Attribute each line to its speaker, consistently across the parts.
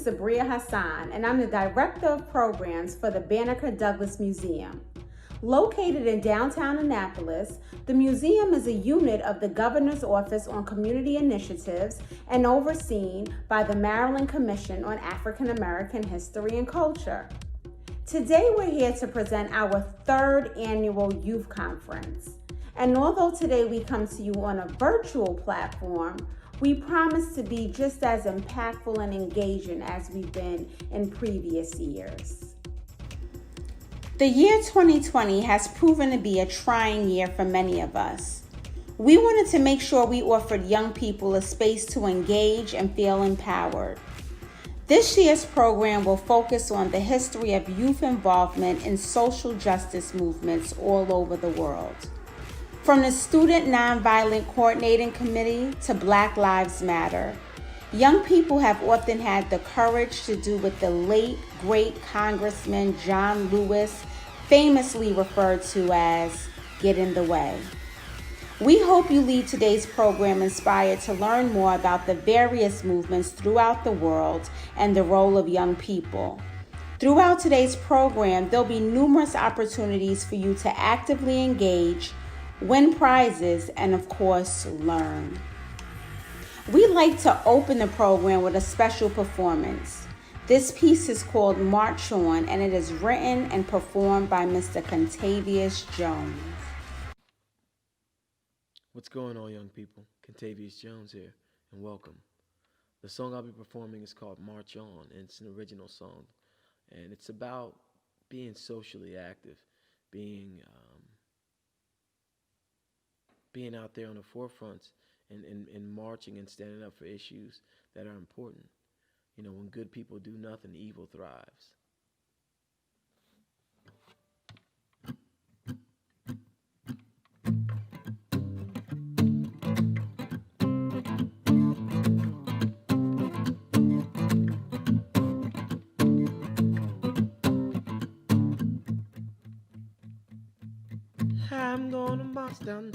Speaker 1: is Sabria Hassan, and I'm the Director of Programs for the Banneker Douglas Museum. Located in downtown Annapolis, the museum is a unit of the Governor's Office on Community Initiatives and overseen by the Maryland Commission on African American History and Culture. Today we're here to present our third annual youth conference. And although today we come to you on a virtual platform, we promise to be just as impactful and engaging as we've been in previous years. The year 2020 has proven to be a trying year for many of us. We wanted to make sure we offered young people a space to engage and feel empowered. This year's program will focus on the history of youth involvement in social justice movements all over the world. From the Student Nonviolent Coordinating Committee to Black Lives Matter, young people have often had the courage to do what the late, great Congressman John Lewis famously referred to as get in the way. We hope you leave today's program inspired to learn more about the various movements throughout the world and the role of young people. Throughout today's program, there'll be numerous opportunities for you to actively engage, win prizes, and of course, learn. We'd like to open the program with a special performance. This piece is called March On, and it is written and performed by Mr. Contavious Jones.
Speaker 2: What's going on, young people? Contavious Jones here, and welcome. The song I'll be performing is called March On, and it's an original song. And it's about being socially active, being out there on the forefront and marching and standing up for issues that are important. You know, when good people do nothing, evil thrives. I'm gonna march down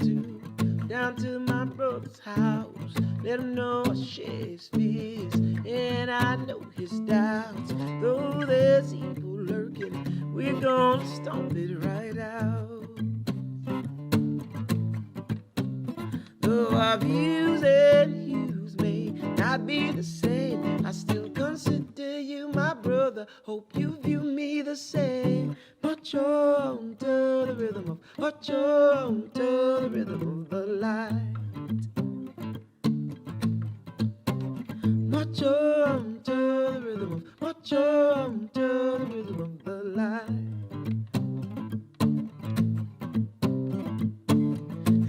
Speaker 2: to my brother's house. Let him know I share his fears and I know his doubts. Though there's evil lurking, we're gonna stomp it right out. Though our views and hues may not be the same, I still consider you my brother. Hope you view me the same. March on to the rhythm of, march on to the rhythm of the light. March on to the rhythm of, march on to the rhythm of the light.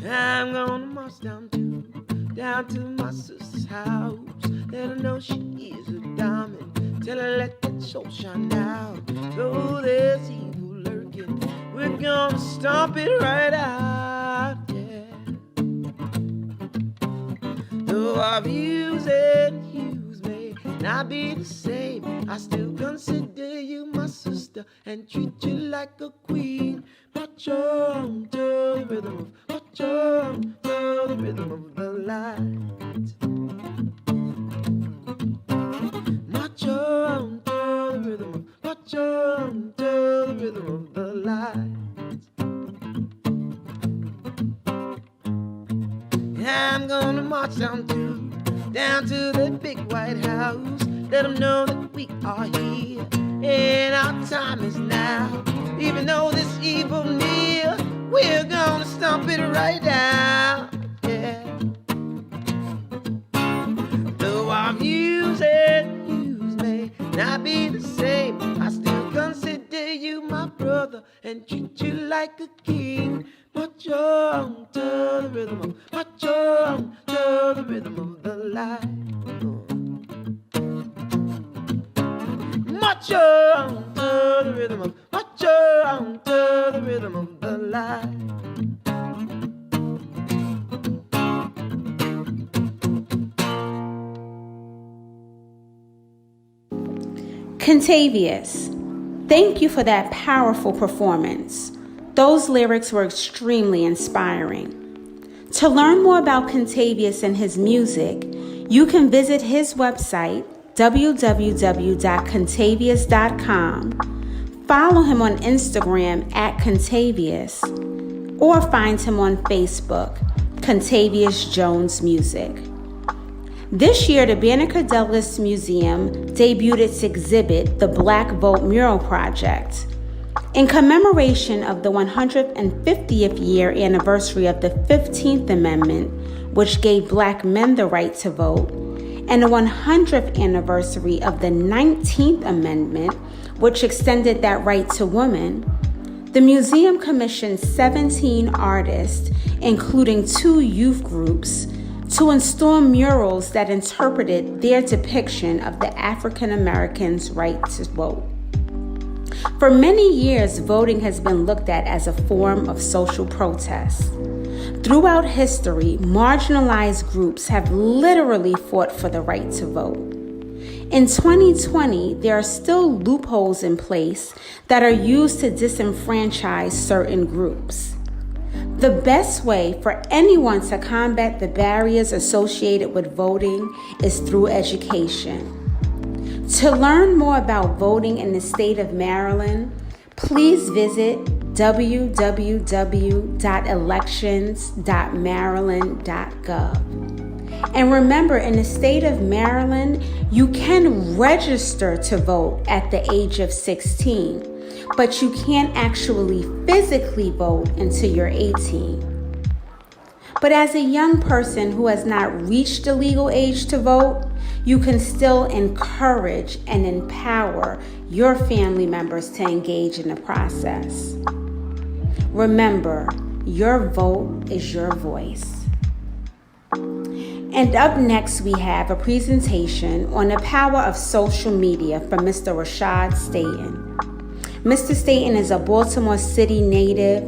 Speaker 2: I'm gonna march down to my sister's house. Let her know she is a diamond. Tell her let that soul shine out. Though there's evil lurking, we're gonna stomp it right out, yeah. Though our views and hues may not be the same, I still consider you my sister and treat you like a queen. March on to the rhythm of, march on to the rhythm of the light. March on to the rhythm of, march on to the rhythm of the light. I'm gonna march down to the big white house. Let them know that we are here and our time is now. Even though this evil near, we're gonna stomp it right down, yeah. Though our views and hues may not be the same, I still consider you my brother and treat you like a king. March on to the rhythm of, march on to the rhythm of the light. March on to the rhythm of, march on to the rhythm of the light.
Speaker 1: Contavious, thank you for that powerful performance. Those lyrics were extremely inspiring. To learn more about Contavious and his music, you can visit his website www.contavious.com, follow him on Instagram at Contavious, or find him on Facebook, Contavious Jones Music. This year, the Banneker Douglas Museum debuted its exhibit, The Black Vote Mural Project. In commemoration of the 150th year anniversary of the 15th Amendment, which gave Black men the right to vote, and the 100th anniversary of the 19th Amendment, which extended that right to women, the museum commissioned 17 artists, including 2 youth groups, to install murals that interpreted their depiction of the African Americans' right to vote. For many years, voting has been looked at as a form of social protest. Throughout history, marginalized groups have literally fought for the right to vote. In 2020, there are still loopholes in place that are used to disenfranchise certain groups. The best way for anyone to combat the barriers associated with voting is through education. To learn more about voting in the state of Maryland, please visit www.elections.maryland.gov. And remember, in the state of Maryland, you can register to vote at the age of 16, but you can't actually physically vote until you're 18. But as a young person who has not reached the legal age to vote, you can still encourage and empower your family members to engage in the process. Remember, your vote is your voice. And up next, we have a presentation on the power of social media from Mr. Rashad Staten. Mr. Staten is a Baltimore City native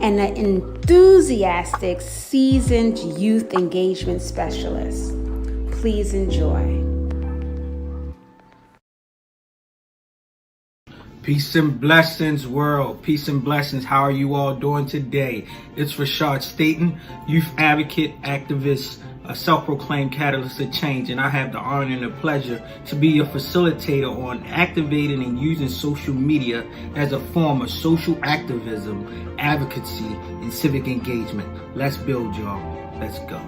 Speaker 1: and an enthusiastic, seasoned youth engagement specialist. Please enjoy.
Speaker 3: Peace and blessings, world. Peace and blessings. How are you all doing today? It's Rashad Staten, youth advocate, activist, a self-proclaimed catalyst of change, and I have the honor and the pleasure to be your facilitator on activating and using social media as a form of social activism, advocacy, and civic engagement. Let's build, y'all. Let's go.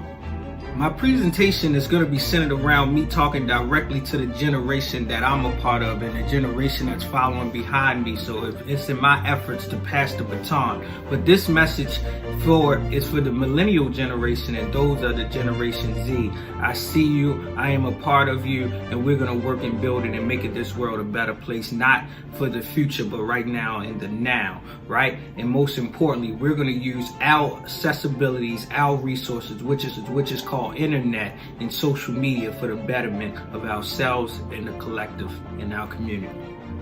Speaker 3: My presentation is going to be centered around me talking directly to the generation that I'm a part of and the generation that's following behind me. So it's in my efforts to pass the baton. But this message is for the millennial generation, and those are the Generation Z. I see you, I am a part of you, and we're going to work and build it and make it this world a better place, not for the future, but right now in the now, right? And most importantly, we're going to use our accessibilities, our resources, which is called internet and social media, for the betterment of ourselves and the collective in our community.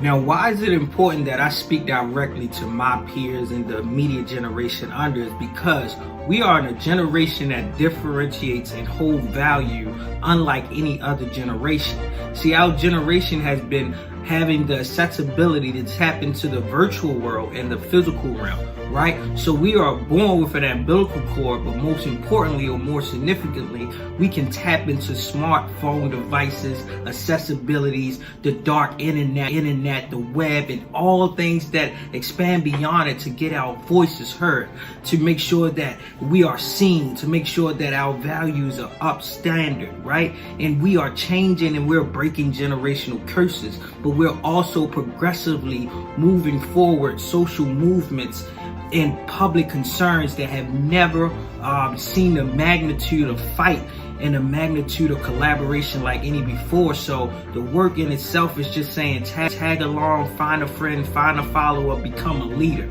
Speaker 3: Now, why is it important that I speak directly to my peers and the immediate generation under? Is because we are in a generation that differentiates and hold value unlike any other generation. See, our generation has been having the accessibility to tap into the virtual world and the physical realm, right? So we are born with an umbilical cord, but most importantly, or more significantly, we can tap into smartphone devices, accessibilities, the dark internet, the web, and all things that expand beyond it to get our voices heard, to make sure that we are seen, to make sure that our values are up standard, right? And we are changing and we're breaking generational curses, but we're also progressively moving forward social movements and public concerns that have never seen the magnitude of fight and the magnitude of collaboration like any before. So the work in itself is just saying tag along, find a friend, find a follower, become a leader,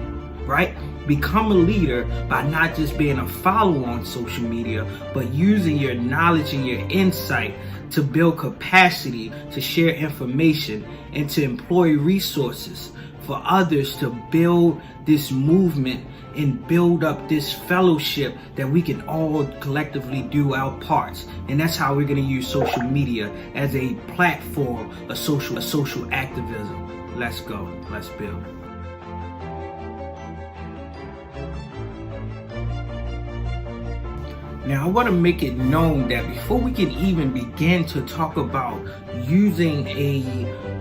Speaker 3: right? Become a leader by not just being a follower on social media, but using your knowledge and your insight to build capacity, to share information, and to employ resources for others to build this movement and build up this fellowship that we can all collectively do our parts. And that's how we're going to use social media as a platform of social activism. Let's go. Let's build. Now, I want to make it known that before we can even begin to talk about using a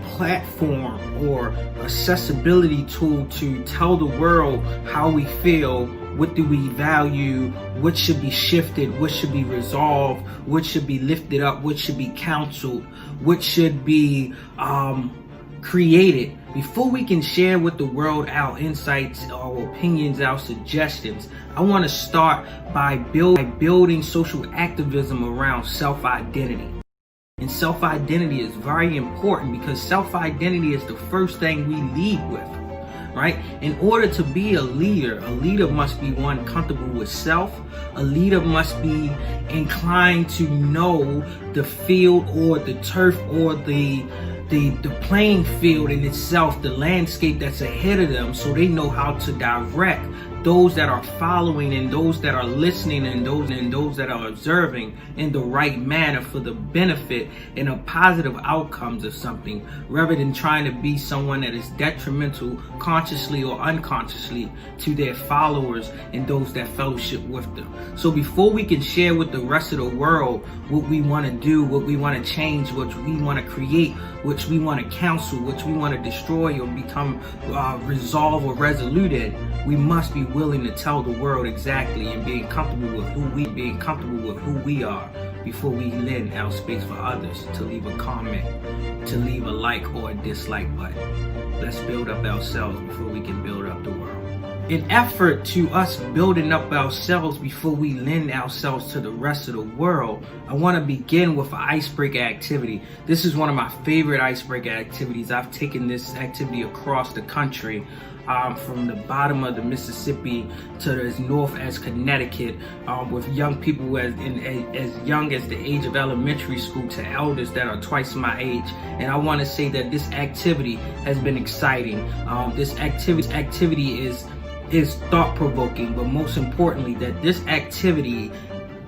Speaker 3: platform or accessibility tool to tell the world how we feel, what do we value, what should be shifted, what should be resolved, what should be lifted up, what should be counseled, what should be created, before we can share with the world our insights, our opinions, our suggestions, I want to start by building social activism around self-identity. And self-identity is very important because self-identity is the first thing we lead with, right? In order to be a leader must be one comfortable with self. A leader must be inclined to know the field or the turf or the playing field in itself, the landscape that's ahead of them, so they know how to direct those that are following and those that are listening and those that are observing in the right manner for the benefit and a positive outcomes of something, rather than trying to be someone that is detrimental consciously or unconsciously to their followers and those that fellowship with them. So before we can share with the rest of the world what we want to do, what we want to change, what we want to create, which we want to counsel, which we want to destroy or become resolve or resolute in, we must be willing to tell the world exactly and being comfortable with who we are before we lend our space for others to leave a comment, to leave a like or a dislike button. Let's build up ourselves before we can build up the world. In effort to us building up ourselves before we lend ourselves to the rest of the world, I want to begin with an icebreaker activity. This is one of my favorite icebreaker activities. I've taken this activity across the country, from the bottom of the Mississippi to as north as Connecticut, with young people as young as the age of elementary school to elders that are twice my age. And I want to say that this activity has been exciting. This activity is thought-provoking, but most importantly, that this activity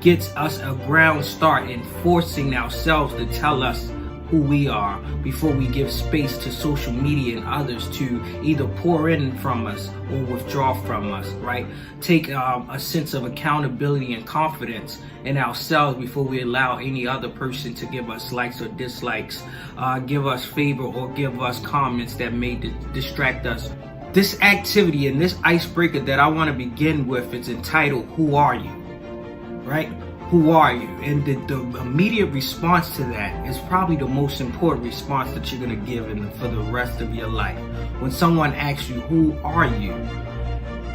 Speaker 3: gets us a ground start in forcing ourselves to tell us who we are before we give space to social media and others to either pour in from us or withdraw from us, right? Take a sense of accountability and confidence in ourselves before we allow any other person to give us likes or dislikes, give us favor or give us comments that may distract us. This activity and this icebreaker that I want to begin with is entitled, Who Are You? Right? Who are you? And the immediate response to that is probably the most important response that you're going to give for the rest of your life. When someone asks you, who are you?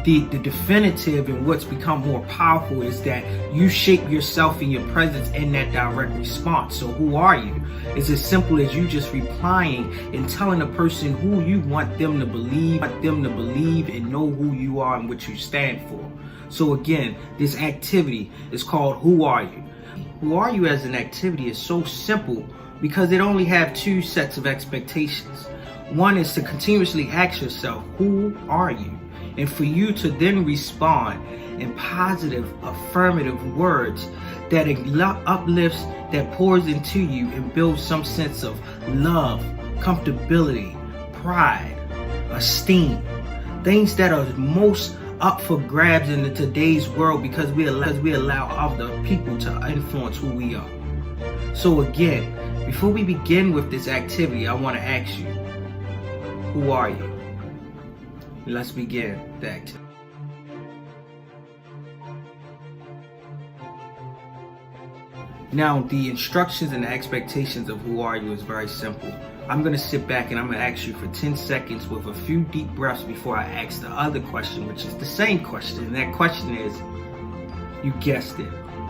Speaker 3: The definitive and what's become more powerful is that you shape yourself and your presence in that direct response. So who are you? It's as simple as you just replying and telling a person who you want them to believe and know who you are and what you stand for. So again, this activity is called Who Are You? Who Are You as an activity is so simple because it only have two sets of expectations. One is to continuously ask yourself, who are you? And for you to then respond in positive, affirmative words that uplifts, that pours into you and builds some sense of love, comfortability, pride, esteem. Things that are most up for grabs in today's world because we allow other people to influence who we are. So again, before we begin with this activity, I want to ask you, who are you? Let's begin the activity. Now, the instructions and the expectations of who are you is very simple. I'm going to sit back and I'm going to ask you for 10 seconds with a few deep breaths before I ask the other question, which is the same question. And that question is, you guessed it,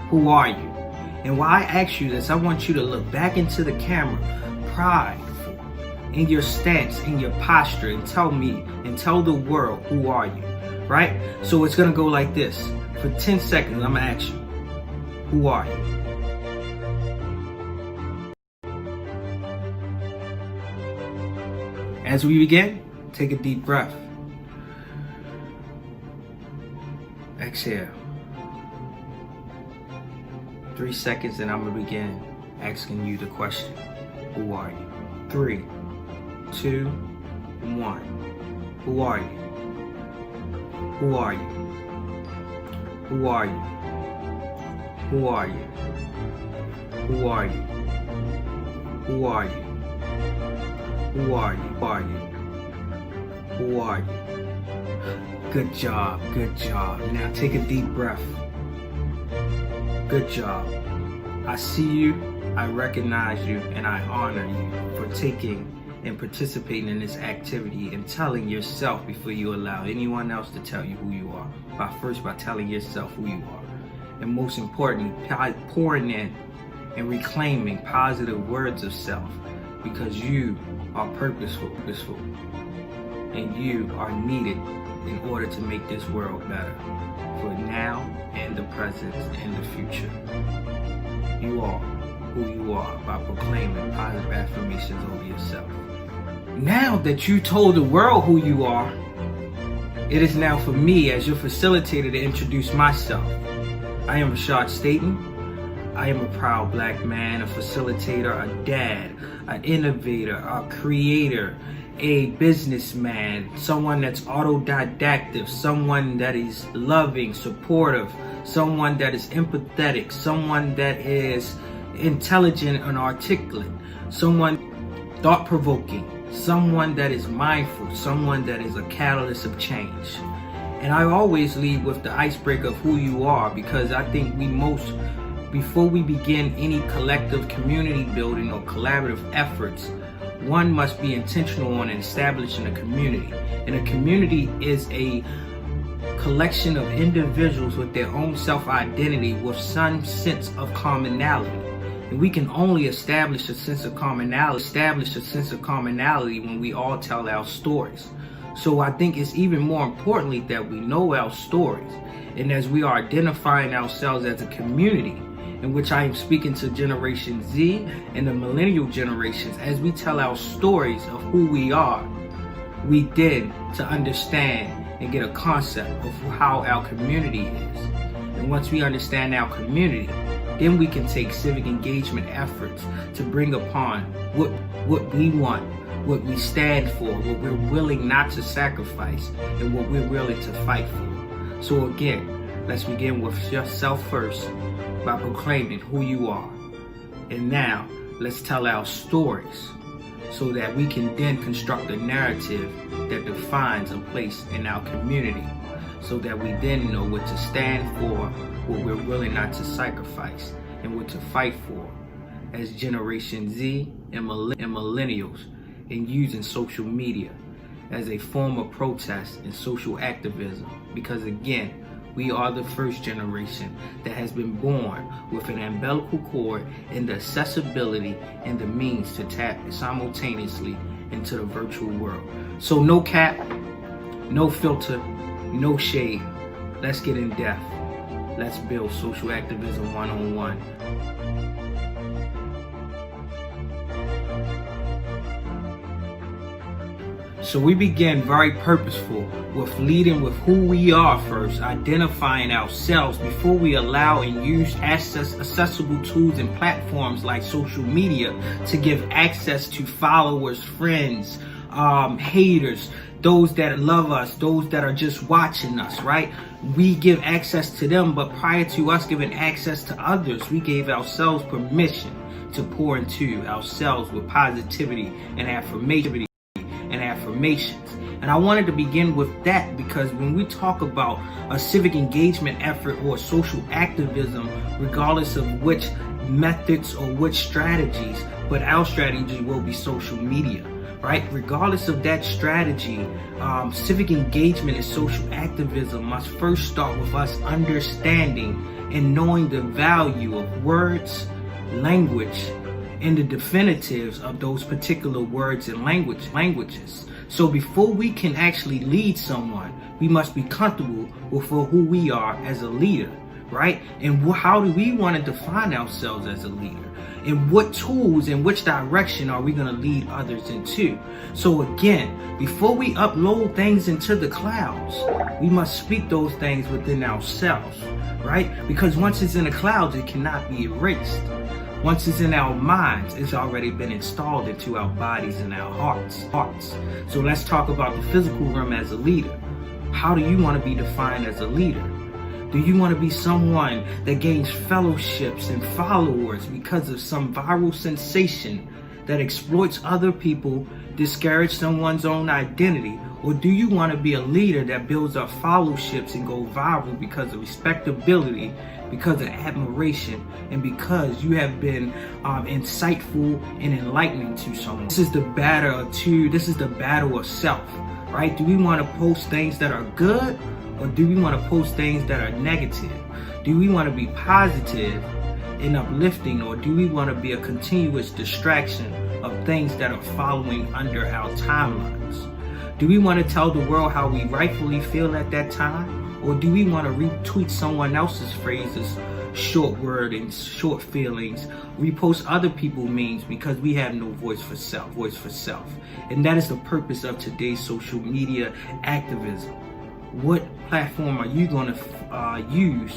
Speaker 3: who are you? And while I ask you this, I want you to look back into the camera, prideful, in your stance, in your posture, and tell me and tell the world, who are you? Right? So it's going to go like this. For 10 seconds, I'm going to ask you, who are you? As we begin, take a deep breath. Exhale. 3 seconds and I'm going to begin asking you the question. Who are you? 3, 2, 1. Who are you? Who are you? Who are you? Who are you? Who are you? Who are you? Who are you? Who are you? Who are you? Good job, good job. Now take a deep breath. Good job. I see you, I recognize you, and I honor you for taking and participating in this activity and telling yourself before you allow anyone else to tell you who you are. By telling yourself who you are. And most importantly, pouring in and reclaiming positive words of self, because you are purposeful, and you are needed in order to make this world better for now and the present and the future. You are who you are by proclaiming positive affirmations over yourself. Now that you told the world who you are, it is now for me as your facilitator to introduce myself. I am Rashad Staten. I am a proud black man, a facilitator, a dad, an innovator, a creator, a businessman, someone that's autodidactic, someone that is loving, supportive, someone that is empathetic, someone that is intelligent and articulate, someone thought-provoking, someone that is mindful, someone that is a catalyst of change. And I always lead with the icebreaker of who you are, because I think before we begin any collective community building or collaborative efforts, one must be intentional on establishing a community. And a community is a collection of individuals with their own self-identity with some sense of commonality. And we can only establish a sense of commonality when we all tell our stories. So I think it's even more importantly that we know our stories. And as we are identifying ourselves as a community, in which I am speaking to Generation Z and the millennial generations, as we tell our stories of who we are, we did to understand and get a concept of how our community is. And once we understand our community, then we can take civic engagement efforts to bring upon what we want, what we stand for, what we're willing not to sacrifice, and what we're willing to fight for. So again, let's begin with yourself first by proclaiming who you are. And now, let's tell our stories so that we can then construct a narrative that defines a place in our community, so that we then know what to stand for, what we're willing not to sacrifice, and what to fight for as Generation Z and millennials, and using social media as a form of protest and social activism. Because again, we are the first generation that has been born with an umbilical cord and the accessibility and the means to tap simultaneously into the virtual world. So no cap, no filter, no shade. Let's get in depth. Let's build social activism one-on-one. So we begin very purposeful with leading with who we are first, identifying ourselves before we allow and use accessible tools and platforms like social media to give access to followers, friends, haters, those that love us, those that are just watching us, right? We give access to them, but prior to us giving access to others, we gave ourselves permission to pour into ourselves with positivity and affirmations. And I wanted to begin with that because when we talk about a civic engagement effort or social activism, regardless of which methods or which strategies, but our strategy will be social media, right? Regardless of that strategy, civic engagement and social activism must first start with us understanding and knowing the value of words, language, and the definitives of those particular words and languages. So before we can actually lead someone, we must be comfortable with who we are as a leader, right? And how do we want to define ourselves as a leader? And what tools and which direction are we going to lead others into? So again, before we upload things into the clouds, we must speak those things within ourselves, right? Because once it's in the clouds, it cannot be erased. Once it's in our minds, it's already been installed into our bodies and our hearts. So let's talk about the physical realm as a leader. How do you want to be defined as a leader? Do you want to be someone that gains fellowships and followers because of some viral sensation that exploits other people, discourage someone's own identity? Or do you want to be a leader that builds up fellowships and go viral because of respectability, because of admiration, and because you have been insightful and enlightening to someone? This is the battle of self, right? Do we want to post things that are good, or do we want to post things that are negative? Do we want to be positive and uplifting, or do we want to be a continuous distraction of things that are following under our timelines? Do we want to tell the world how we rightfully feel at that time, or do we want to retweet someone else's phrases, short wordings, short feelings, repost other people's memes because we have no voice for self? And that is the purpose of today's social media activism. What platform are you going to use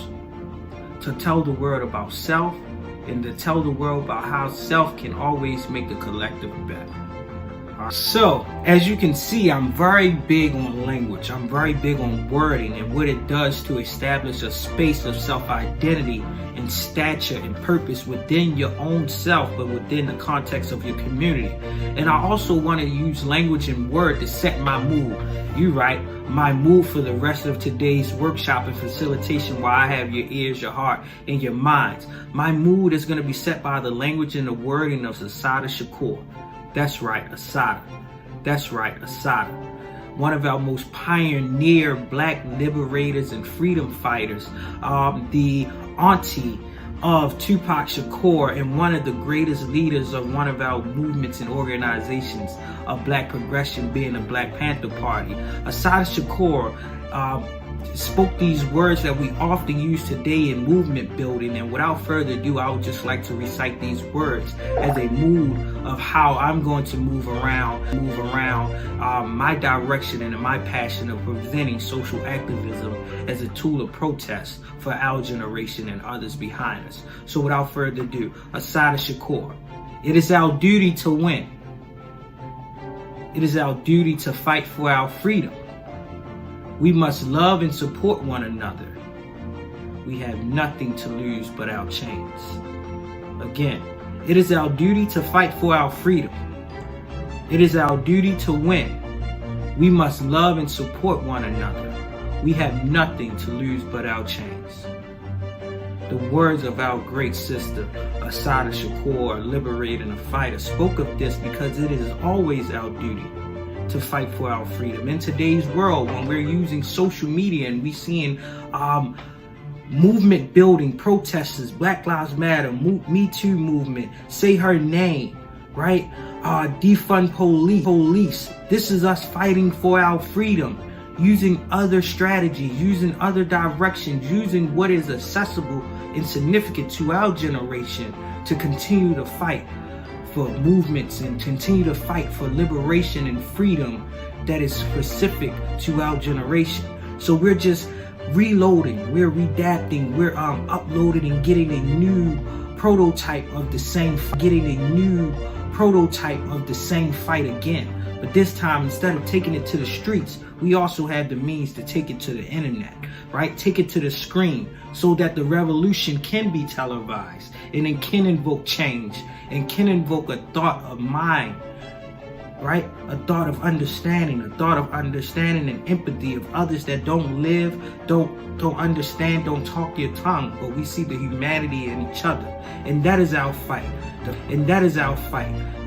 Speaker 3: to tell the world about self, and to tell the world about how self can always make the collective better? So, as you can see, I'm very big on language. I'm very big on wording and what it does to establish a space of self-identity and stature and purpose within your own self, but within the context of your community. And I also want to use language and word to set my mood. You're right, my mood for the rest of today's workshop and facilitation, while I have your ears, your heart, and your minds. My mood is going to be set by the language and the wording of Assata Shakur. That's right, Assata. That's right, Assata. One of our most pioneer black liberators and freedom fighters, the auntie of Tupac Shakur, and one of the greatest leaders of one of our movements and organizations of black progression, being the Black Panther Party. Assata Shakur spoke these words that we often use today in movement building, and without further ado, I would just like to recite these words as a mood of how I'm going to move around my direction and my passion of presenting social activism as a tool of protest for our generation and others behind us. So without further ado, Assata Shakur. It is our duty to win. It is our duty to fight for our freedom. We must love and support one another. We have nothing to lose but our chains. Again, it is our duty to fight for our freedom. It is our duty to win. We must love and support one another. We have nothing to lose but our chains. The words of our great sister, Assata Shakur, a liberator and a fighter, spoke of this because it is always our duty to fight for our freedom. In today's world, when we're using social media and we seeing movement building, protesters, Black Lives Matter, Me Too movement, Say Her Name, right? Defund police. This is us fighting for our freedom, using other strategies, using other directions, using what is accessible and significant to our generation to continue to fight for movements and continue to fight for liberation and freedom that is specific to our generation. So we're just reloading, we're redacting, we're uploading and getting a new prototype of the same fight again. But this time, instead of taking it to the streets, we also have the means to take it to the internet, right? Take it to the screen so that the revolution can be televised, and it can invoke change and can invoke a thought of mind, right? A thought of understanding and empathy of others that don't live, don't understand, don't talk your tongue, but we see the humanity in each other. And that is our fight.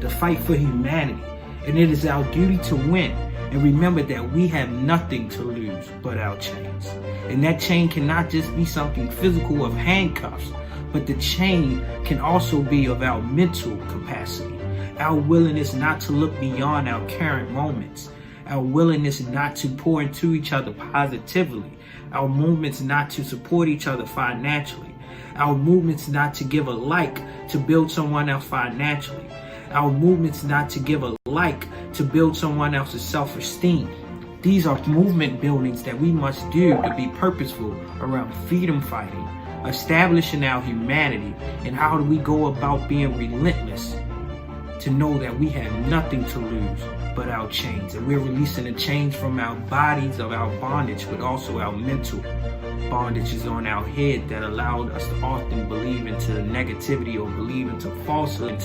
Speaker 3: The fight for humanity. And it is our duty to win. And remember that we have nothing to lose but our chains. And that chain cannot just be something physical of handcuffs, but the chain can also be of our mental capacity, our willingness not to look beyond our current moments, our willingness not to pour into each other positively, our movements not to support each other financially, our movements not to give a like to build someone else financially, our movements not to give a like to build someone else's self-esteem. These are movement buildings that we must do to be purposeful around freedom fighting, establishing our humanity, and how do we go about being relentless to know that we have nothing to lose but our chains. And we're releasing the chains from our bodies of our bondage, but also our mental bondages on our head that allowed us to often believe into negativity or believe into falsehood,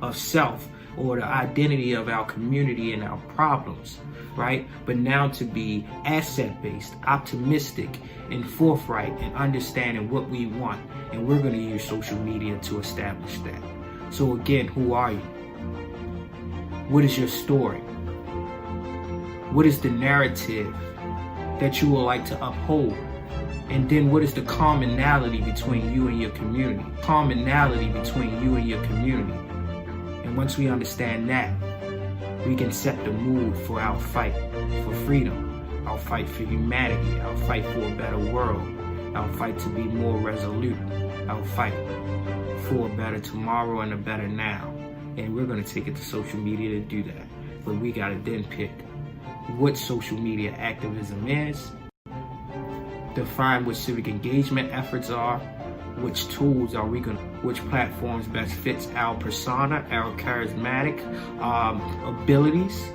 Speaker 3: of self or the identity of our community and our problems, right? But now to be asset-based, optimistic, and forthright and understanding what we want. And we're going to use social media to establish that. So again, who are you? What is your story? What is the narrative that you would like to uphold? And then what is the commonality between you and your community? And once we understand that, we can set the mood for our fight for freedom, our fight for humanity, our fight for a better world, our fight to be more resolute, our fight for a better tomorrow and a better now. And we're going to take it to social media to do that. But we got to then pick what social media activism is, define what civic engagement efforts are, which tools are we going to, which platforms best fits our persona, our charismatic abilities,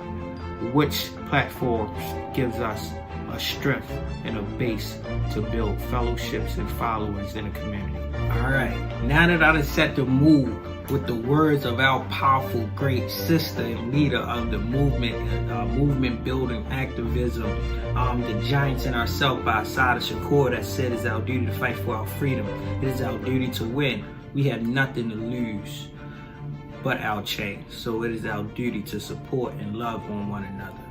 Speaker 3: which platforms gives us a strength and a base to build fellowships and followers in a community. All right, now that I done set the mood with the words of our powerful, great sister and leader of the movement building activism, the giants in ourselves by Assata Shakur, that said it's our duty to fight for our freedom. It is our duty to win. We have nothing to lose but our change. So it is our duty to support and love on one another.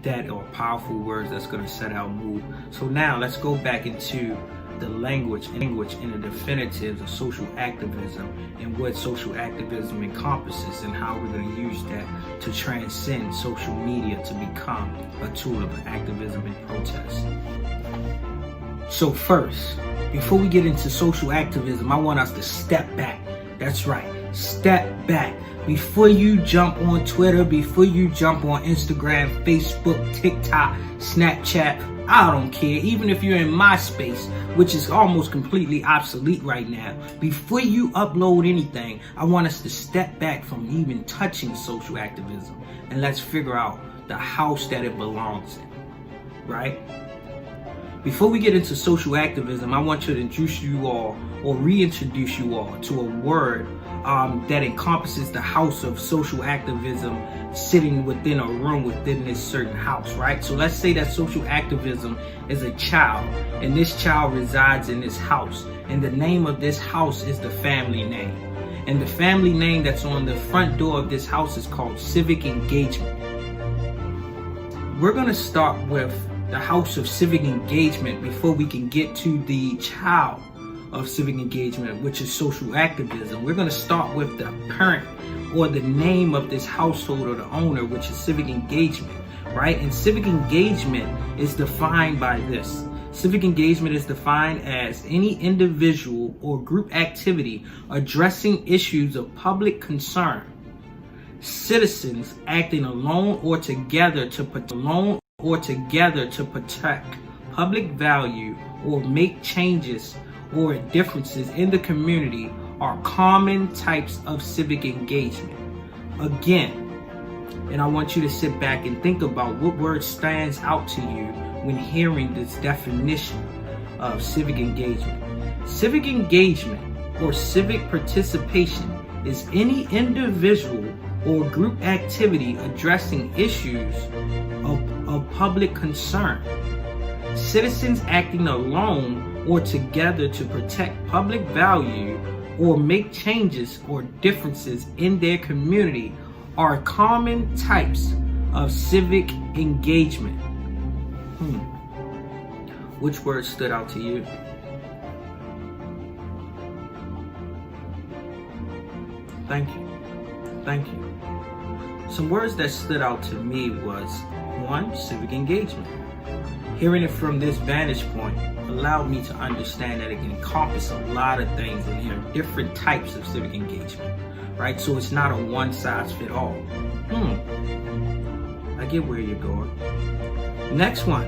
Speaker 3: That are powerful words that's going to set our mood. So now let's go back into the language and the definitives of social activism and what social activism encompasses and how we're going to use that to transcend social media to become a tool of activism and protest. So first, before we get into social activism, I want us to step back. That's right, step back. Before you jump on Twitter, before you jump on Instagram, Facebook, TikTok, Snapchat, I don't care. Even if you're in MySpace, which is almost completely obsolete right now, before you upload anything, I want us to step back from even touching social activism and let's figure out the house that it belongs in, right? Before we get into social activism, I want to introduce you all or reintroduce you all to a word that encompasses the house of social activism sitting within a room within this certain house, right? So let's say that social activism is a child and this child resides in this house and the name of this house is the family name. And the family name that's on the front door of this house is called civic engagement. We're going to start with the house of civic engagement before we can get to the child of civic engagement, which is social activism. We're going to start with the parent or the name of this household or the owner, which is civic engagement, right? And civic engagement is defined by this. Civic engagement is defined as any individual or group activity addressing issues of public concern. Citizens acting alone or together to protect public value or make changes or differences in the community are common types of civic engagement. Again, and I want you to sit back and think about what word stands out to you when hearing this definition of civic engagement. Civic engagement or civic participation is any individual or group activity addressing issues of public concern. Citizens acting alone or together to protect public value or make changes or differences in their community are common types of civic engagement. Which word stood out to you? Thank you. Some words that stood out to me was 1, civic engagement. Hearing it from this vantage point allowed me to understand that it can encompass a lot of things and there are different types of civic engagement, right? So it's not a one size fit all. I get where you're going. Next one,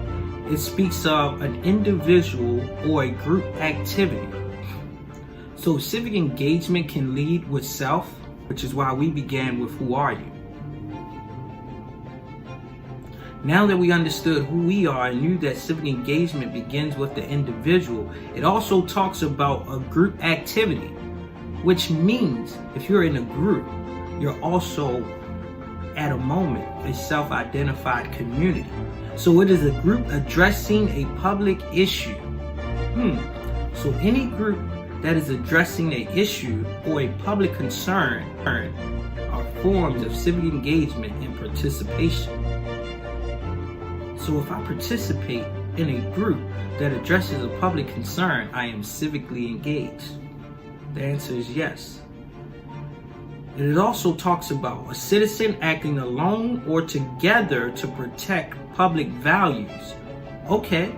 Speaker 3: it speaks of an individual or a group activity. So civic engagement can lead with self, which is why we began with who are you? Now that we understood who we are and knew that civic engagement begins with the individual, it also talks about a group activity, which means if you're in a group, you're also at a moment a self-identified community. So it is a group addressing a public issue. So any group that is addressing an issue or a public concern are forms of civic engagement and participation. So if I participate in a group that addresses a public concern, I am civically engaged. The answer is yes. And it also talks about a citizen acting alone or together to protect public values. Okay,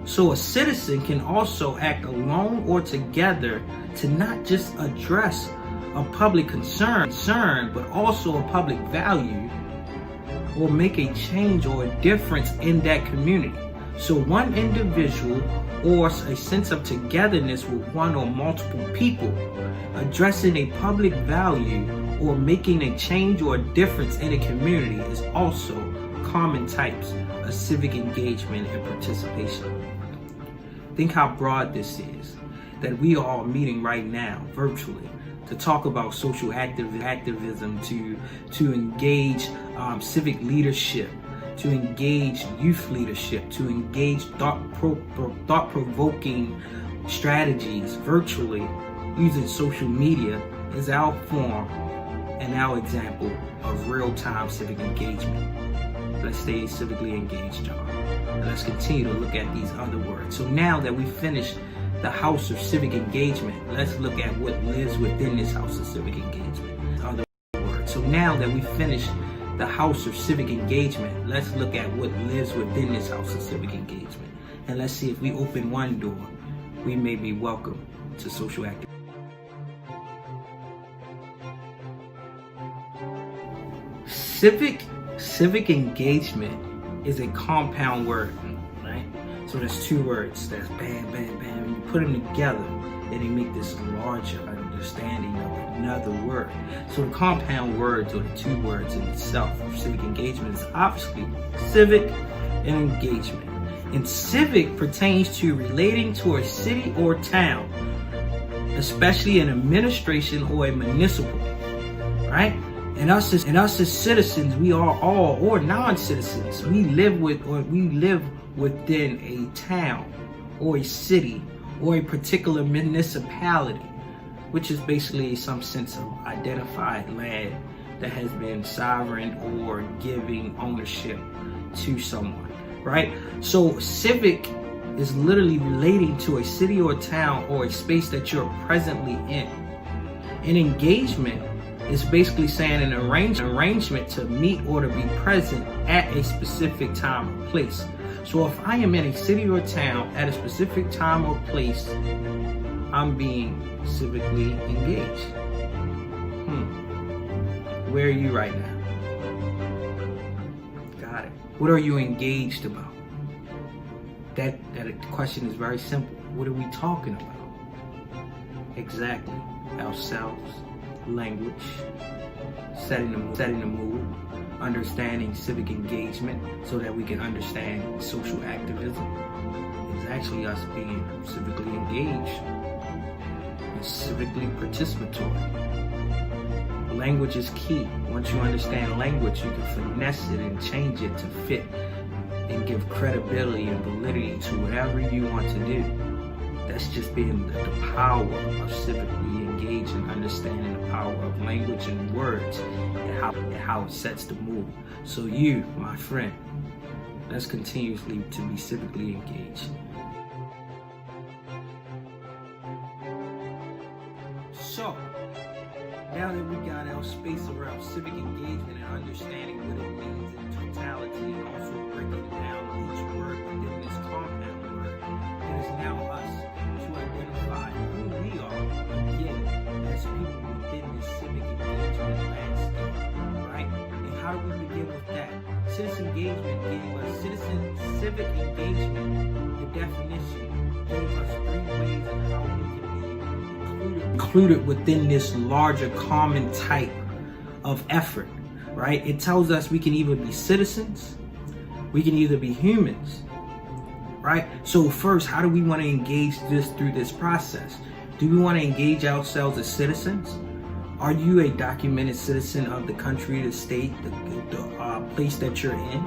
Speaker 3: so a citizen can also act alone or together to not just address a public concern, but also a public value, or make a change or a difference in that community. So one individual or a sense of togetherness with one or multiple people addressing a public value or making a change or a difference in a community is also common types of civic engagement and participation. Think how broad this is, that we are all meeting right now virtually to talk about social activism, to engage civic leadership, to engage youth leadership, to engage thought-provoking strategies virtually using social media is our form and our example of real-time civic engagement. Let's stay civically engaged, y'all. And let's continue to look at these other words. So now that we finished the house of civic engagement, let's look at what lives within this house of civic engagement. Other words. So now that we finished the house of civic engagement, let's look at what lives within this house of civic engagement. And let's see if we open one door, we may be welcome to social activism. Civic engagement is a compound word, right? So there's two words, that's bam, bam, bam, and you put them together and they make this larger understanding of another word. So the compound words, or the two words in itself of civic engagement, is obviously civic and engagement. And civic pertains to relating to a city or town, especially an administration or a municipal, right? And us as citizens, we are all, or non-citizens, we live within a town or a city or a particular municipality, which is basically some sense of identified land that has been sovereign or giving ownership to someone, right? So civic is literally relating to a city or town or a space that you're presently in. And engagement is basically saying an arrangement to meet or to be present at a specific time or place. So if I am in a city or town at a specific time or place, I'm being civically engaged. Where are you right now? Got it. What are you engaged about? That question is very simple. What are we talking about? Exactly. Ourselves. Language, setting the mood, understanding civic engagement so that we can understand social activism. It's actually us being civically engaged and civically participatory. Language is key. Once you understand language, you can finesse it and change it to fit and give credibility and validity to whatever you want to do. That's just being the power of civically engaged and understanding the power of language and words and how it sets the mood. So you, my friend, let's continuously to be civically engaged. So, now that we got our space around civic engagement and understanding what it means in totality and also breaking down each word within this compound word, it is now us to identify who we are, again, as people within this civic engagement landscape, right? And how do we begin with that? Civic engagement, the definition, gave us 3 ways of how we can be included within this larger common type of effort, right? It tells us we can either be citizens, We can either be humans, right? So first, how do we want to engage through this process? Do we want to engage ourselves as citizens? Are you a documented citizen of the country, the state, the place that you're in?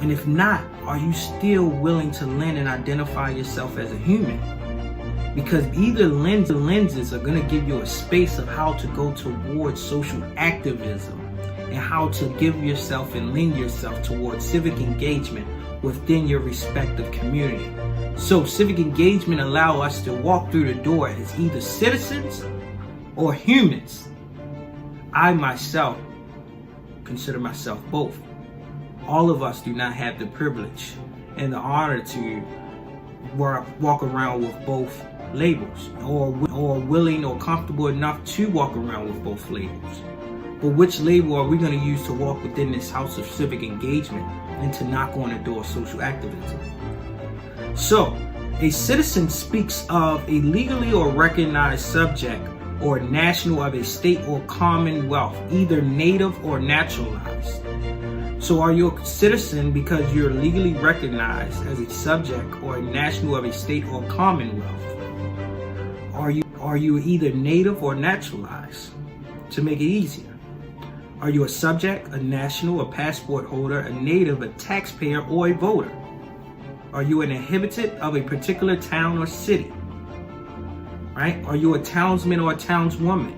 Speaker 3: And if not, are you still willing to lend and identify yourself as a human? Because either lenses are going to give you a space of how to go towards social activism and how to give yourself and lend yourself towards civic engagement within your respective community. So civic engagement allows us to walk through the door as either citizens or humans. I myself consider myself both. All of us do not have the privilege and the honor to walk around with both labels, or willing or comfortable enough to walk around with both labels. But which label are we going to use to walk within this house of civic engagement and to knock on the door of social activism? So, a citizen speaks of a legally or recognized subject or national of a state or commonwealth, either native or naturalized. So are you a citizen because you're legally recognized as a subject or a national of a state or commonwealth? Are you either native or naturalized? To make it easier, are you a subject, a national, a passport holder, a native, a taxpayer, or a voter? Are you an inhabitant of a particular town or city? Right? Are you a townsman or a townswoman?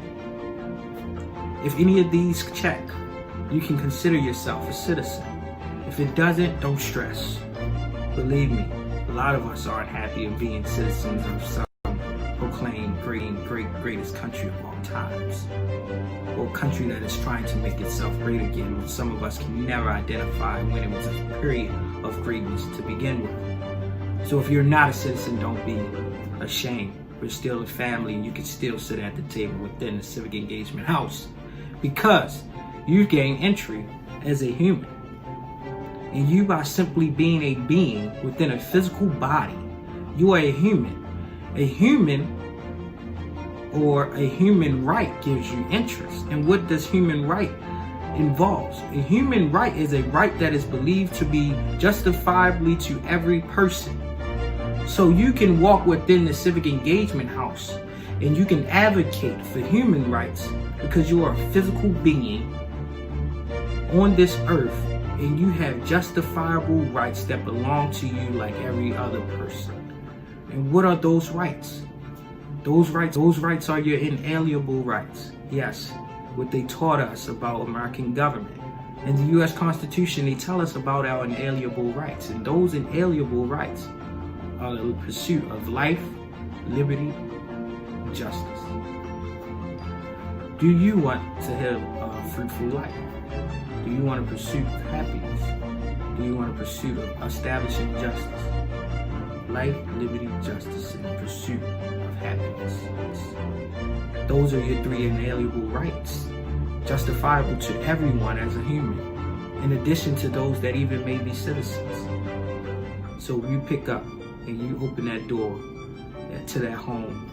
Speaker 3: If any of these check, you can consider yourself a citizen. If it doesn't, don't stress. Believe me, a lot of us aren't happy of being citizens of some proclaimed greatest country of all times, or a country that is trying to make itself great again, when some of us can never identify when it was a period of greatness to begin with. So if you're not a citizen, don't be ashamed. We're still a family, and you can still sit at the table within the Civic Engagement House, because you gain entry as a human. And you, by simply being a being within a physical body, you are a human. A human or a human right gives you interest. And what does human right involves? A human right is a right that is believed to be justifiably to every person. So you can walk within the Civic Engagement House and you can advocate for human rights because you are a physical being on this earth, and you have justifiable rights that belong to you like every other person. And what are those rights? Those rights are your inalienable rights. Yes, what they taught us about American government. In the U.S. Constitution, they tell us about our inalienable rights. And those inalienable rights are the pursuit of life, liberty, and justice. Do you want to have a fruitful life? Do you want to pursue happiness? Do you want to pursue establishing justice? Life, liberty, justice, and pursuit of happiness. Those are your three inalienable rights, justifiable to everyone as a human, in addition to those that even may be citizens. So you pick up and you open that door to that home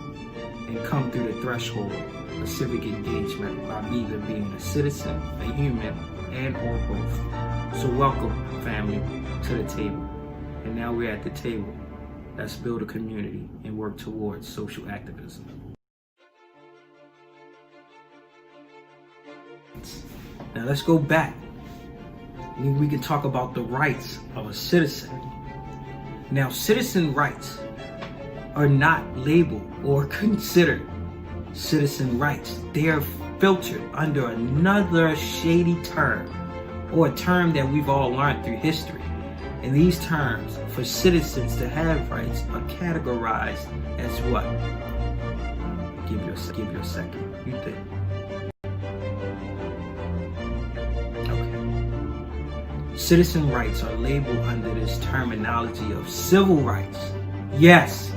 Speaker 3: and come through the threshold of civic engagement by either being a citizen, a human, and or both. So welcome, family, to the table. And now we're at the table. Let's build a community and work towards social activism. Now let's go back. We can talk about the rights of a citizen. Now, citizen rights are not labeled or considered citizen rights. They are filtered under another shady term, or a term that we've all learned through history. And these terms for citizens to have rights are categorized as what? Give you a second. You think? Okay. Citizen rights are labeled under this terminology of civil rights. Yes.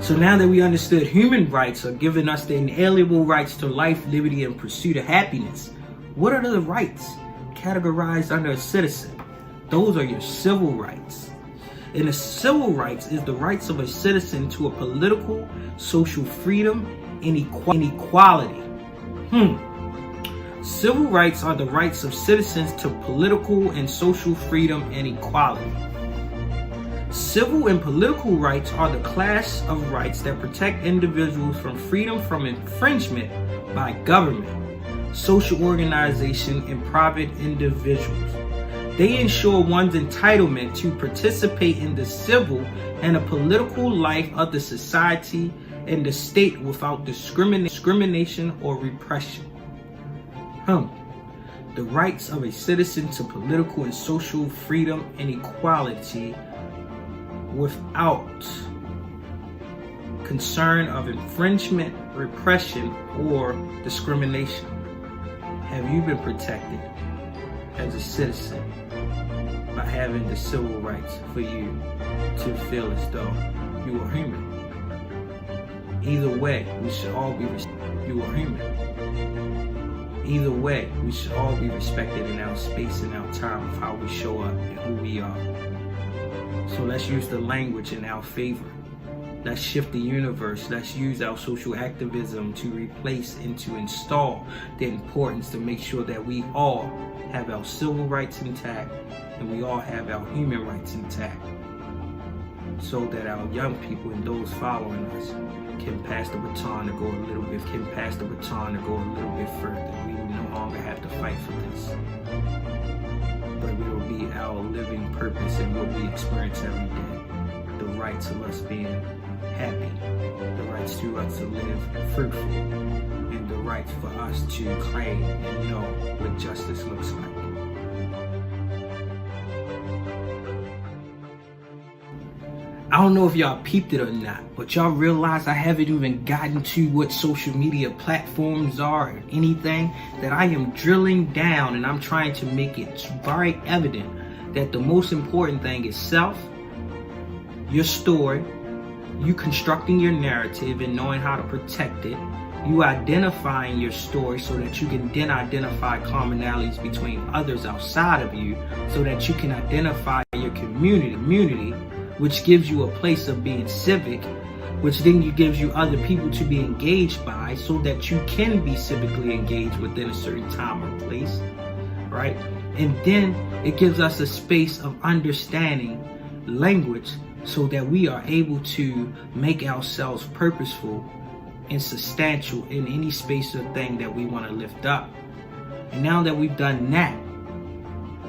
Speaker 3: So now that we understood human rights are giving us the inalienable rights to life, liberty, and pursuit of happiness, what are the rights categorized under a citizen? Those are your civil rights. And the civil rights is the rights of a citizen to a political, social freedom, and equality. Civil rights are the rights of citizens to political and social freedom and equality. Civil and political rights are the class of rights that protect individuals from freedom from infringement by government, social organization, and private individuals. They ensure one's entitlement to participate in the civil and the political life of the society and the state without discrimination or repression. The rights of a citizen to political and social freedom and equality without concern of infringement, repression, or discrimination. Have you been protected as a citizen by having the civil rights for you to feel as though you are human? Either way, we should all be you are human. Either way, we should all be respected in our space and our time of how we show up and who we are. So let's use the language in our favor. Let's shift the universe. Let's use our social activism to replace and to install the importance to make sure that we all have our civil rights intact and we all have our human rights intact, so that our young people and those following us can pass the baton to go a little bit, further. We will no longer have to fight for this, but it will be our living purpose and what we experience every day. The rights of us being happy, the rights to us to live fruitful, and the rights for us to claim and know what justice looks like. I don't know if y'all peeped it or not, but y'all realize I haven't even gotten to what social media platforms are or anything, that I am drilling down and I'm trying to make it very evident that the most important thing is self, your story, you constructing your narrative and knowing how to protect it, you identifying your story so that you can then identify commonalities between others outside of you, so that you can identify your community, which gives you a place of being civic, which then gives you other people to be engaged by, so that you can be civically engaged within a certain time or place, right? And then it gives us a space of understanding language so that we are able to make ourselves purposeful and substantial in any space or thing that we want to lift up. And now that we've done that,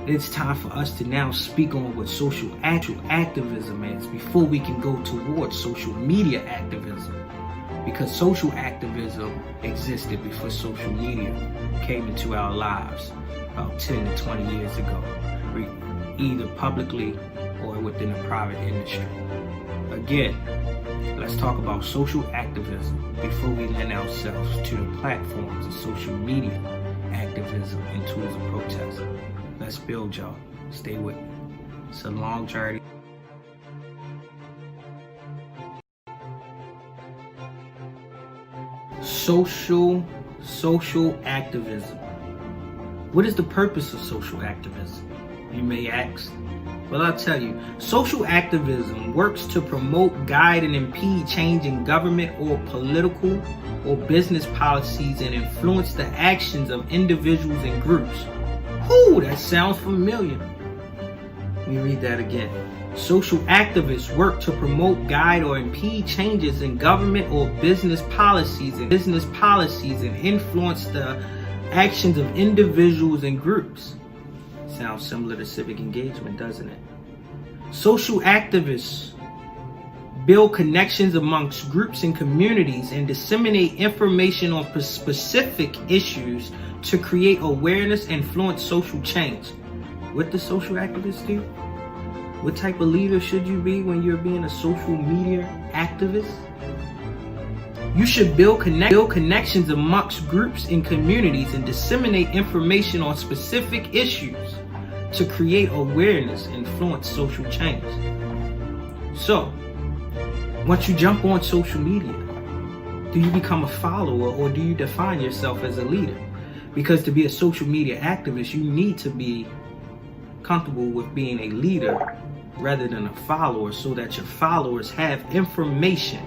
Speaker 3: it's time for us to now speak on what social activism is before we can go towards social media activism. Because social activism existed before social media came into our lives about 10 to 20 years ago, either publicly or within the private industry. Again, let's talk about social activism before we lend ourselves to the platforms of social media activism and tools of protest. Let's build, y'all. Stay with me. It's a long journey. Social activism. What is the purpose of social activism, you may ask? Well, I'll tell you. Social activism works to promote, guide, and impede change in government or political or business policies and influence the actions of individuals and groups. Ooh, that sounds familiar. Let me read that again. Social activists work to promote, guide, or impede changes in government or business policies and influence the actions of individuals and groups. Sounds similar to civic engagement, doesn't it? Social activists build connections amongst groups and communities and disseminate information on specific issues to create awareness and influence social change. What does social activists do? What type of leader should you be when you're being a social media activist? You should build connections amongst groups and communities and disseminate information on specific issues to create awareness and influence social change. So, once you jump on social media, do you become a follower or do you define yourself as a leader? Because to be a social media activist, you need to be comfortable with being a leader rather than a follower, so that your followers have information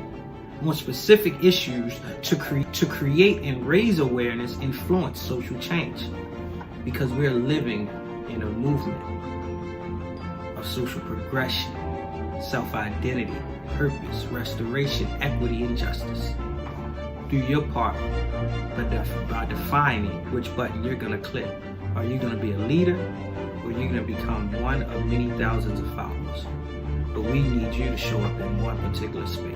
Speaker 3: on specific issues to create and raise awareness, influence social change. Because we're living in a movement of social progression, self-identity, purpose, restoration, equity, and justice. Do your part by defining which button you're going to click. Are you going to be a leader, or are you going to become one of many thousands of followers? But we need you to show up in one particular space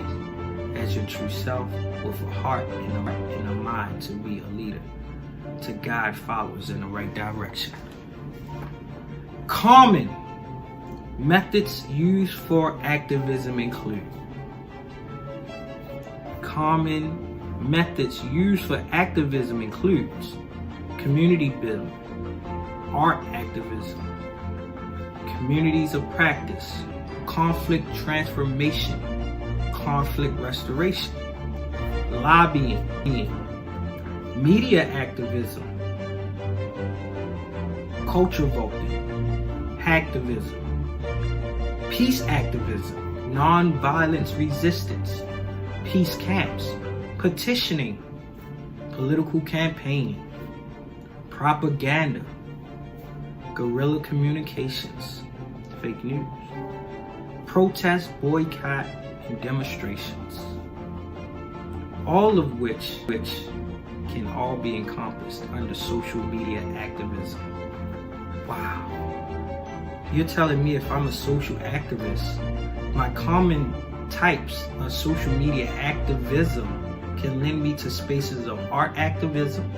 Speaker 3: as your true self, with a heart and a mind to be a leader, to guide followers in the right direction. Common methods used for activism include community building, art activism, communities of practice, conflict transformation, conflict restoration, lobbying, media activism, culture voting, hacktivism, peace activism, non-violence resistance, peace camps, petitioning, political campaigning, propaganda, guerrilla communications, fake news, protest, boycott, and demonstrations. All of which can all be encompassed under social media activism. Wow. You're telling me if I'm a social activist, my common types of social media activism can lend me to spaces of art activism,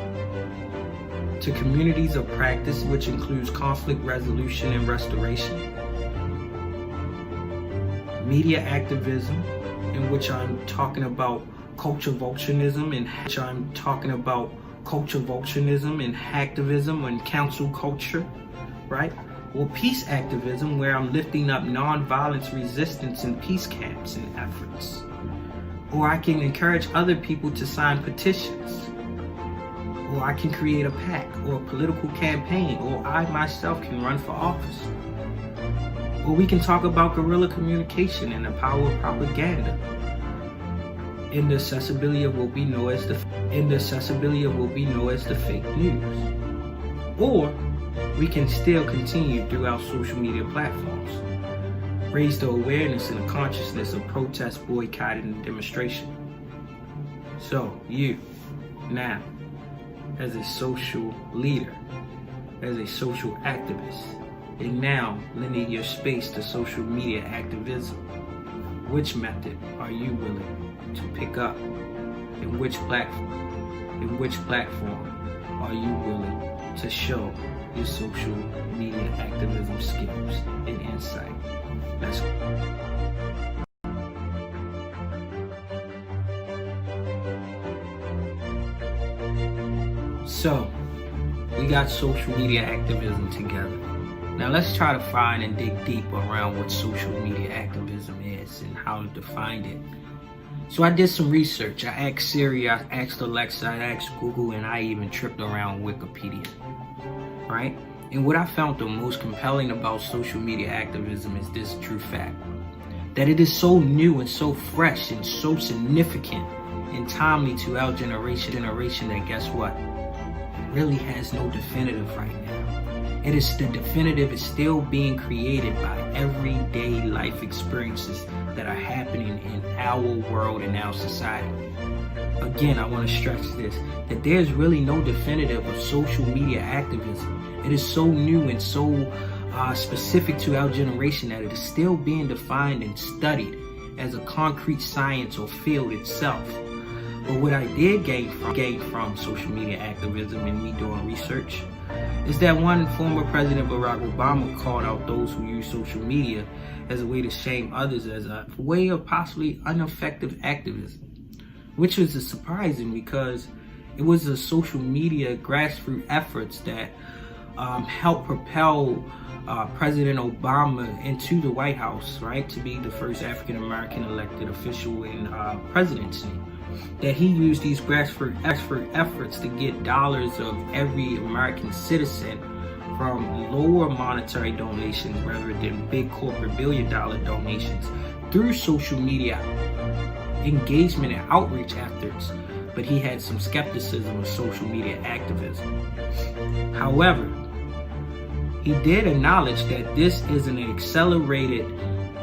Speaker 3: to communities of practice, which includes conflict resolution and restoration, media activism, in which I'm talking about culture vulturism and hacktivism and council culture, right? Or peace activism, where I'm lifting up non-violence resistance in peace camps and efforts. Or I can encourage other people to sign petitions. Or I can create a PAC or a political campaign, or I myself can run for office. Or we can talk about guerrilla communication and the power of propaganda, in the accessibility of what we know as the fake news. Or we can still continue throughout social media platforms, raise the awareness and the consciousness of protest, boycott, and demonstration. So you, now, as a social leader, as a social activist, and now lending your space to social media activism, which method are you willing to pick up? In which platform are you willing to show your social media activism skills and insight? Let's go. So, we got social media activism together. Now let's try to find and dig deep around what social media activism is and how to define it. So I did some research. I asked Siri, I asked Alexa, I asked Google, and I even tripped around Wikipedia, right? And what I found the most compelling about social media activism is this true fact, that it is so new and so fresh and so significant and timely to our generation that, guess what, really has no definitive right now. The definitive is still being created by everyday life experiences that are happening in our world and our society. Again, I want to stress this, that there's really no definitive of social media activism. It is so new and so specific to our generation that it is still being defined and studied as a concrete science or field itself. But what I did gain from social media activism and me doing research is that one former President Barack Obama called out those who use social media as a way to shame others as a way of possibly ineffective activism, which was surprising because it was a social media grassroots efforts that helped propel President Obama into the White House, right, to be the first African-American elected official in presidency. That he used these grassroots efforts to get dollars of every American citizen from lower monetary donations rather than big corporate billion-dollar donations through social media engagement and outreach efforts, but he had some skepticism of social media activism. However, he did acknowledge that this is an accelerated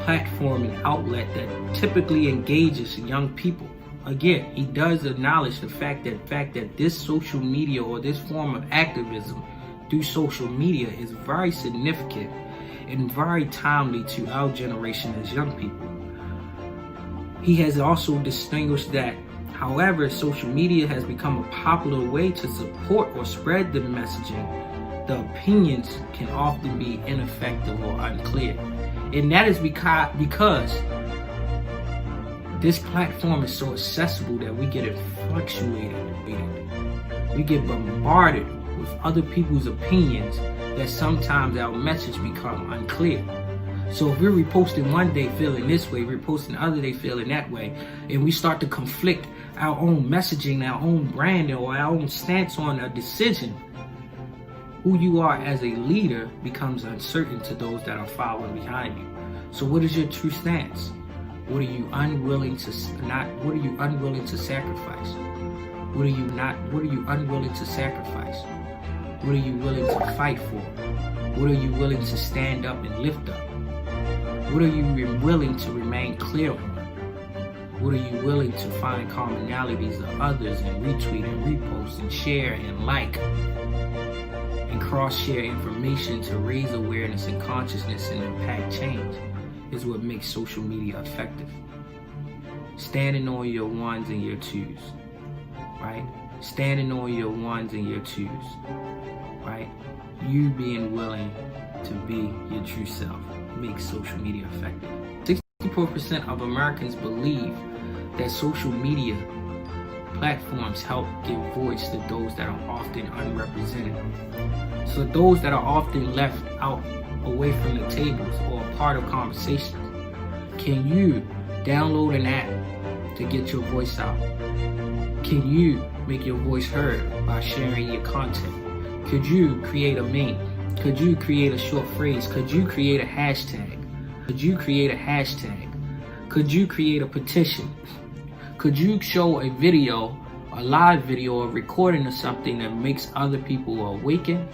Speaker 3: platform and outlet that typically engages young people. Again, he does acknowledge the fact that this social media or this form of activism through social media is very significant and very timely to our generation as young people. He has also distinguished that, however, social media has become a popular way to support or spread the messaging, the opinions can often be ineffective or unclear. And that is because this platform is so accessible that we get it fluctuated. We get bombarded with other people's opinions that sometimes our message become unclear. So if we're reposting one day feeling this way, we're posting the other day feeling that way, and we start to conflict our own messaging, our own brand, or our own stance on a decision, who you are as a leader becomes uncertain to those that are following behind you. So what is your true stance? What are you unwilling to sacrifice? What are you unwilling to sacrifice? What are you willing to fight for? What are you willing to stand up and lift up? What are you willing to remain clear on? What are you willing to find commonalities of others and retweet and repost and share and like and cross-share information to raise awareness and consciousness and impact change is what makes social media effective. Standing on your ones and your twos, right? Standing on your ones and your twos, right? You being willing to be your true self makes social media effective. 64% of Americans believe that social media platforms help give voice to those that are often unrepresented. So those that are often left out away from the tables or a part of conversations. Can you download an app to get your voice out? Can you make your voice heard by sharing your content? Could you create a meme? Could you create a short phrase? Could you create a hashtag? Could you create a hashtag? Could you create a petition? Could you show a video, a live video, or recording of something that makes other people awaken,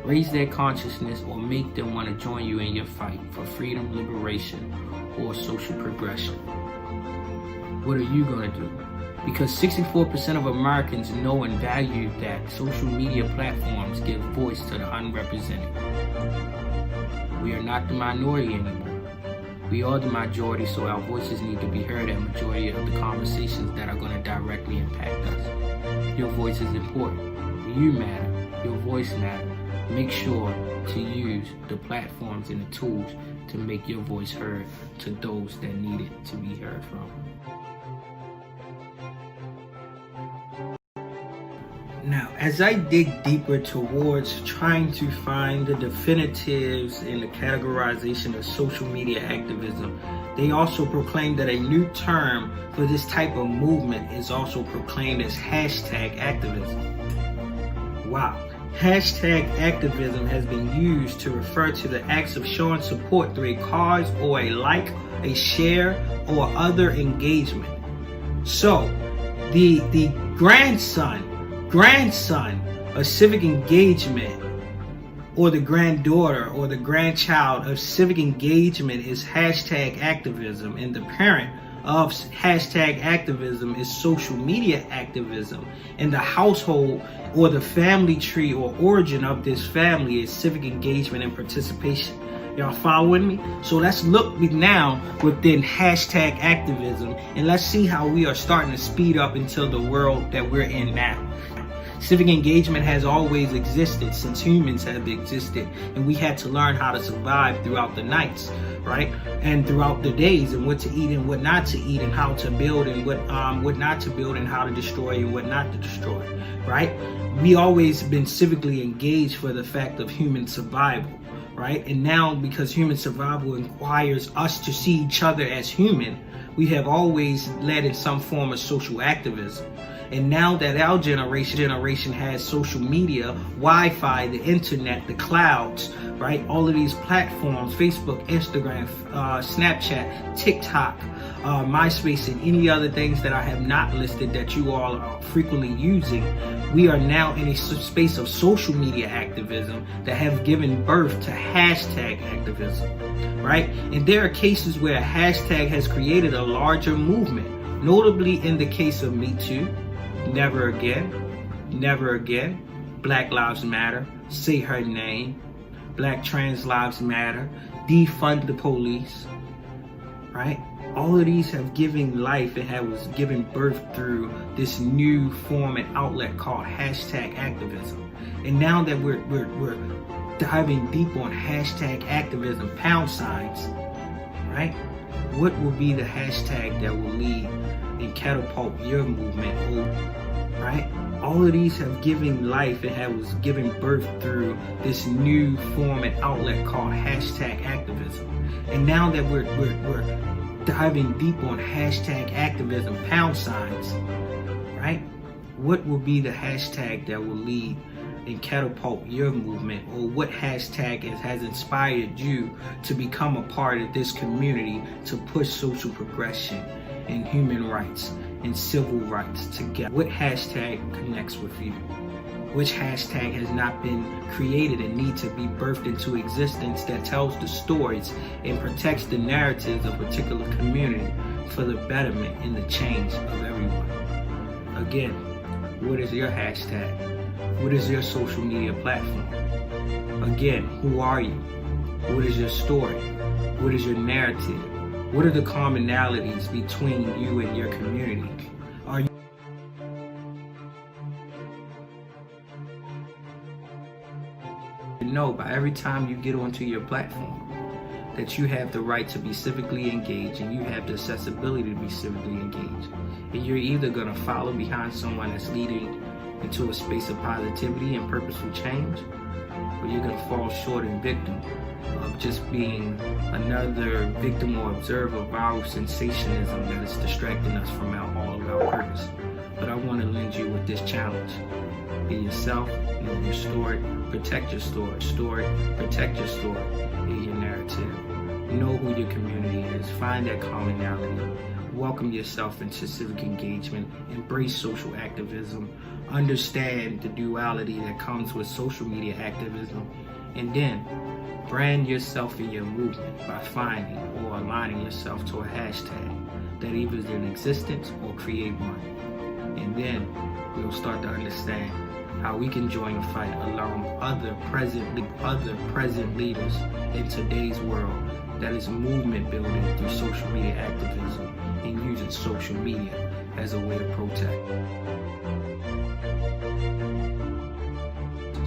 Speaker 3: raise their consciousness, or make them want to join you in your fight for freedom, liberation, or social progression? What are you going to do? Because 64% of Americans know and value that social media platforms give voice to the unrepresented. We are not the minority anymore. We are the majority, so our voices need to be heard at majority of the conversations that are going to directly impact us. Your voice is important. You matter. Your voice matters. Make sure to use the platforms and the tools to make your voice heard to those that need it to be heard from. Now, as I dig deeper towards trying to find the definitives in the categorization of social media activism, they also proclaim that a new term for this type of movement is also proclaimed as hashtag activism. Wow. Hashtag activism has been used to refer to the acts of showing support through a cause or a like, a share, or other engagement. So, the grandson of civic engagement, or the granddaughter or the grandchild of civic engagement is hashtag activism, and the parent of hashtag activism is social media activism, and the household or the family tree or origin of this family is civic engagement and participation. Y'all following me? So let's look now within hashtag activism, and let's see how we are starting to speed up into the world that we're in now. Civic engagement has always existed since humans have existed, and we had to learn how to survive throughout the nights, right? And throughout the days, and what to eat and what not to eat, and how to build and what not to build, and how to destroy and what not to destroy, right? We always been civically engaged for the fact of human survival, right? And now, because human survival requires us to see each other as human, we have always led in some form of social activism. And now that our generation has social media, Wi-Fi, the internet, the clouds, right? All of these platforms, Facebook, Instagram, Snapchat, TikTok, MySpace, and any other things that I have not listed that you all are frequently using, we are now in a space of social media activism that have given birth to hashtag activism, right? And there are cases where a hashtag has created a larger movement, notably in the case of Me Too, Never Again, Black Lives Matter, Say Her Name, Black Trans Lives Matter, Defund the Police, right? All of these have given life and was given birth through this new form and outlet called hashtag activism. And now that we're diving deep on hashtag activism, #, right? What will be the hashtag that will lead and catapult your movement over, right? All of these have given life and was given birth through this new form and outlet called hashtag activism. And now that we're diving deep on hashtag activism, #, right? What will be the hashtag that will lead and catapult your movement, or what hashtag has inspired you to become a part of this community to push social progression and human rights and civil rights together? What hashtag connects with you? Which hashtag has not been created and need to be birthed into existence that tells the stories and protects the narratives of a particular community for the betterment and the change of everyone? Again, what is your hashtag? What is your social media platform? Again, who are you? What is your story? What is your narrative? What are the commonalities between you and your community? Are you know by every time you get onto your platform that you have the right to be civically engaged and you have the accessibility to be civically engaged? And you're either going to follow behind someone that's leading into a space of positivity and purposeful change, or you're going to fall short and victim of just being another victim or observer of our sensationalism that is distracting us from all of our purpose. But I want to lend you with this challenge. Be yourself, know your story, protect your story, protect your story, in your narrative. Know who your community is, find that commonality, welcome yourself into civic engagement, embrace social activism, understand the duality that comes with social media activism, and then brand yourself in your movement by finding or aligning yourself to a hashtag that either is in existence or create one. And then we'll start to understand how we can join the fight along other present leaders in today's world that is movement building through social media activism and using social media as a way to protect.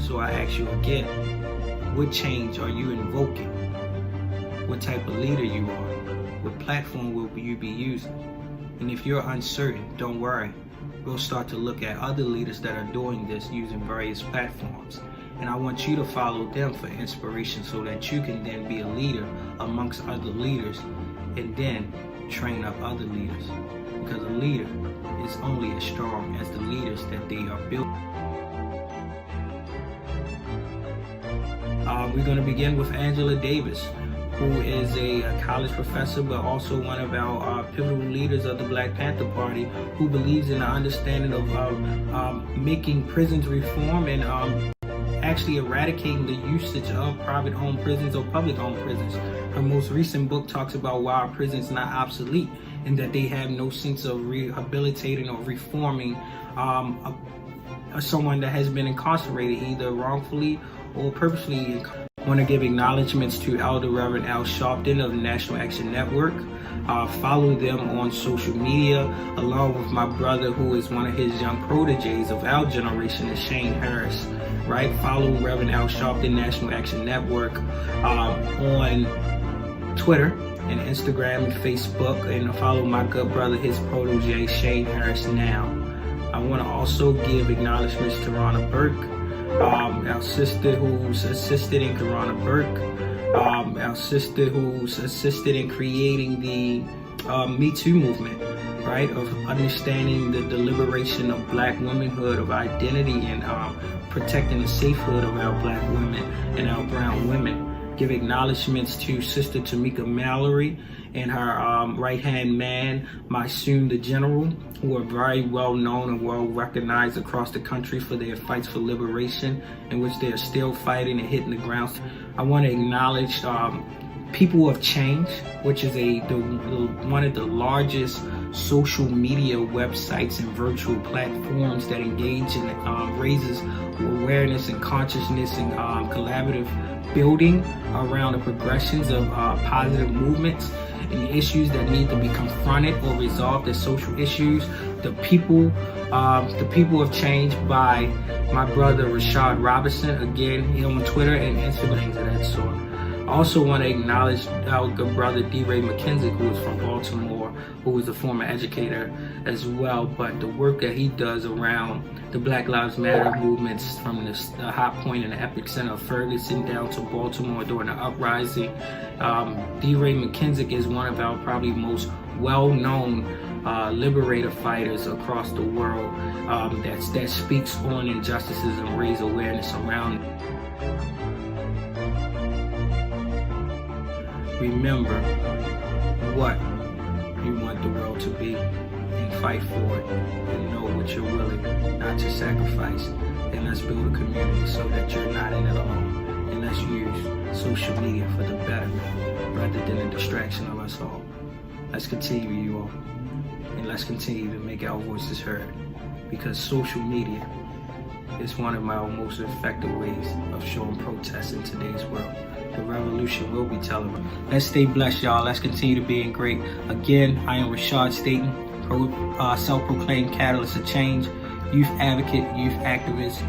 Speaker 3: So I ask you again, what change are you invoking? What type of leader you are? What platform will you be using? And if you're uncertain, don't worry. We'll start to look at other leaders that are doing this using various platforms. And I want you to follow them for inspiration so that you can then be a leader amongst other leaders and then train up other leaders. Because a leader is only as strong as the leaders that they are building. We're going to begin with Angela Davis, who is a college professor, but also one of our pivotal leaders of the Black Panther Party, who believes in the understanding of making prisons reform and actually eradicating the usage of private-owned prisons or public-owned prisons. Her most recent book talks about why our prisons not obsolete and that they have no sense of rehabilitating or reforming someone that has been incarcerated either wrongfully or purposely. I want to give acknowledgments to Elder Reverend Al Sharpton of the National Action Network. Follow them on social media, along with my brother, who is one of his young proteges of our generation, is Shane Harris. Right? Follow Reverend Al Sharpton National Action Network on Twitter and Instagram and Facebook, and follow my good brother, his protege, Shane Harris now. I want to also give acknowledgments to Ronna Burke, our sister who's assisted in Karana Burke, our sister who's assisted in creating the Me Too movement, right? Of understanding the liberation of Black womanhood, of identity, and protecting the safehood of our Black women and our brown women. Give acknowledgments to Sister Tamika Mallory and her right-hand man, Maysoon the General, who are very well known and well recognized across the country for their fights for liberation, in which they are still fighting and hitting the ground. I want to acknowledge People of Change, which is one of the largest social media websites and virtual platforms that engage and raises awareness and consciousness and collaborative building around the progressions of positive movements and issues that need to be confronted or resolved as social issues. The People of Change by my brother Rashad Robinson, again on Twitter and Instagram, things of that sort. I also want to acknowledge our good brother D-Ray McKenzie, who is from Baltimore, who is a former educator as well, but the work that he does around the Black Lives Matter movements from the high point in the epicenter of Ferguson down to Baltimore during the uprising. D-Ray McKenzie is one of our probably most well-known liberator fighters across the world that speaks on injustices and raise awareness around it. Remember what you want the world to be and fight for it, and know what you're willing not to sacrifice. And let's build a community so that you're not in it alone. And let's use social media for the betterment rather than a distraction of us all. Let's continue, you all, and let's continue to make our voices heard, because social media is one of our most effective ways of showing protest in today's world. The revolution will be televised. Let's stay blessed, y'all. Let's continue to be great. Again, I am Rashad Staten, self-proclaimed catalyst of change, youth advocate, youth activist,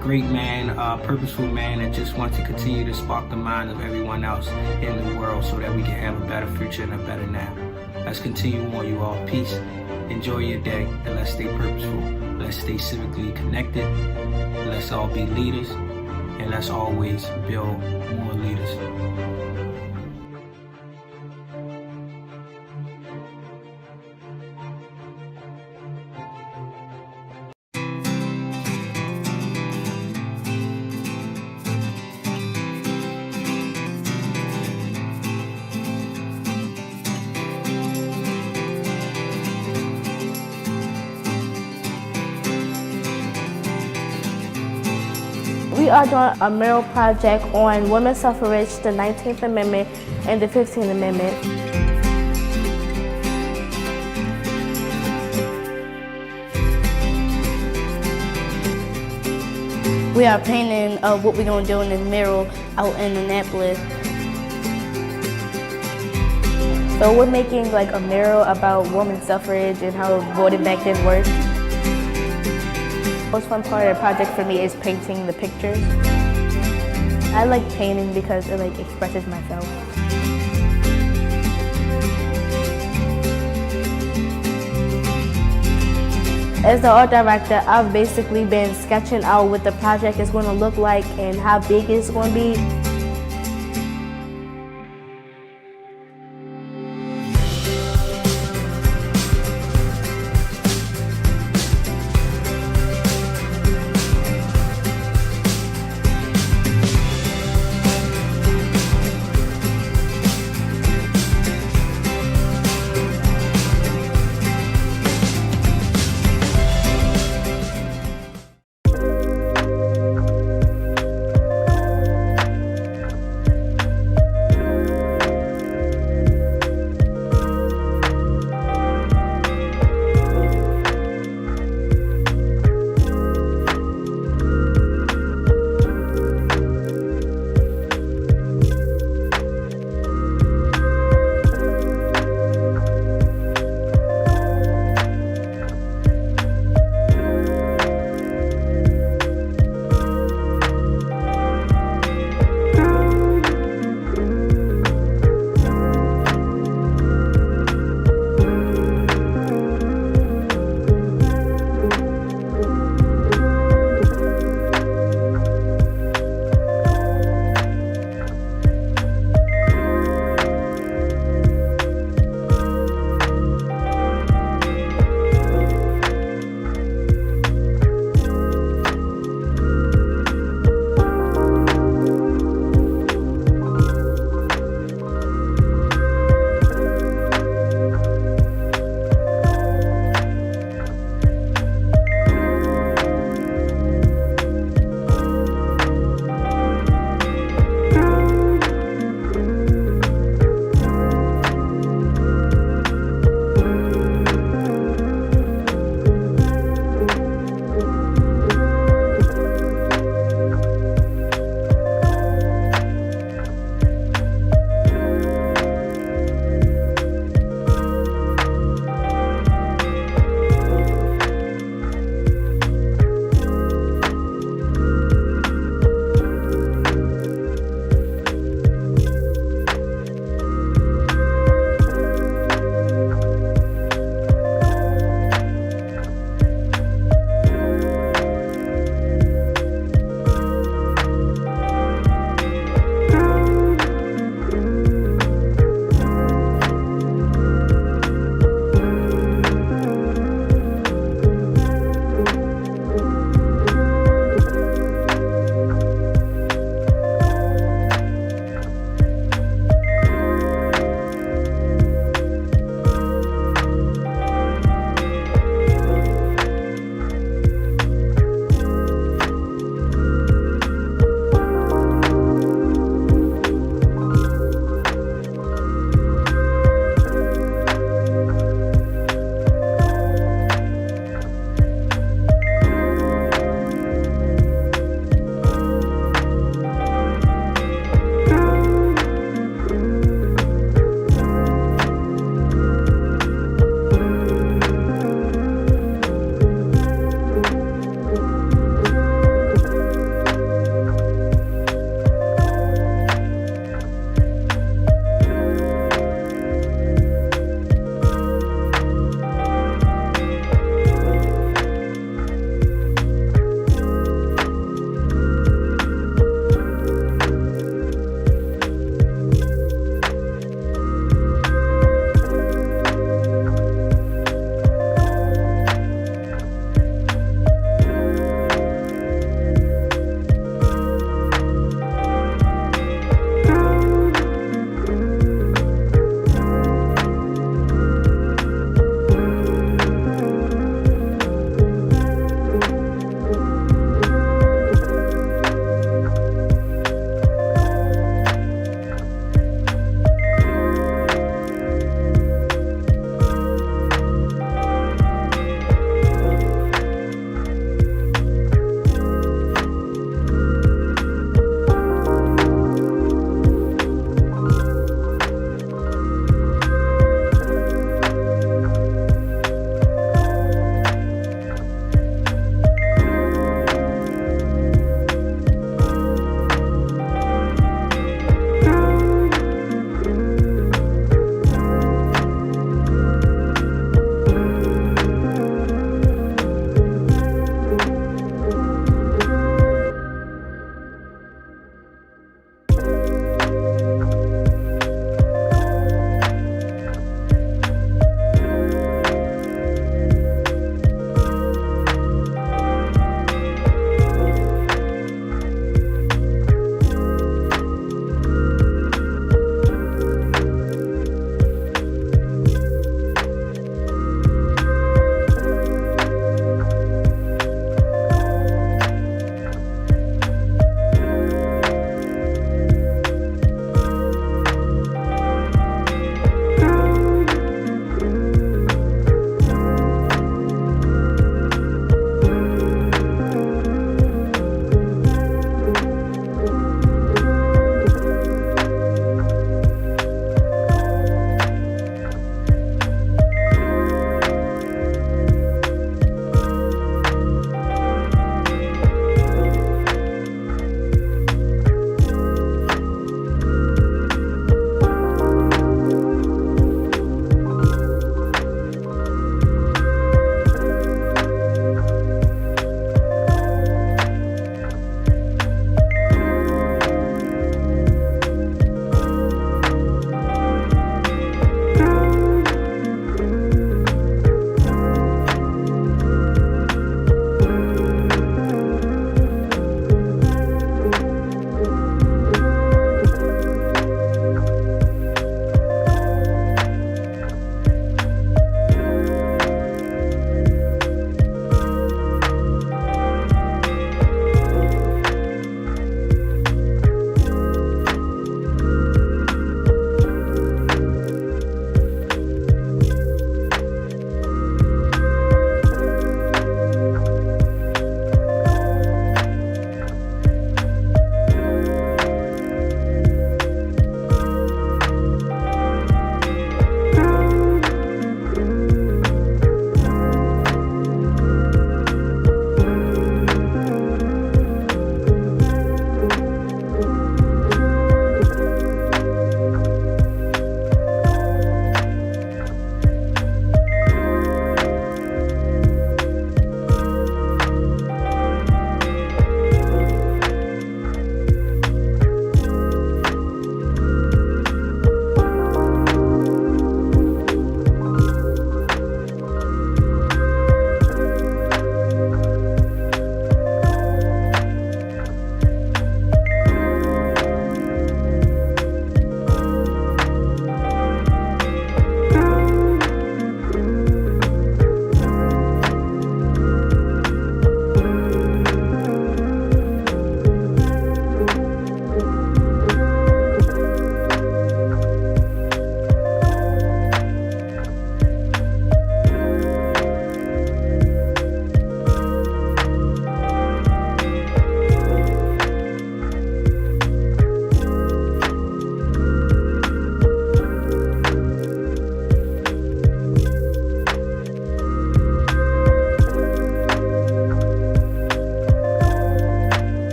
Speaker 3: great man, purposeful man that just wants to continue to spark the mind of everyone else in the world so that we can have a better future and a better now. Let's continue on, you all. Peace. Enjoy your day, and let's stay purposeful. Let's stay civically connected. Let's all be leaders, and let's always build more leaders.
Speaker 4: We are doing a mural project on women's suffrage, the 19th Amendment, and the 15th Amendment. We are painting what we're going to do in this mural out in Annapolis. So we're making like a mural about women's suffrage and how voting back then worked. The most fun part of the project for me is painting the pictures. I like painting because it like expresses myself. As the art director, I've basically been sketching out what the project is going to look like and how big it's going to be.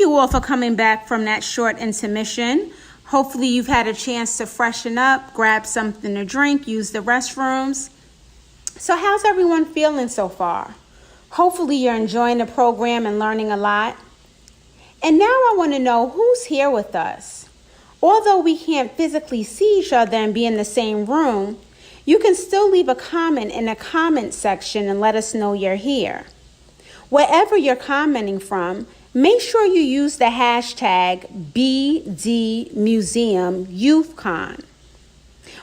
Speaker 1: you all for coming back from that short intermission. Hopefully you've had a chance to freshen up, grab something to drink, use the restrooms. So how's everyone feeling so far? Hopefully you're enjoying the program and learning a lot. And now I want to know who's here with us. Although we can't physically see each other and be in the same room, you can still leave a comment in the comment section and let us know you're here. Wherever you're commenting from, make sure you use the hashtag BDMuseumYouthCon.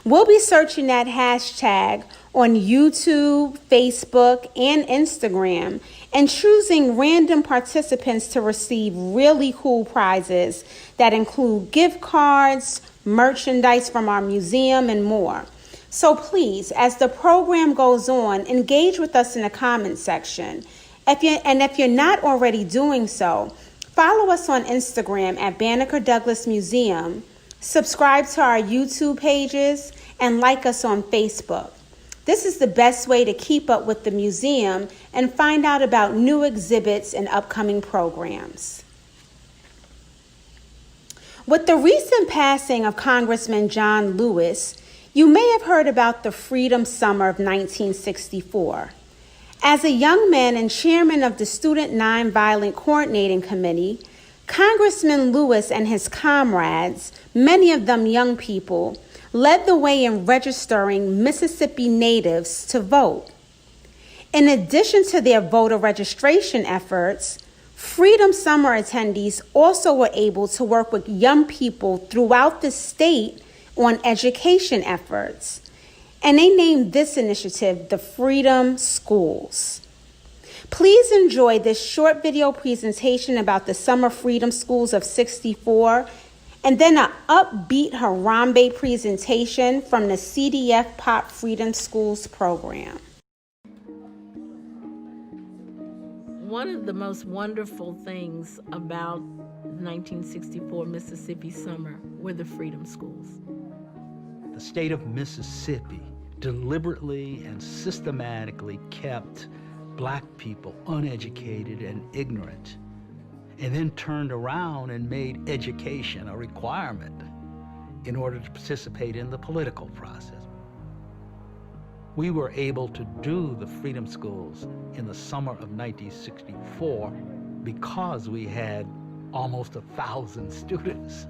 Speaker 1: We'll be searching that hashtag on YouTube, Facebook, and Instagram and choosing random participants to receive really cool prizes that include gift cards, merchandise from our museum, and more. So please, as the program goes on, engage with us in the comment section. If you're not already doing so, follow us on Instagram at Banneker Douglas Museum, subscribe to our YouTube pages, and like us on Facebook. This is the best way to keep up with the museum and find out about new exhibits and upcoming programs. With the recent passing of Congressman John Lewis, you may have heard about the Freedom Summer of 1964. As a young man and chairman of the Student Nonviolent Coordinating Committee, Congressman Lewis and his comrades, many of them young people, led the way in registering Mississippi natives to vote. In addition to their voter registration efforts, Freedom Summer attendees also were able to work with young people throughout the state on education efforts, and they named this initiative the Freedom Schools. Please enjoy this short video presentation about the Summer Freedom Schools of '64, and then an upbeat Harambe presentation from the CDF Pop Freedom Schools program.
Speaker 5: One of the most wonderful things about 1964 Mississippi Summer were the Freedom Schools.
Speaker 6: The state of Mississippi deliberately and systematically kept black people uneducated and ignorant, and then turned around and made education a requirement in order to participate in the political process. We were able to do the Freedom Schools in the summer of 1964 because we had almost 1,000 students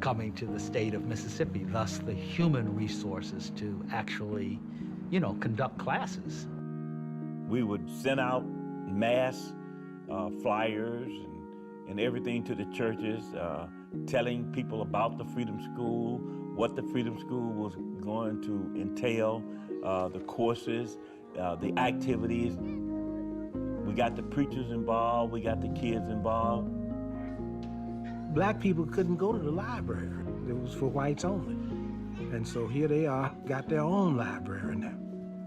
Speaker 6: coming to the state of Mississippi, thus the human resources to actually, conduct classes.
Speaker 7: We would send out mass flyers and everything to the churches, telling people about the Freedom School, what the Freedom School was going to entail, the courses, the activities. We got the preachers involved, we got the kids involved.
Speaker 8: Black people couldn't go to the library. It was for whites only. And so here they are, got their own library now.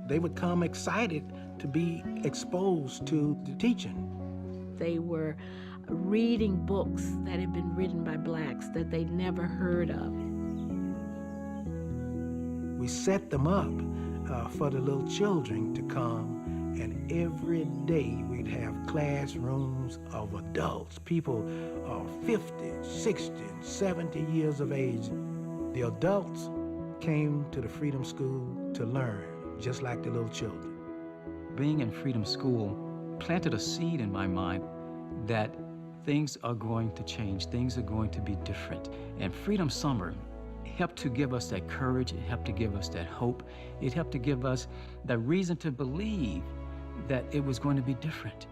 Speaker 8: They would come excited to be exposed to the teaching.
Speaker 5: They were reading books that had been written by blacks that they'd never heard of.
Speaker 8: We set them up for the little children to come, and every day we'd have classrooms of adults, people 50, 60, 70 years of age. The adults came to the Freedom School to learn, just like the little children.
Speaker 9: Being in Freedom School planted a seed in my mind that things are going to change, things are going to be different. And Freedom Summer helped to give us that courage, it helped to give us that hope, it helped to give us the reason to believe that it was going to be different.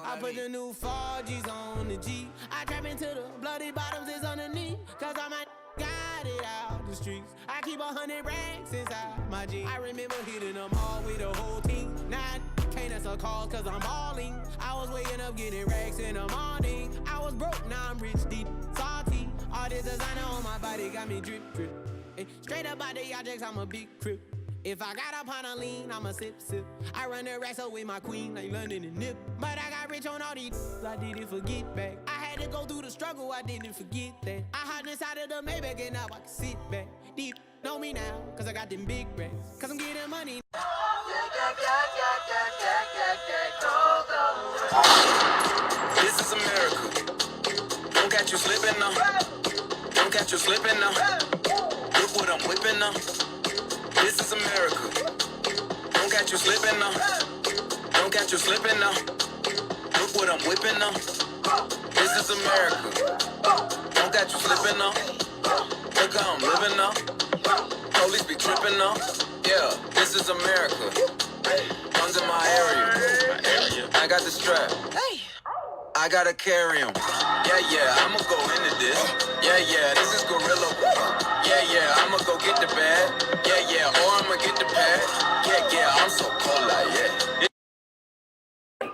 Speaker 2: I put the new 4Gs on the G. I trap into the bloody bottoms is underneath. Cause I might got it out the streets. I keep 100 racks inside my jeans. I remember hitting them all with the whole team. Now I can't answer calls cause I'm balling. I was waking up getting racks in the morning. I was broke, now I'm rich, deep, salty. All this designer on my body got me drip, drip. Ay, straight up out the objects, I'm a big crip. If I got up on a lean, I'm a sip, sip. I run the racks up with my queen, like London and Nip. But I got rich on all these, I didn't forget back. I had to go through the struggle, I didn't forget that. I hopped inside of the Maybach and now I can sit back. Deep, know me now, cause I got them big racks. Cause I'm getting money.
Speaker 10: This is America. Don't catch you slipping now. Don't catch you slipping now. Look what I'm whipping now. This is America. Don't catch you slipping now. Don't catch you slipping now. Look what I'm whipping now. This is America. Don't catch you slipping now. Look how I'm living now. Police be tripping now. Yeah, this is America. Guns in my area. I got the strap. I gotta carry him. Yeah, I'ma go into this. Yeah, this is gorilla. Yeah, I'ma go get the bag. Yeah, or I'ma get the pad. Yeah, I'm so cold like, yeah.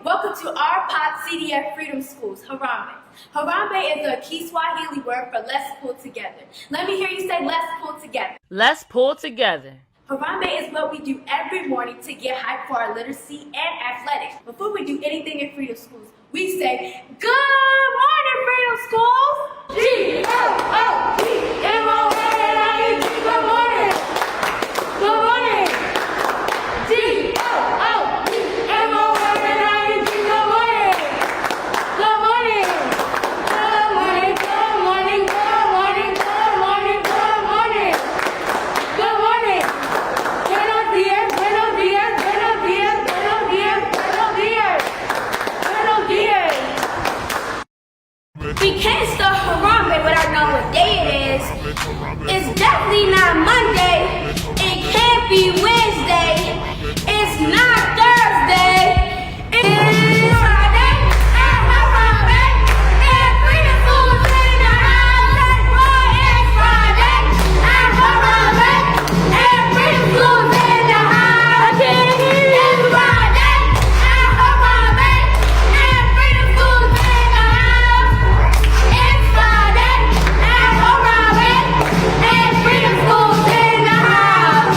Speaker 4: Welcome to our Pop CDF Freedom Schools, Harambe. Harambe is a Kiswahili word for let's pull together. Let me hear you say let's pull together.
Speaker 5: Let's pull together.
Speaker 4: Harambe is what we do every morning to get hyped for our literacy and athletics. Before we do anything in Freedom Schools, we say, good morning, Freedom Schools! G-O-O-D-M-O-N-N-I-E-G, good morning! Good morning! G-O-O-D-M-O-N-N-I-E-G, good morning! Good morning! Good morning, good morning, good morning, good morning, good morning! Good morning! Buenos días, buenos días, buenos días, buenos días, buenos días! Buenos días! We can't start Harambe without knowing what day it is. It's definitely not Monday. It can't be Wednesday. It's not Thursday. It's Friday at Harambe. And Freedom Schools in the house. That's right, it's Friday at Harambe. And Freedom Schools in the house. It's Friday at Harambe. And Freedom Schools in the house. It's Friday at Harambe. And Freedom Schools in the house.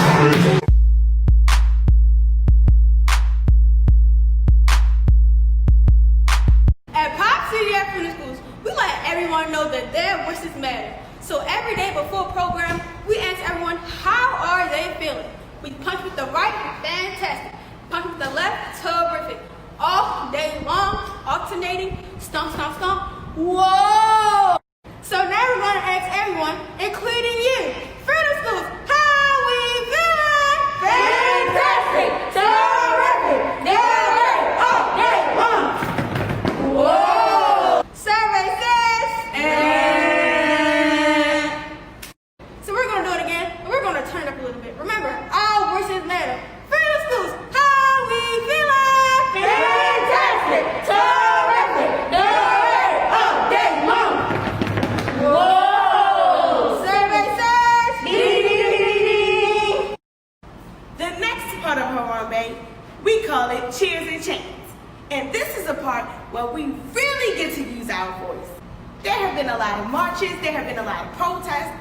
Speaker 11: At Pop CDF Freedom Schools, we let everyone know that their voices matter. So every day before program, we ask everyone, how are they feeling? We punch with the right, fantastic. Punch with the left, terrific. All day long, alternating, stomp, stomp, stomp. Whoa! So now we're going to ask everyone, including you, Freedom Schools, how we feeling? Fantastic! Terrific! Nailed all day long! Whoa! Survey says, and so we're gonna do it again, and we're gonna turn it up a little bit. Remember, our voices matter. Freedom Schools, how we feeling? Fantastic! Terrific! Nailed all day long! Whoa! Survey says, ding!
Speaker 12: The next part of Harambe, we call it Cheers and Chants. And this is a part where we really get to use our voice. There have been a lot of marches, there have been a lot of protests,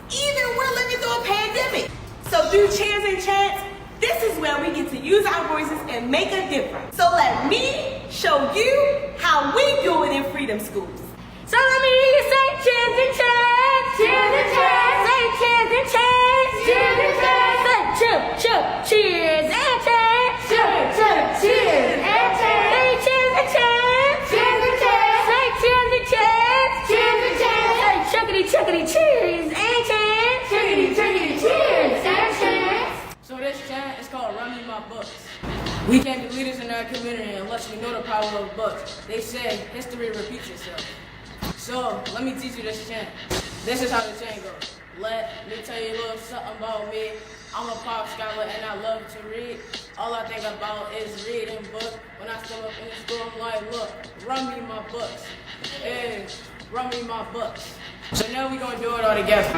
Speaker 12: even we're living through a pandemic. So through Cheers and Chants, this is where we get to use our voices and make a difference. So let me show you how we do it in Freedom Schools.
Speaker 4: So let me hear you say cheers and chants, cheers and chants, say cheers and chants, cheers and chants, say chup, chup, cheers and chants, chup, chup, cheers and chants, say cheers and chants, cheers and chants, say cheers and chants, cheers and chants, say chuckity, chuckity, cheers and chants, chuckity, chuckity, cheers and chants.
Speaker 11: So this chant is called Run Me My Books. We can't be leaders in our community unless we know the power of books. They say history repeats itself. So let me teach you this chant. This is how the chant goes. Let me tell you a little something about me. I'm a pop scholar and I love to read. All I think about is reading books. When I step up in the school, I'm like, look, run me my books. Hey, run me my books. So now we're gonna do it all together.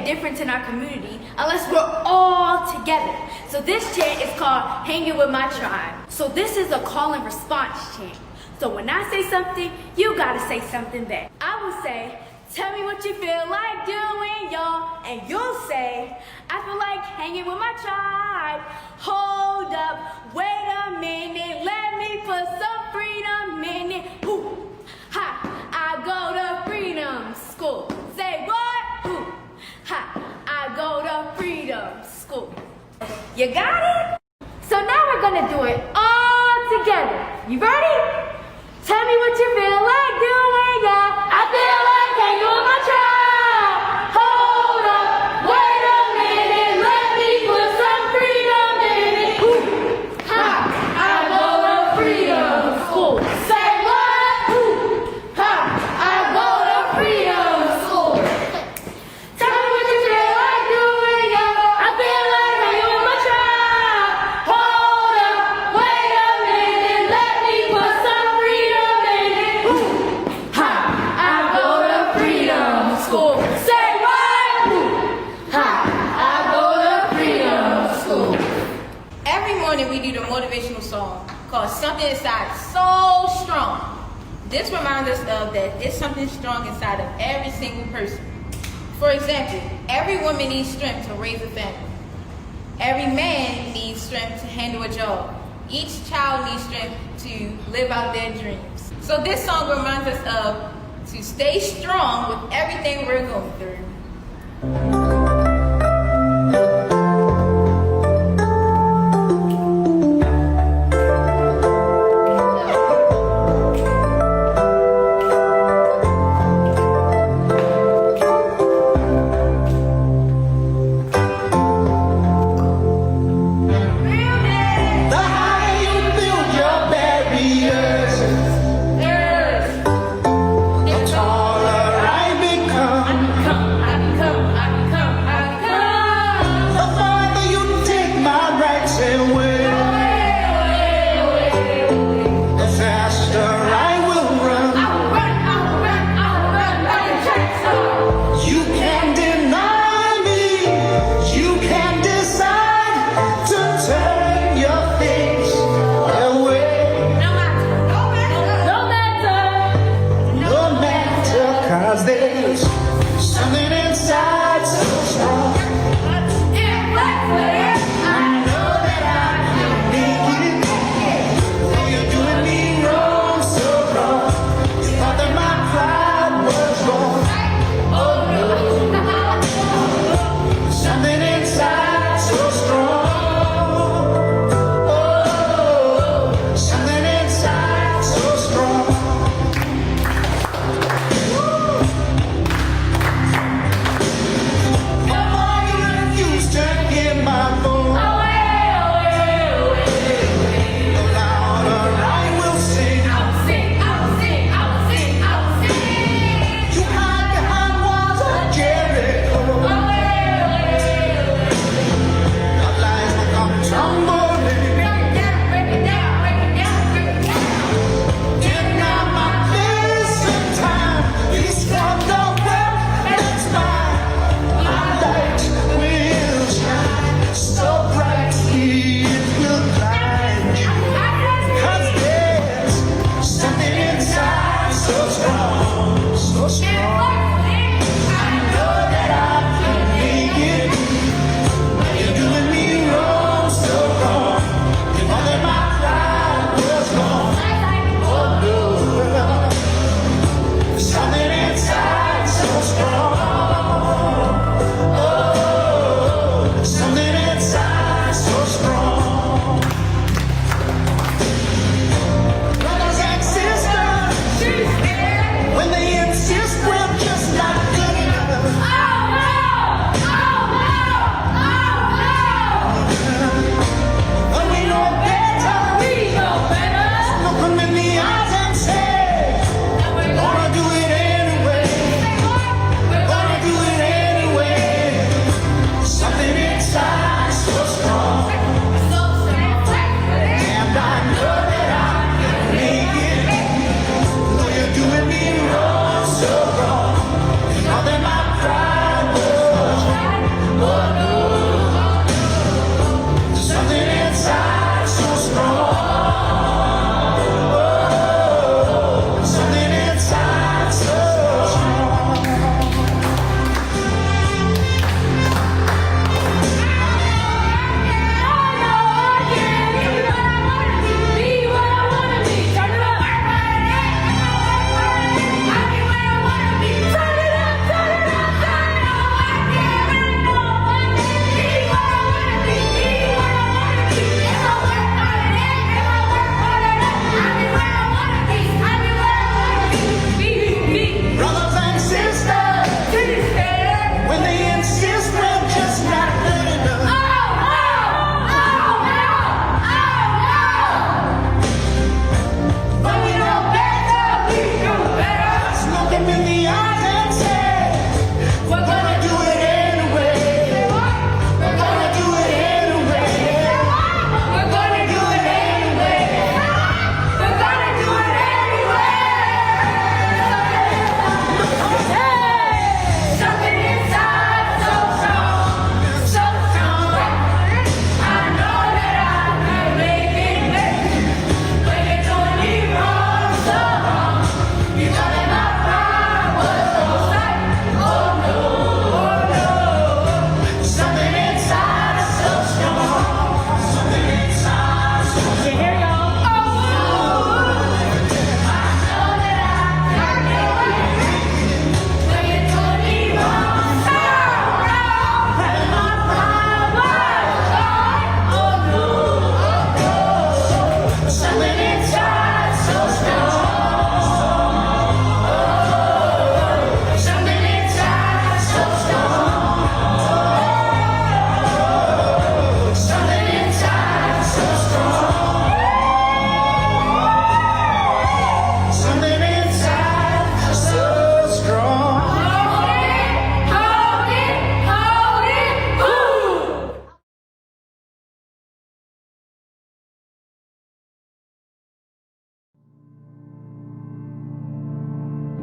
Speaker 4: a difference in our community unless we're all together. So this chant is called Hanging With My Tribe. So this is a call and response chant. So when I say something, you gotta say something back. I will say, tell me what you feel like doing, y'all. And you'll say, I feel like hanging with my tribe. Hold up, wait a minute, let me put some freedom in it. Ooh, ha, I go to freedom school. Say what? Ooh, ha, I go to freedom school. You got it? So now we're gonna do it all together. You ready? Tell me what you feel like doing, y'all. I feel like hanging with my tribe. Hold up, wait a minute, let me put some freedom in it. Ooh, ha, I go to freedom school. Say what? Ooh, ha, I go to freedom school. Tell me what you feel like doing, y'all. I feel like hanging with my tribe. Hold up, wait a minute, let me put some freedom in it. Ooh, ha, I go to freedom school. Say what? Ooh, ha, I go to freedom school.
Speaker 11: Every morning we do the motivational song called Something Inside So Strong. This reminds us of that there's something strong inside of every single person. For example, every woman needs strength to raise a family. Every man needs strength to handle a job. Each child needs strength to live out their dreams. So this song reminds us of to stay strong with everything we're going through.
Speaker 2: I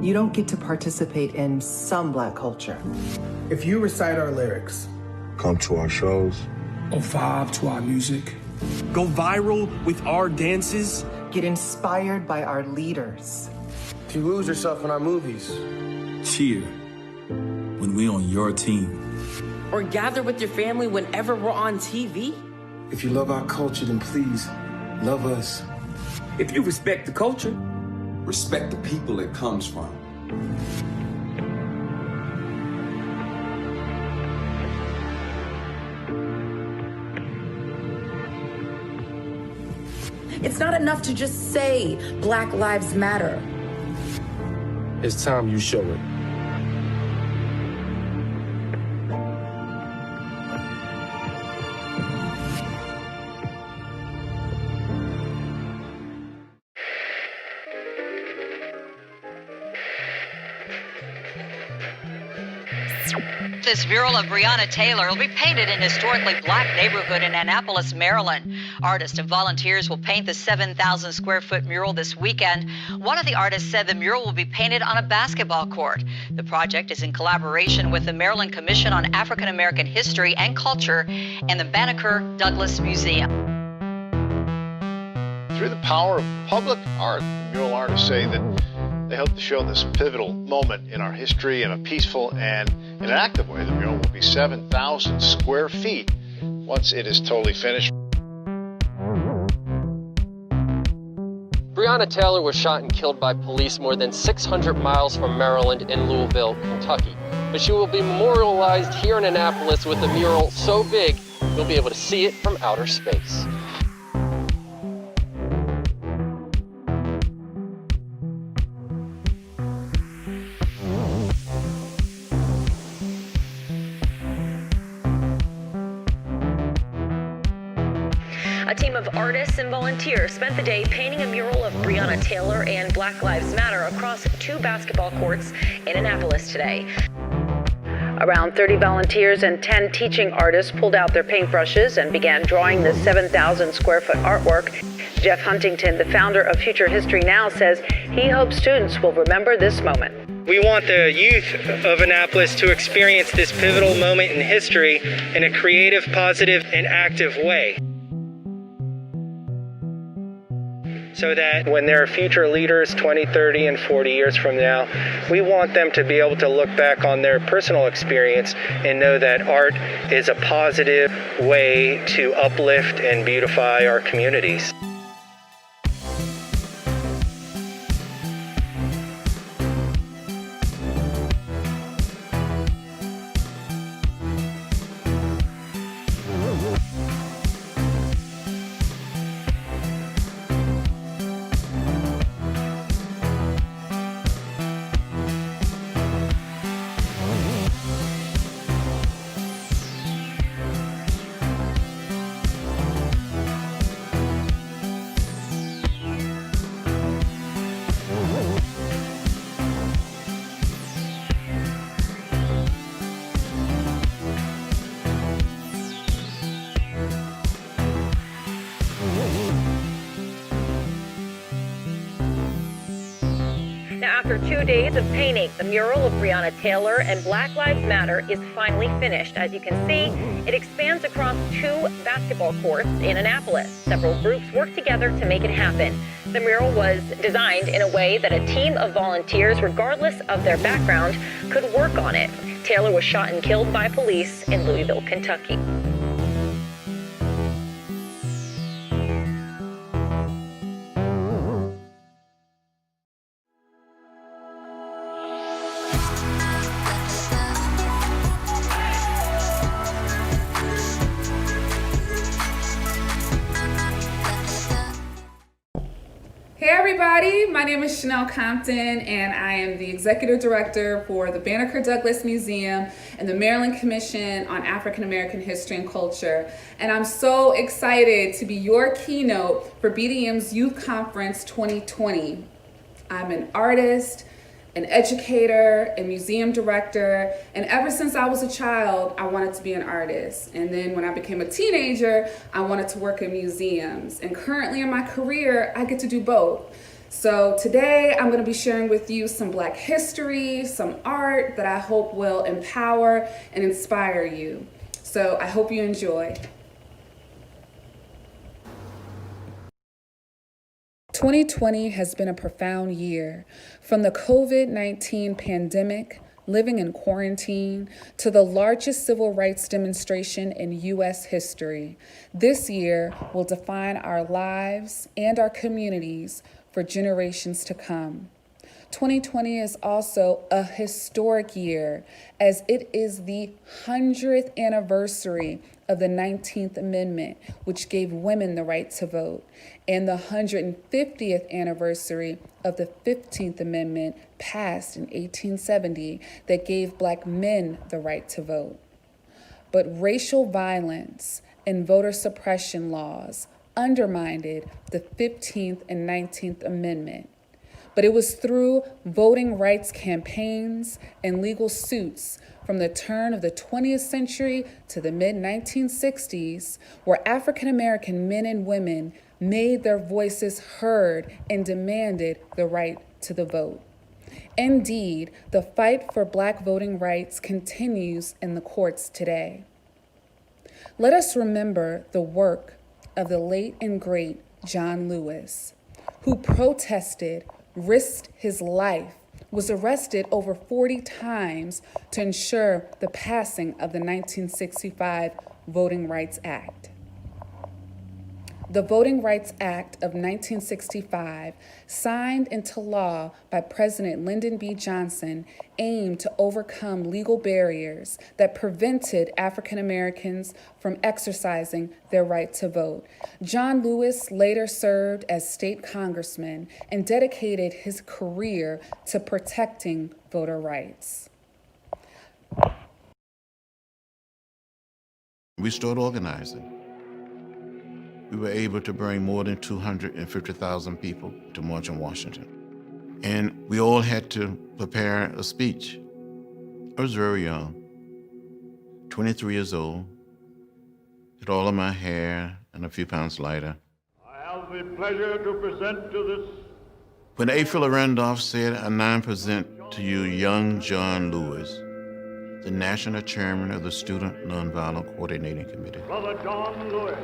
Speaker 13: you don't get to participate in some Black culture.
Speaker 14: If you recite our lyrics,
Speaker 15: come to our shows,
Speaker 14: or vibe to our music,
Speaker 16: go viral with our dances,
Speaker 13: get inspired by our leaders.
Speaker 14: If you lose yourself in our movies,
Speaker 17: cheer when we're on your team,
Speaker 18: or gather with your family whenever we're on TV.
Speaker 14: If you love our culture, then please love us.
Speaker 16: If you respect the culture,
Speaker 19: respect the people it comes from.
Speaker 18: It's not enough to just say Black Lives Matter.
Speaker 14: It's time you show it.
Speaker 20: This mural of Breonna Taylor will be painted in historically Black neighborhood in Annapolis, Maryland. Artists and volunteers will paint the 7,000 square foot mural this weekend. One of the artists said the mural will be painted on a basketball court. The project is in collaboration with the Maryland Commission on African American History and Culture and the Banneker Douglas Museum.
Speaker 21: Through the power of public art, mural artists say that they hope to show this pivotal moment in our history in a peaceful and in an active way. The mural will be 7,000 square feet once it is totally finished.
Speaker 22: Breonna Taylor was shot and killed by police more than 600 miles from Maryland in Louisville, Kentucky. But she will be memorialized here in Annapolis with a mural so big you'll be able to see it from outer space.
Speaker 23: A team of artists and volunteers spent the day painting a mural of Breonna Taylor and Black Lives Matter across 2 basketball courts in Annapolis today. Around 30 volunteers and 10 teaching artists pulled out their paintbrushes and began drawing the 7,000 square foot artwork. Jeff Huntington, the founder of Future History Now, says he hopes students will remember this moment.
Speaker 24: We want the youth of Annapolis to experience this pivotal moment in history in a creative, positive, and active way. So that when there are future leaders 20, 30, and 40 years from now, we want them to be able to look back on their personal experience and know that art is a positive way to uplift and beautify our communities.
Speaker 23: Now, after 2 days of painting, the mural of Breonna Taylor and Black Lives Matter is finally finished. As you can see, it expands across 2 basketball courts in Annapolis. Several groups worked together to make it happen. The mural was designed in a way that a team of volunteers, regardless of their background, could work on it. Taylor was shot and killed by police in Louisville, Kentucky.
Speaker 25: Hey everybody, my name is Chanel Compton and I am the Executive Director for the Banneker Douglas Museum and the Maryland Commission on African American History and Culture. And I'm so excited to be your keynote for BDM's Youth Conference 2020. I'm an artist, an educator, a museum director, and ever since I was a child, I wanted to be an artist. And then when I became a teenager, I wanted to work in museums. And currently in my career, I get to do both. So today I'm going to be sharing with you some Black history, some art that I hope will empower and inspire you. So I hope you enjoy. 2020 has been a profound year. From the COVID-19 pandemic, living in quarantine, to the largest civil rights demonstration in U.S. history, this year will define our lives and our communities for generations to come. 2020 is also a historic year, as it is the 100th anniversary of the 19th Amendment, which gave women the right to vote, and the 150th anniversary of the 15th Amendment, passed in 1870, that gave Black men the right to vote. But racial violence and voter suppression laws undermined the 15th and 19th Amendment. But it was through voting rights campaigns and legal suits from the turn of the 20th century to the mid-1960s where African American men and women made their voices heard and demanded the right to the vote. Indeed, the fight for Black voting rights continues in the courts today. Let us remember the work of the late and great John Lewis, who protested, risked his life, was arrested over 40 times to ensure the passing of the 1965 Voting Rights Act. The Voting Rights Act of 1965, signed into law by President Lyndon B. Johnson, aimed to overcome legal barriers that prevented African Americans from exercising their right to vote. John Lewis later served as state congressman and dedicated his career to protecting voter rights.
Speaker 1: We started organizing. We were able to bring more than 250,000 people to march in Washington. And we all had to prepare a speech. I was very young, 23 years old, had all of my hair and a few pounds lighter.
Speaker 3: I have the pleasure to present to this.
Speaker 1: When A. Philip Randolph said, I now present to you young John Lewis, the national chairman of the Student Nonviolent Coordinating Committee.
Speaker 3: Brother John Lewis.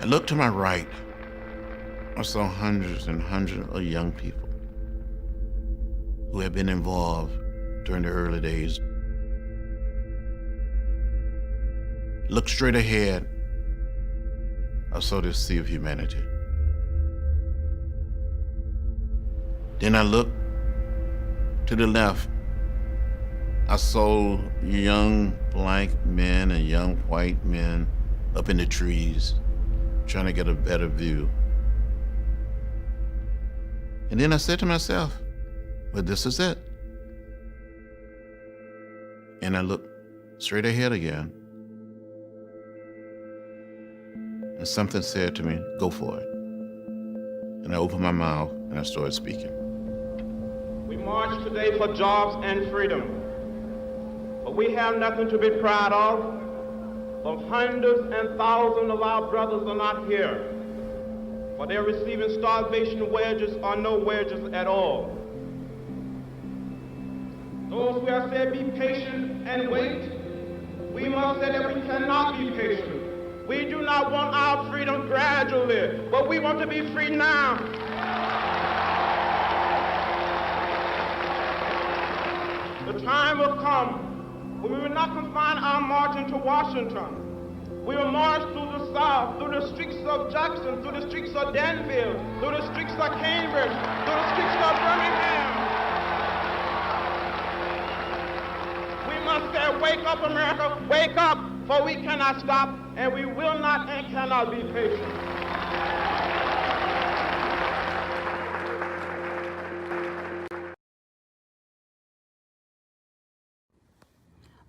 Speaker 1: I looked to my right. I saw hundreds and hundreds of young people who had been involved during the early days. Looked straight ahead. I saw this sea of humanity. Then I looked to the left. I saw young Black men and young white men up in the trees, trying to get a better view. And then I said to myself, well, this is it. And I looked straight ahead again. And something said to me, go for it. And I opened my mouth and I started speaking.
Speaker 3: We march today for jobs and freedom. But we have nothing to be proud of. But hundreds and thousands of our brothers are not here, for they're receiving starvation wages or no wages at all. Those who have said be patient and wait, we must say that we cannot be patient. We do not want our freedom gradually, but we want to be free now. The time will come when we will not confine our marching to Washington. We will march through the South, through the streets of Jackson, through the streets of Danville, through the streets of Cambridge, through the streets of Birmingham. We must say, wake up, America, wake up, for we cannot stop, and we will not and cannot be patient.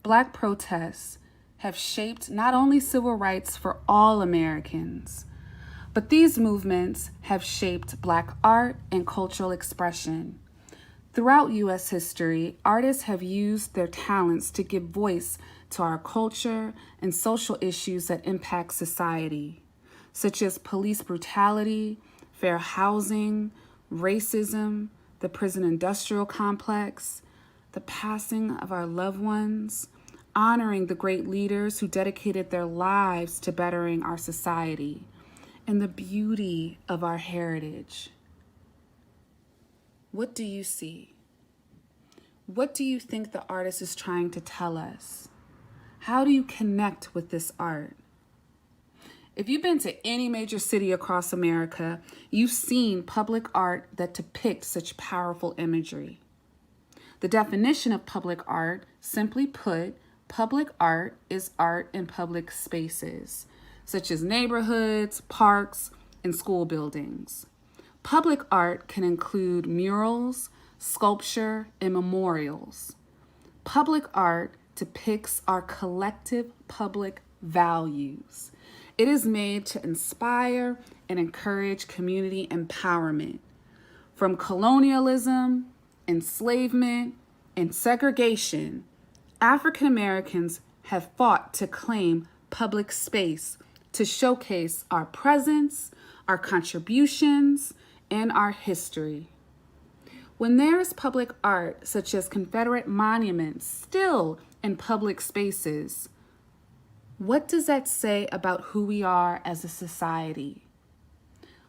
Speaker 25: Black protests have shaped not only civil rights for all Americans, but these movements have shaped Black art and cultural expression. Throughout U.S. history, artists have used their talents to give voice to our culture and social issues that impact society. such as police brutality, fair housing, racism, the prison industrial complex, the passing of our loved ones, honoring the great leaders who dedicated their lives to bettering our society, and the beauty of our heritage. What do you see? What do you think the artist is trying to tell us? How do you connect with this art? If you've been to any major city across America, you've seen public art that depicts such powerful imagery. The definition of public art, simply put, public art is art in public spaces, such as neighborhoods, parks, and school buildings. Public art can include murals, sculpture, and memorials. Public art depicts our collective public values. It is made to inspire and encourage community empowerment. From colonialism, enslavement, and segregation, African Americans have fought to claim public space to showcase our presence, our contributions, and our history. When there is public art, such as Confederate monuments, still in public spaces, what does that say about who we are as a society?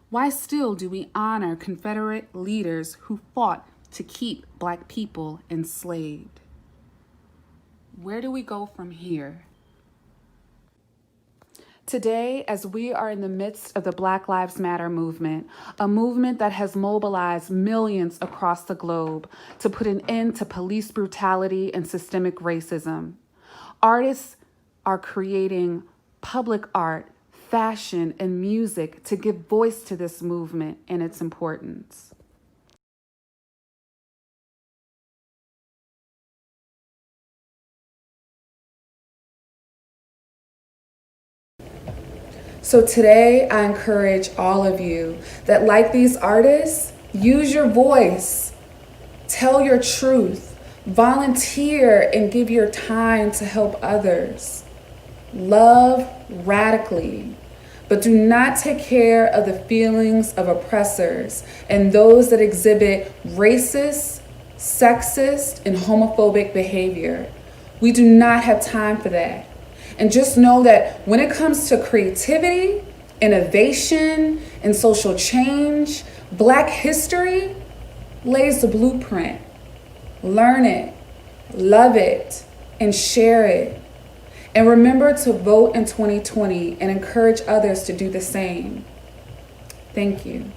Speaker 25: Why still do we honor Confederate leaders who fought to keep Black people enslaved? Where do we go from here? Today, as we are in the midst of the Black Lives Matter movement, a movement that has mobilized millions across the globe to put an end to police brutality and systemic racism, artists are creating public art, fashion, and music to give voice to this movement and its importance. So today, I encourage all of you that, like these artists, use your voice, tell your truth, volunteer, and give your time to help others. Love radically, but do not take care of the feelings of oppressors and those that exhibit racist, sexist, and homophobic behavior. We do not have time for that. And just know that when it comes to creativity, innovation, and social change, Black history lays the blueprint. Learn it, love it, and share it. And remember to vote in 2020 and encourage others to do the same. Thank you.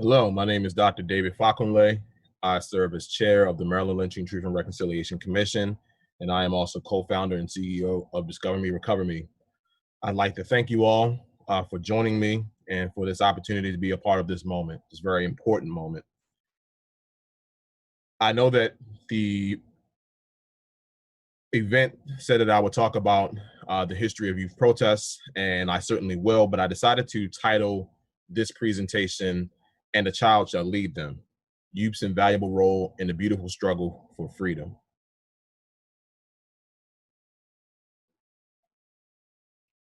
Speaker 6: Hello, my name is Dr. David Fakunle. I serve as chair of the Maryland Lynching Truth and Reconciliation Commission, and I am also co-founder and CEO of Discover Me, Recover Me. I'd like to thank you all for joining me and for this opportunity to be a part of this moment, this very important moment. I know that the event said that I would talk about the history of youth protests, and I certainly will, but I decided to title this presentation, "And a Child Shall Lead Them: Youth's Invaluable Role in the Beautiful Struggle for Freedom."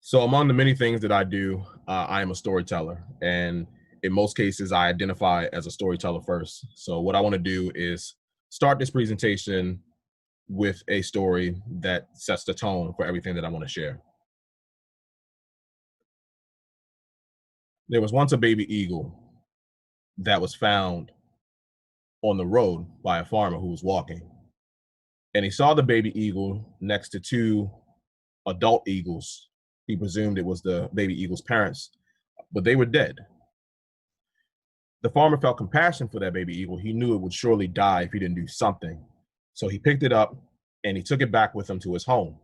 Speaker 6: So among the many things that I do, I am a storyteller, and in most cases, I identify as a storyteller first. So what I want to do is start this presentation with a story that sets the tone for everything that I want to share. There was once a baby eagle that was found on the road by a farmer who was walking. And he saw the baby eagle next to two adult eagles. He presumed it was the baby eagle's parents, but they were dead. The farmer felt compassion for that baby eagle. He knew it would surely die if he didn't do something. So he picked it up and he took it back with him to his home.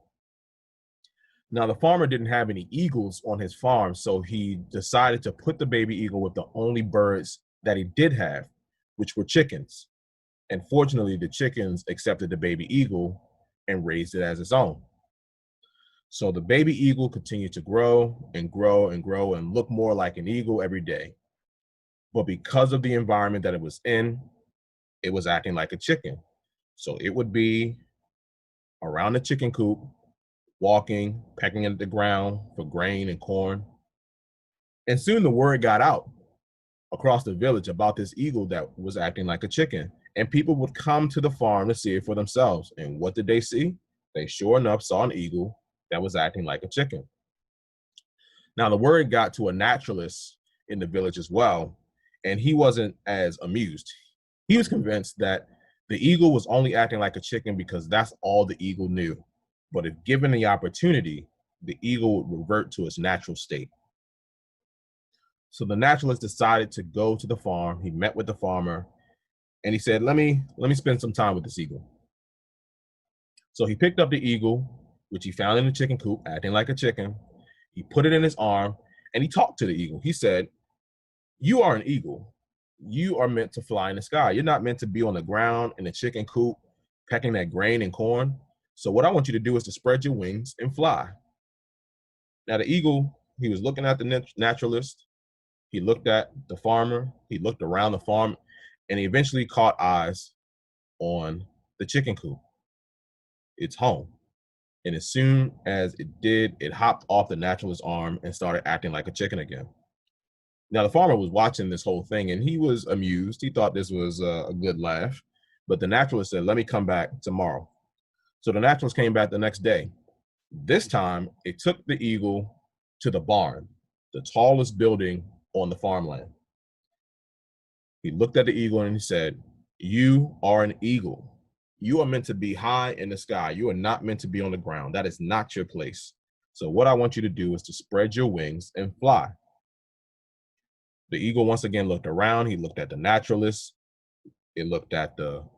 Speaker 6: Now, the farmer didn't have any eagles on his farm, so he decided to put the baby eagle with the only birds that he did have, which were chickens. And fortunately, the chickens accepted the baby eagle and raised it as its own. So the baby eagle continued to grow and grow and grow and look more like an eagle every day. But because of the environment that it was in, it was acting like a chicken. So it would be around the chicken coop, walking, pecking at the ground for grain and corn. And soon the word got out across the village about this eagle that was acting like a chicken. And people would come to the farm to see it for themselves. And what did they see? They sure enough saw an eagle that was acting like a chicken. Now, the word got to a naturalist in the village as well, and he wasn't as amused. He was convinced that the eagle was only acting like a chicken because that's all the eagle knew. But if given the opportunity, the eagle would revert to its natural state. So the naturalist decided to go to the farm. He met with the farmer and he said, let me spend some time with this eagle. So he picked up the eagle, which he found in the chicken coop, acting like a chicken. He put it in his arm and he talked to the eagle. He said, "You are an eagle. You are meant to fly in the sky. You're not meant to be on the ground in a chicken coop, pecking that grain and corn. So what I want you to do is to spread your wings and fly." Now the eagle, he was looking at the naturalist. He looked at the farmer. He looked around the farm, and he eventually caught eyes on the chicken coop, its home. And as soon as it did, it hopped off the naturalist's arm and started acting like a chicken again. Now, the farmer was watching this whole thing and he was amused. He thought this was a good laugh. But the naturalist said, "Let me come back tomorrow." So the naturalist came back the next day. This time, it took the eagle to the barn, the tallest building on the farmland. He looked at the eagle and he said, "You are an eagle. You are meant to be high in the sky. You are not meant to be on the ground. That is not your place. So what I want you to do is to spread your wings and fly." The eagle once again looked around. He looked at the naturalist. It looked at the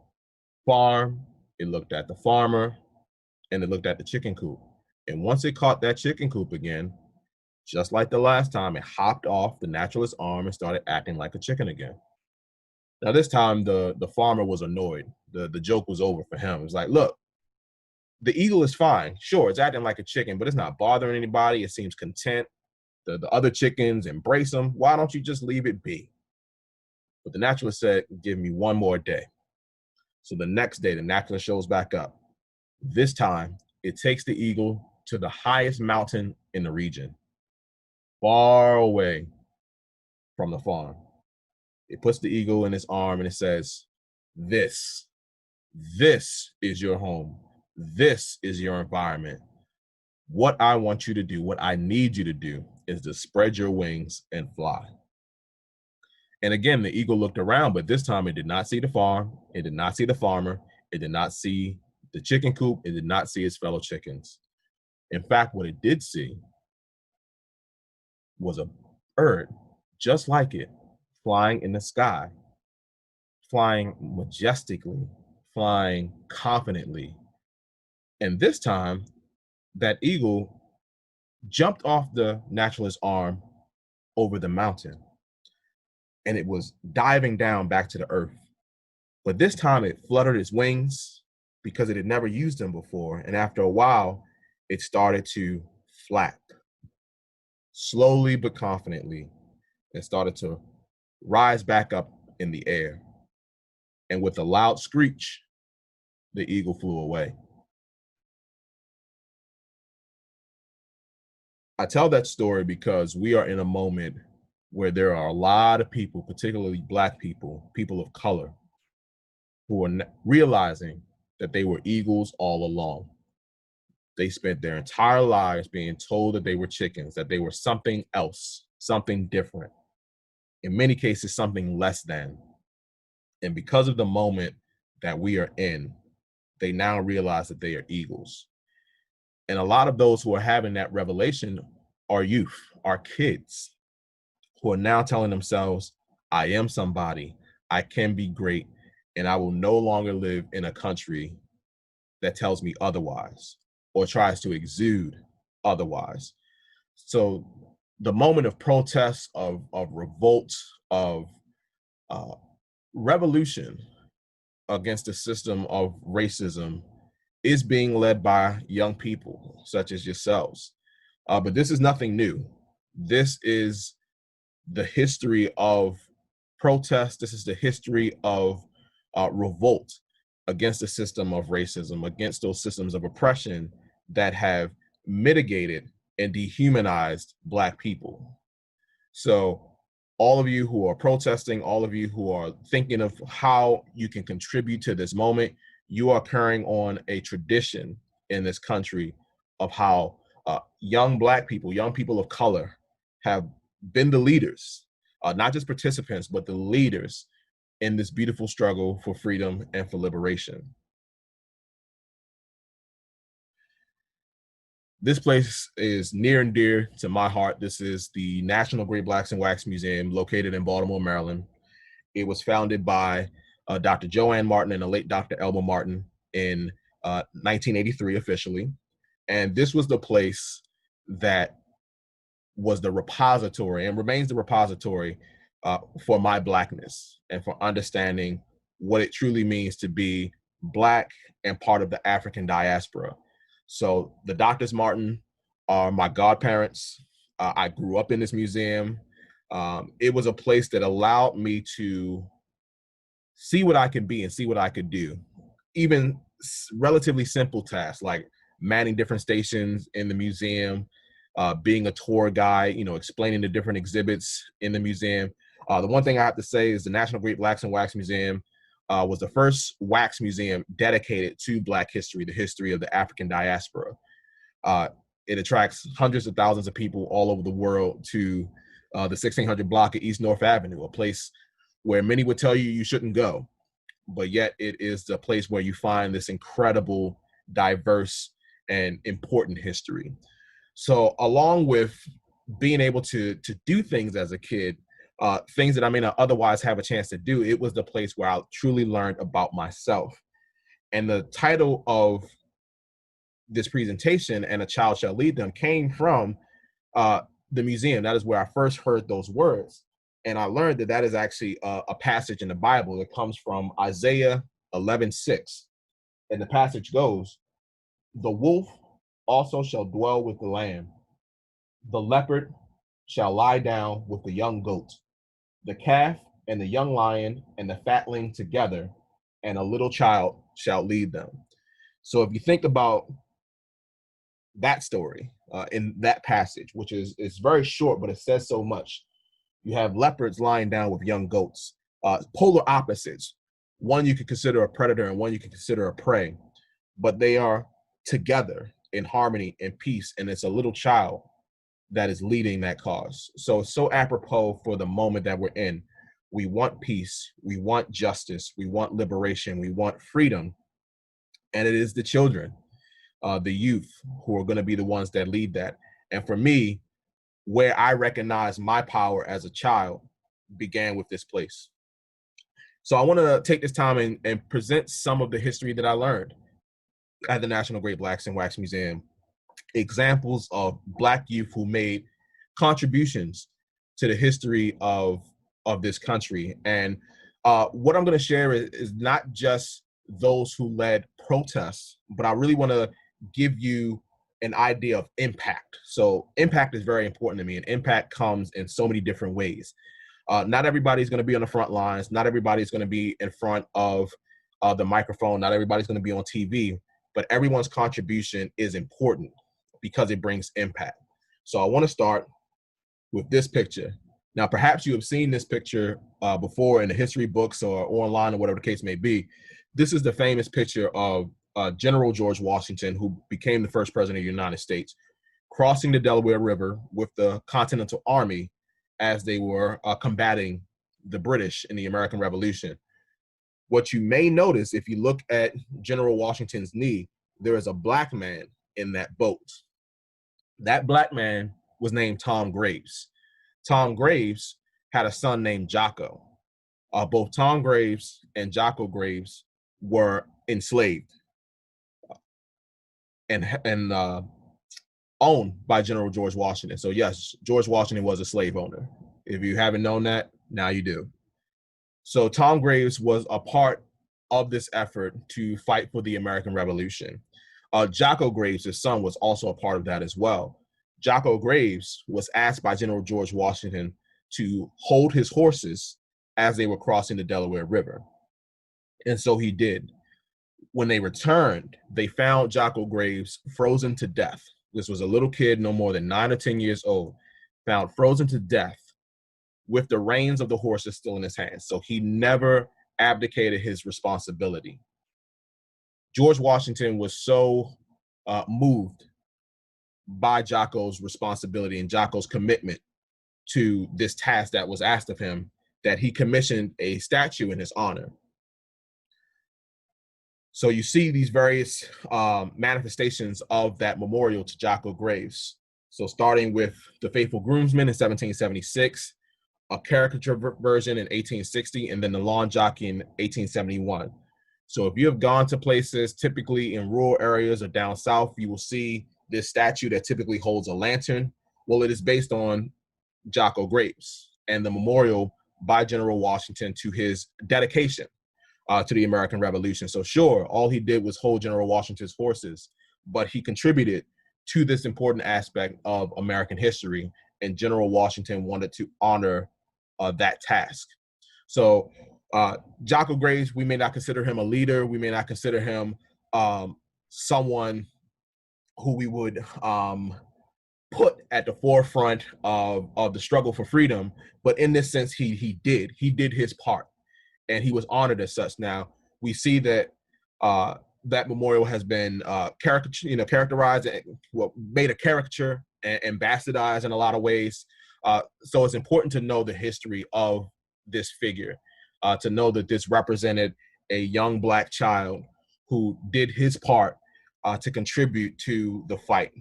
Speaker 6: farm. It looked at the farmer. And it looked at the chicken coop. And once it caught that chicken coop again, just like the last time, it hopped off the naturalist's arm and started acting like a chicken again. Now this time, the farmer was annoyed. The joke was over for him. It was like, "Look, the eagle is fine. Sure, it's acting like a chicken, but it's not bothering anybody. It seems content. The other chickens embrace him. Why don't you just leave it be?" But the naturalist said, "Give me one more day." So the next day, the naturalist shows back up. This time, it takes the eagle to the highest mountain in the region, far away from the farm. It puts the eagle in his arm and it says, This is your home. This is your environment. What I want you to do, what I need you to do is to spread your wings and fly." And again, the eagle looked around, but this time it did not see the farm. It did not see the farmer. It did not see the chicken coop. It did not see its fellow chickens. In fact, what it did see was a bird just like it, flying in the sky, flying majestically, flying confidently. And this time, that eagle jumped off the naturalist's arm over the mountain, and it was diving down back to the earth. But this time it fluttered its wings because it had never used them before. And after a while, it started to flap. Slowly but confidently, it started to rise back up in the air. And with a loud screech, the eagle flew away. I tell that story because we are in a moment where there are a lot of people, particularly Black people, people of color, who are realizing that they were eagles all along. They spent their entire lives being told that they were chickens, that they were something else, something different. In many cases, something less than. And because of the moment that we are in, they now realize that they are eagles. And a lot of those who are having that revelation are youth, are kids, who are now telling themselves, I am somebody, I can be great, and I will no longer live in a country that tells me otherwise or tries to exude otherwise. So the moment of protest, of revolt, of revolution against the system of racism is being led by young people such as yourselves. But this is nothing new. This is the history of protest. This is the history of revolt against the system of racism, against those systems of oppression that have mitigated and dehumanized Black people. So all of you who are protesting, all of you who are thinking of how you can contribute to this moment, you are carrying on a tradition in this country of how young Black people, young people of color have been the leaders, not just participants, but the leaders in this beautiful struggle for freedom and for liberation. This place is near and dear to my heart. This is the National Great Blacks in Wax Museum located in Baltimore, Maryland. It was founded by Dr. Joanne Martin and the late Dr. Elma Martin in 1983 officially. And this was the place that was the repository and remains the repository for my Blackness and for understanding what it truly means to be Black and part of the African diaspora. So the Doctors Martin are my godparents. I grew up in this museum. It was a place that allowed me to see what I could be and see what I could do. Even relatively simple tasks like manning different stations in the museum, being a tour guide, explaining the different exhibits in the museum. The one thing I have to say is the National Great Blacks in Wax Museum was the first wax museum dedicated to Black history, the history of the African diaspora. It attracts hundreds of thousands of people all over the world to the 1600 block of East North Avenue, a place where many would tell you you shouldn't go, but yet it is the place where you find this incredible, diverse, and important history. So along with being able to do things as a kid, things that I may not otherwise have a chance to do, it was the place where I truly learned about myself. And the title of this presentation, "And a Child Shall Lead Them," came from the museum. That is where I first heard those words. And I learned that that is actually a passage in the Bible that comes from Isaiah 11:6. And the passage goes, "The wolf also shall dwell with the lamb. The leopard shall lie down with the young goat. The calf and the young lion and the fatling together, and a little child shall lead them." So if you think about that story in that passage, which is very short, but it says so much. You have leopards lying down with young goats, polar opposites. One you could consider a predator and one you could consider a prey, but they are together in harmony and peace, and it's a little child that is leading that cause. So it's so apropos for the moment that we're in. We want peace, we want justice, we want liberation, we want freedom, and it is the children, the youth, who are going to be the ones that lead that. And for me, where I recognize my power as a child began with this place. So I want to take this time and present some of the history that I learned at the National Great Blacks in Wax Museum. Examples of Black youth who made contributions to the history of this country. And what I'm going to share is not just those who led protests, but I really want to give you an idea of impact. So impact is very important to me, and impact comes in so many different ways. Not everybody's going to be on the front lines. Not everybody's going to be in front of the microphone. Not everybody's going to be on TV, but everyone's contribution is important because it brings impact. So I want to start with this picture. Now, perhaps you have seen this picture before in the history books or online or whatever the case may be. This is the famous picture of General George Washington, who became the first president of the United States, crossing the Delaware River with the Continental Army as they were combating the British in the American Revolution. What you may notice if you look at General Washington's knee, there is a Black man in that boat. That Black man was named Tom Graves. Tom Graves had a son named Jocko. Both Tom Graves and Jocko Graves were enslaved and owned by General George Washington. So yes, George Washington was a slave owner. If you haven't known that, now you do. So Tom Graves was a part of this effort to fight for the American Revolution. Jocko Graves, his son, was also a part of that as well. Jocko Graves was asked by General George Washington to hold his horses as they were crossing the Delaware River. And so he did. When they returned, they found Jocko Graves frozen to death. This was a little kid, no more than 9 or 10 years old, found frozen to death with the reins of the horses still in his hands. So he never abdicated his responsibility. George Washington was so moved by Jocko's responsibility and Jocko's commitment to this task that was asked of him that he commissioned a statue in his honor. So you see these various manifestations of that memorial to Jocko Graves. So starting with the Faithful Groomsman in 1776, a caricature version in 1860, and then the Lawn Jockey in 1871. So if you have gone to places, typically in rural areas or down south, you will see this statue that typically holds a lantern. Well, it is based on Jocko Graves and the memorial by General Washington to his dedication to the American Revolution. So sure, all he did was hold General Washington's horses, but he contributed to this important aspect of American history, and General Washington wanted to honor that task. So Jocko Graves, we may not consider him a leader. We may not consider him someone who we would put at the forefront of the struggle for freedom. But in this sense, he did his part, and he was honored as such. Now, we see that that memorial has been characterized, made a caricature and bastardized in a lot of ways. So it's important to know the history of this figure, to know that this represented a young Black child who did his part to contribute to the fight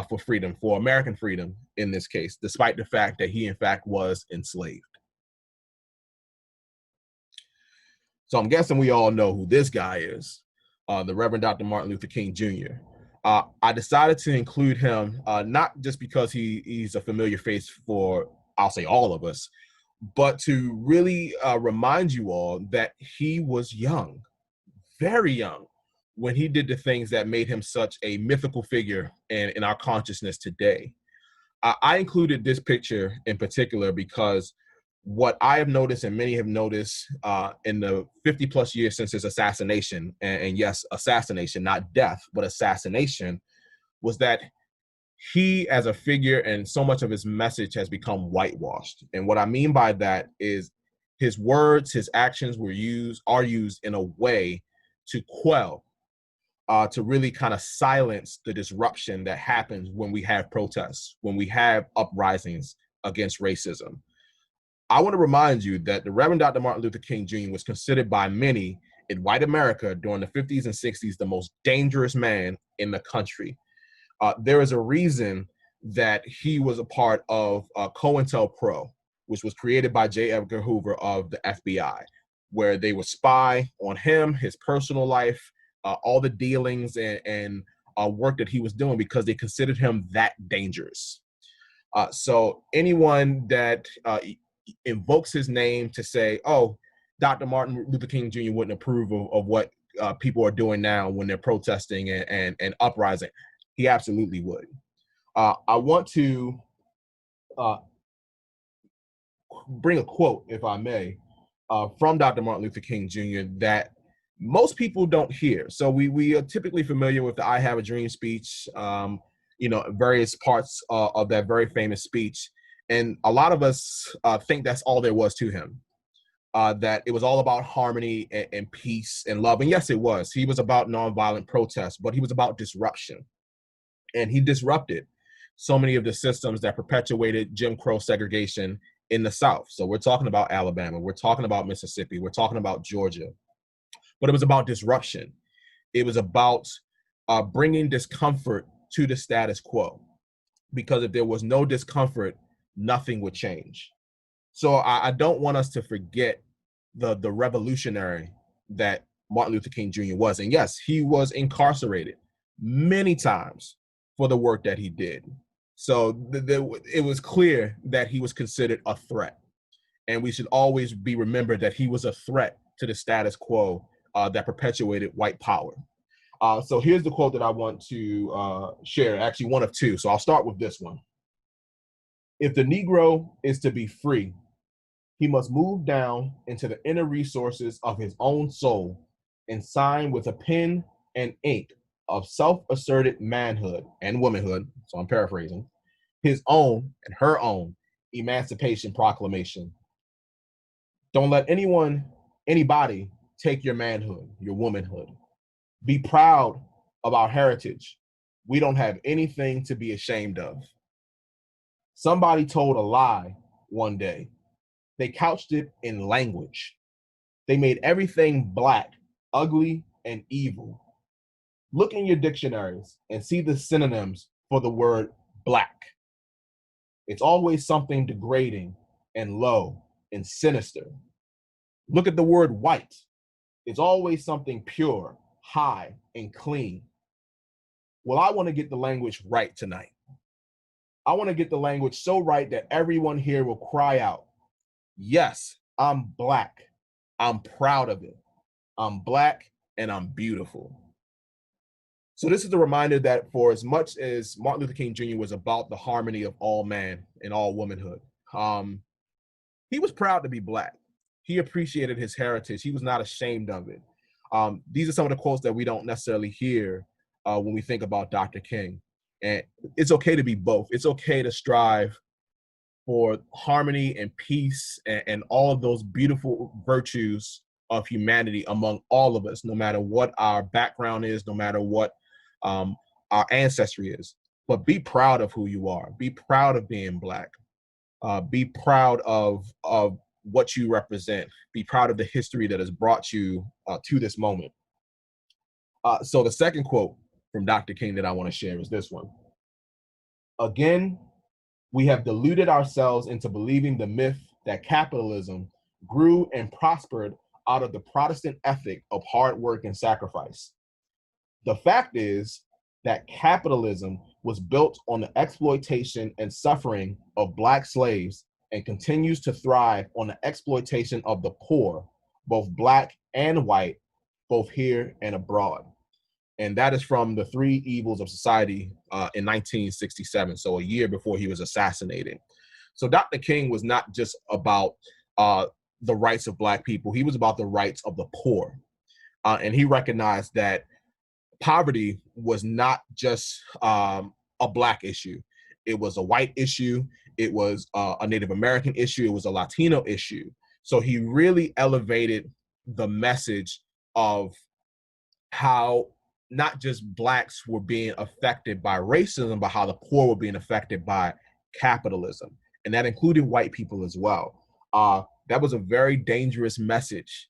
Speaker 6: for freedom, for American freedom in this case, despite the fact that he in fact was enslaved. So I'm guessing we all know who this guy is, the Reverend Dr. Martin Luther King Jr. I decided to include him, not just because he's a familiar face for, I'll say, all of us, but to really remind you all that he was young, very young, when he did the things that made him such a mythical figure in our consciousness today. I included this picture in particular because what I have noticed, and many have noticed in the 50 plus years since his assassination, and yes, assassination, not death, but assassination, was that he as a figure and so much of his message has become whitewashed. And what I mean by that is his words, his actions are used in a way to quell, to really kind of silence the disruption that happens when we have protests, when we have uprisings against racism. I want to remind you that the Reverend Dr. Martin Luther King Jr. was considered by many in white America during the 50s and 60s the most dangerous man in the country. There is a reason that he was a part of COINTELPRO, which was created by J. Edgar Hoover of the FBI, where they would spy on him, his personal life, all the dealings and work that he was doing, because they considered him that dangerous. So anyone that invokes his name to say, oh, Dr. Martin Luther King Jr. wouldn't approve of what people are doing now when they're protesting and uprising, he absolutely would. I want to bring a quote, if I may, from Dr. Martin Luther King Jr. that most people don't hear. So we are typically familiar with the I Have a Dream speech, various parts of that very famous speech. And a lot of us think that's all there was to him, that it was all about harmony and peace and love. And yes, it was. He was about nonviolent protest, but he was about disruption. And he disrupted so many of the systems that perpetuated Jim Crow segregation in the South. So we're talking about Alabama, we're talking about Mississippi, we're talking about Georgia. But it was about disruption. It was about bringing discomfort to the status quo, because if there was no discomfort, nothing would change. So I don't want us to forget the revolutionary that Martin Luther King Jr. was. And yes, he was incarcerated many times for the work that he did. So it was clear that he was considered a threat. And we should always be remembered that he was a threat to the status quo that perpetuated white power. So here's the quote that I want to share, actually one of two. So I'll start with this one. If the Negro is to be free, he must move down into the inner resources of his own soul and sign with a pen and ink of self-asserted manhood and womanhood, so I'm paraphrasing, his own and her own Emancipation Proclamation. Don't let anybody take your manhood, your womanhood. Be proud of our heritage. We don't have anything to be ashamed of. Somebody told a lie one day. They couched it in language. They made everything black, ugly, and evil. Look in your dictionaries and see the synonyms for the word black. It's always something degrading and low and sinister. Look at the word white. It's always something pure, high, and clean. Well, I want to get the language right tonight. I want to get the language so right that everyone here will cry out, yes, I'm black. I'm proud of it. I'm black and I'm beautiful. So this is a reminder that for as much as Martin Luther King Jr. was about the harmony of all man and all womanhood, he was proud to be black. He appreciated his heritage. He was not ashamed of it. These are some of the quotes that we don't necessarily hear when we think about Dr. King. And it's okay to be both. It's okay to strive for harmony and peace and all of those beautiful virtues of humanity among all of us, no matter what our background is, no matter what our ancestry is. But be proud of who you are. Be proud of being black. Be proud of what you represent. Be proud of the history that has brought you to this moment. So the second quote from Dr. King that I want to share is this one. Again, we have deluded ourselves into believing the myth that capitalism grew and prospered out of the Protestant ethic of hard work and sacrifice. The fact is that capitalism was built on the exploitation and suffering of Black slaves and continues to thrive on the exploitation of the poor, both Black and white, both here and abroad. And that is from The Three Evils of Society in 1967, so a year before he was assassinated. So Dr. King was not just about the rights of Black people, he was about the rights of the poor. And he recognized that poverty was not just a Black issue. It was a white issue. It was a Native American issue. It was a Latino issue. So he really elevated the message of how not just Blacks were being affected by racism, but how the poor were being affected by capitalism. And that included white people as well. That was a very dangerous message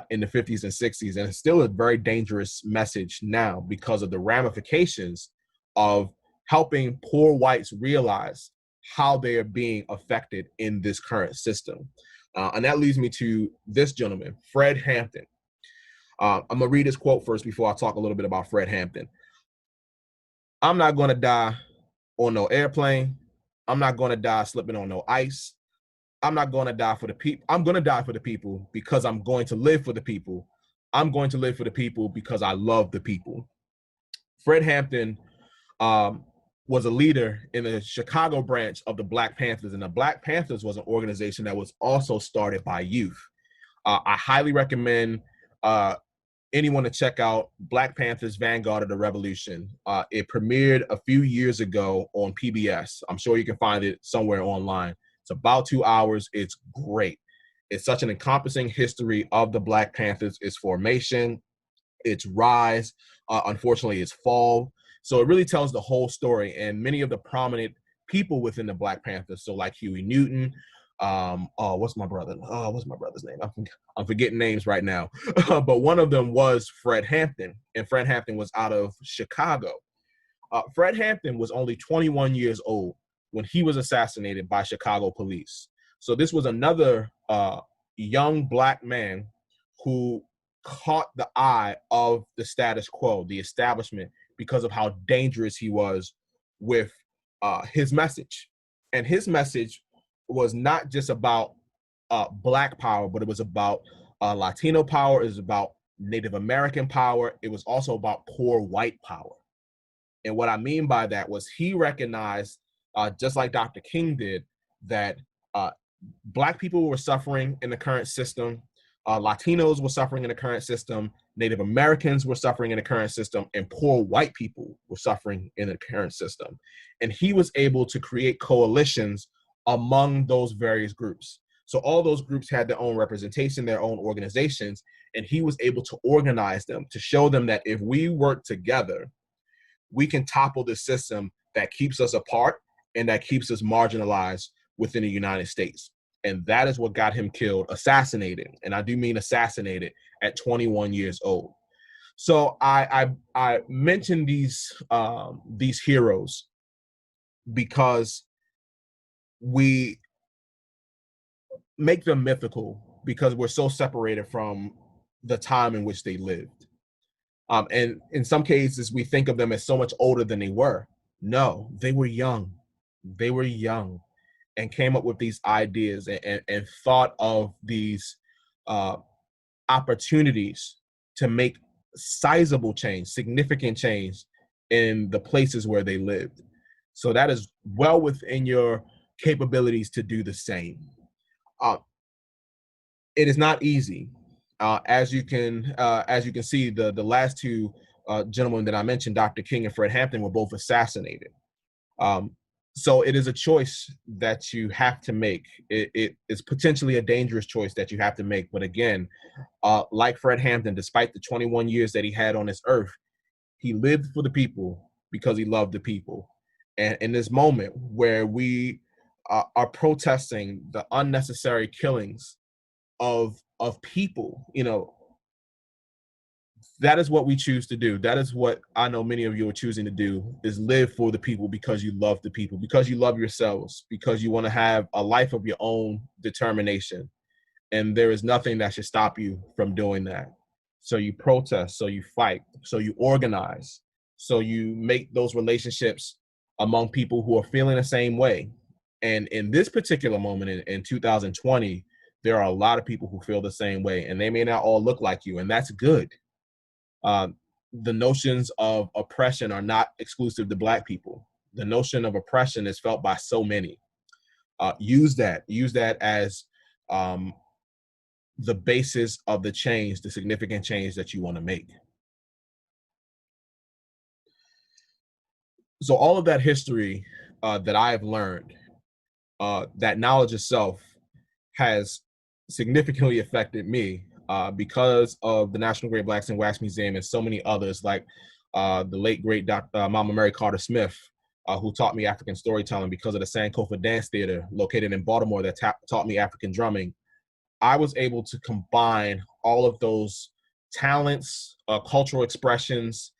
Speaker 6: in the 50s and 60s, and it's still a very dangerous message now because of the ramifications of helping poor whites realize how they are being affected in this current system. And that leads me to this gentleman, Fred Hampton. I'm going to read his quote first before I talk a little bit about Fred Hampton. I'm not going to die on no airplane. I'm not going to die slipping on no ice. I'm not going to die for the people. I'm going to die for the people because I'm going to live for the people. I'm going to live for the people because I love the people. Fred Hampton was a leader in the Chicago branch of the Black Panthers, and the Black Panthers was an organization that was also started by youth. I highly recommend anyone to check out Black Panthers Vanguard of the Revolution. It premiered a few years ago on PBS. I'm sure you can find it somewhere online. It's about 2 hours. It's great. It's such an encompassing history of the Black Panthers, its formation, its rise, unfortunately, its fall. So it really tells the whole story, and many of the prominent people within the Black Panthers, so like Huey Newton, what's my brother's name? I'm forgetting names right now. But one of them was Fred Hampton, and Fred Hampton was out of Chicago. Fred Hampton was only 21 years old when he was assassinated by Chicago police. So this was another young Black man who caught the eye of the status quo, the establishment, because of how dangerous he was with his message. And his message was not just about Black power, but it was about Latino power. It was about Native American power. It was also about poor white power. And what I mean by that was he recognized, just like Dr. King did, that Black people were suffering in the current system, Latinos were suffering in the current system, Native Americans were suffering in the current system, and poor white people were suffering in the current system. And he was able to create coalitions among those various groups. So all those groups had their own representation, their own organizations, and he was able to organize them to show them that if we work together, we can topple the system that keeps us apart and that keeps us marginalized within the United States. And that is what got him killed, assassinated. And I do mean assassinated at 21 years old. So I mentioned these heroes because we make them mythical because we're so separated from the time in which they lived. And in some cases, we think of them as so much older than they were. No, they were young. They were young and came up with these ideas and thought of these opportunities to make sizable change, significant change in the places where they lived. So that is well within your capabilities to do the same. It is not easy. As you can see, the last two gentlemen that I mentioned, Dr. King and Fred Hampton, were both assassinated. So it is a choice that you have to make. It is potentially a dangerous choice that you have to make. But again, like Fred Hampton, despite the 21 years that he had on this earth, he lived for the people because he loved the people. And in this moment where we are protesting the unnecessary killings of people, that is what we choose to do. That is what I know many of you are choosing to do, is live for the people because you love the people, because you love yourselves, because you want to have a life of your own determination. And there is nothing that should stop you from doing that. So you protest, so you fight, so you organize, so you make those relationships among people who are feeling the same way. And in this particular moment in 2020, there are a lot of people who feel the same way, and they may not all look like you, and that's good. The notions of oppression are not exclusive to Black people. The notion of oppression is felt by so many. Use that as the basis of the change, the significant change that you want to make. So all of that history that I have learned, that knowledge itself has significantly affected me because of the National Great Blacks in Wax Museum and so many others, like the late great Mama Mary Carter Smith, who taught me African storytelling, because of the Sankofa Dance Theater located in Baltimore that taught me African drumming. I was able to combine all of those talents, cultural expressions,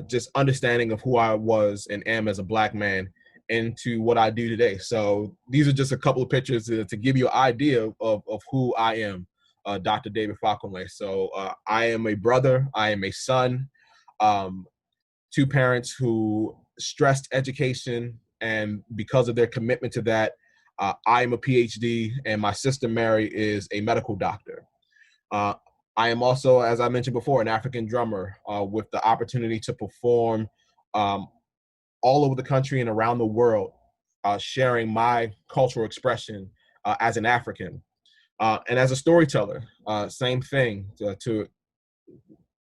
Speaker 6: just understanding of who I was and am as a Black man, into what I do today. So these are just a couple of pictures to give you an idea of who I am, Dr. David Fakunle. So I am a brother, I am a son, two parents who stressed education, and because of their commitment to that, I am a PhD, and my sister Mary is a medical doctor. I am also, as I mentioned before, an African drummer with the opportunity to perform all over the country and around the world, sharing my cultural expression as an African. And as a storyteller, same thing, to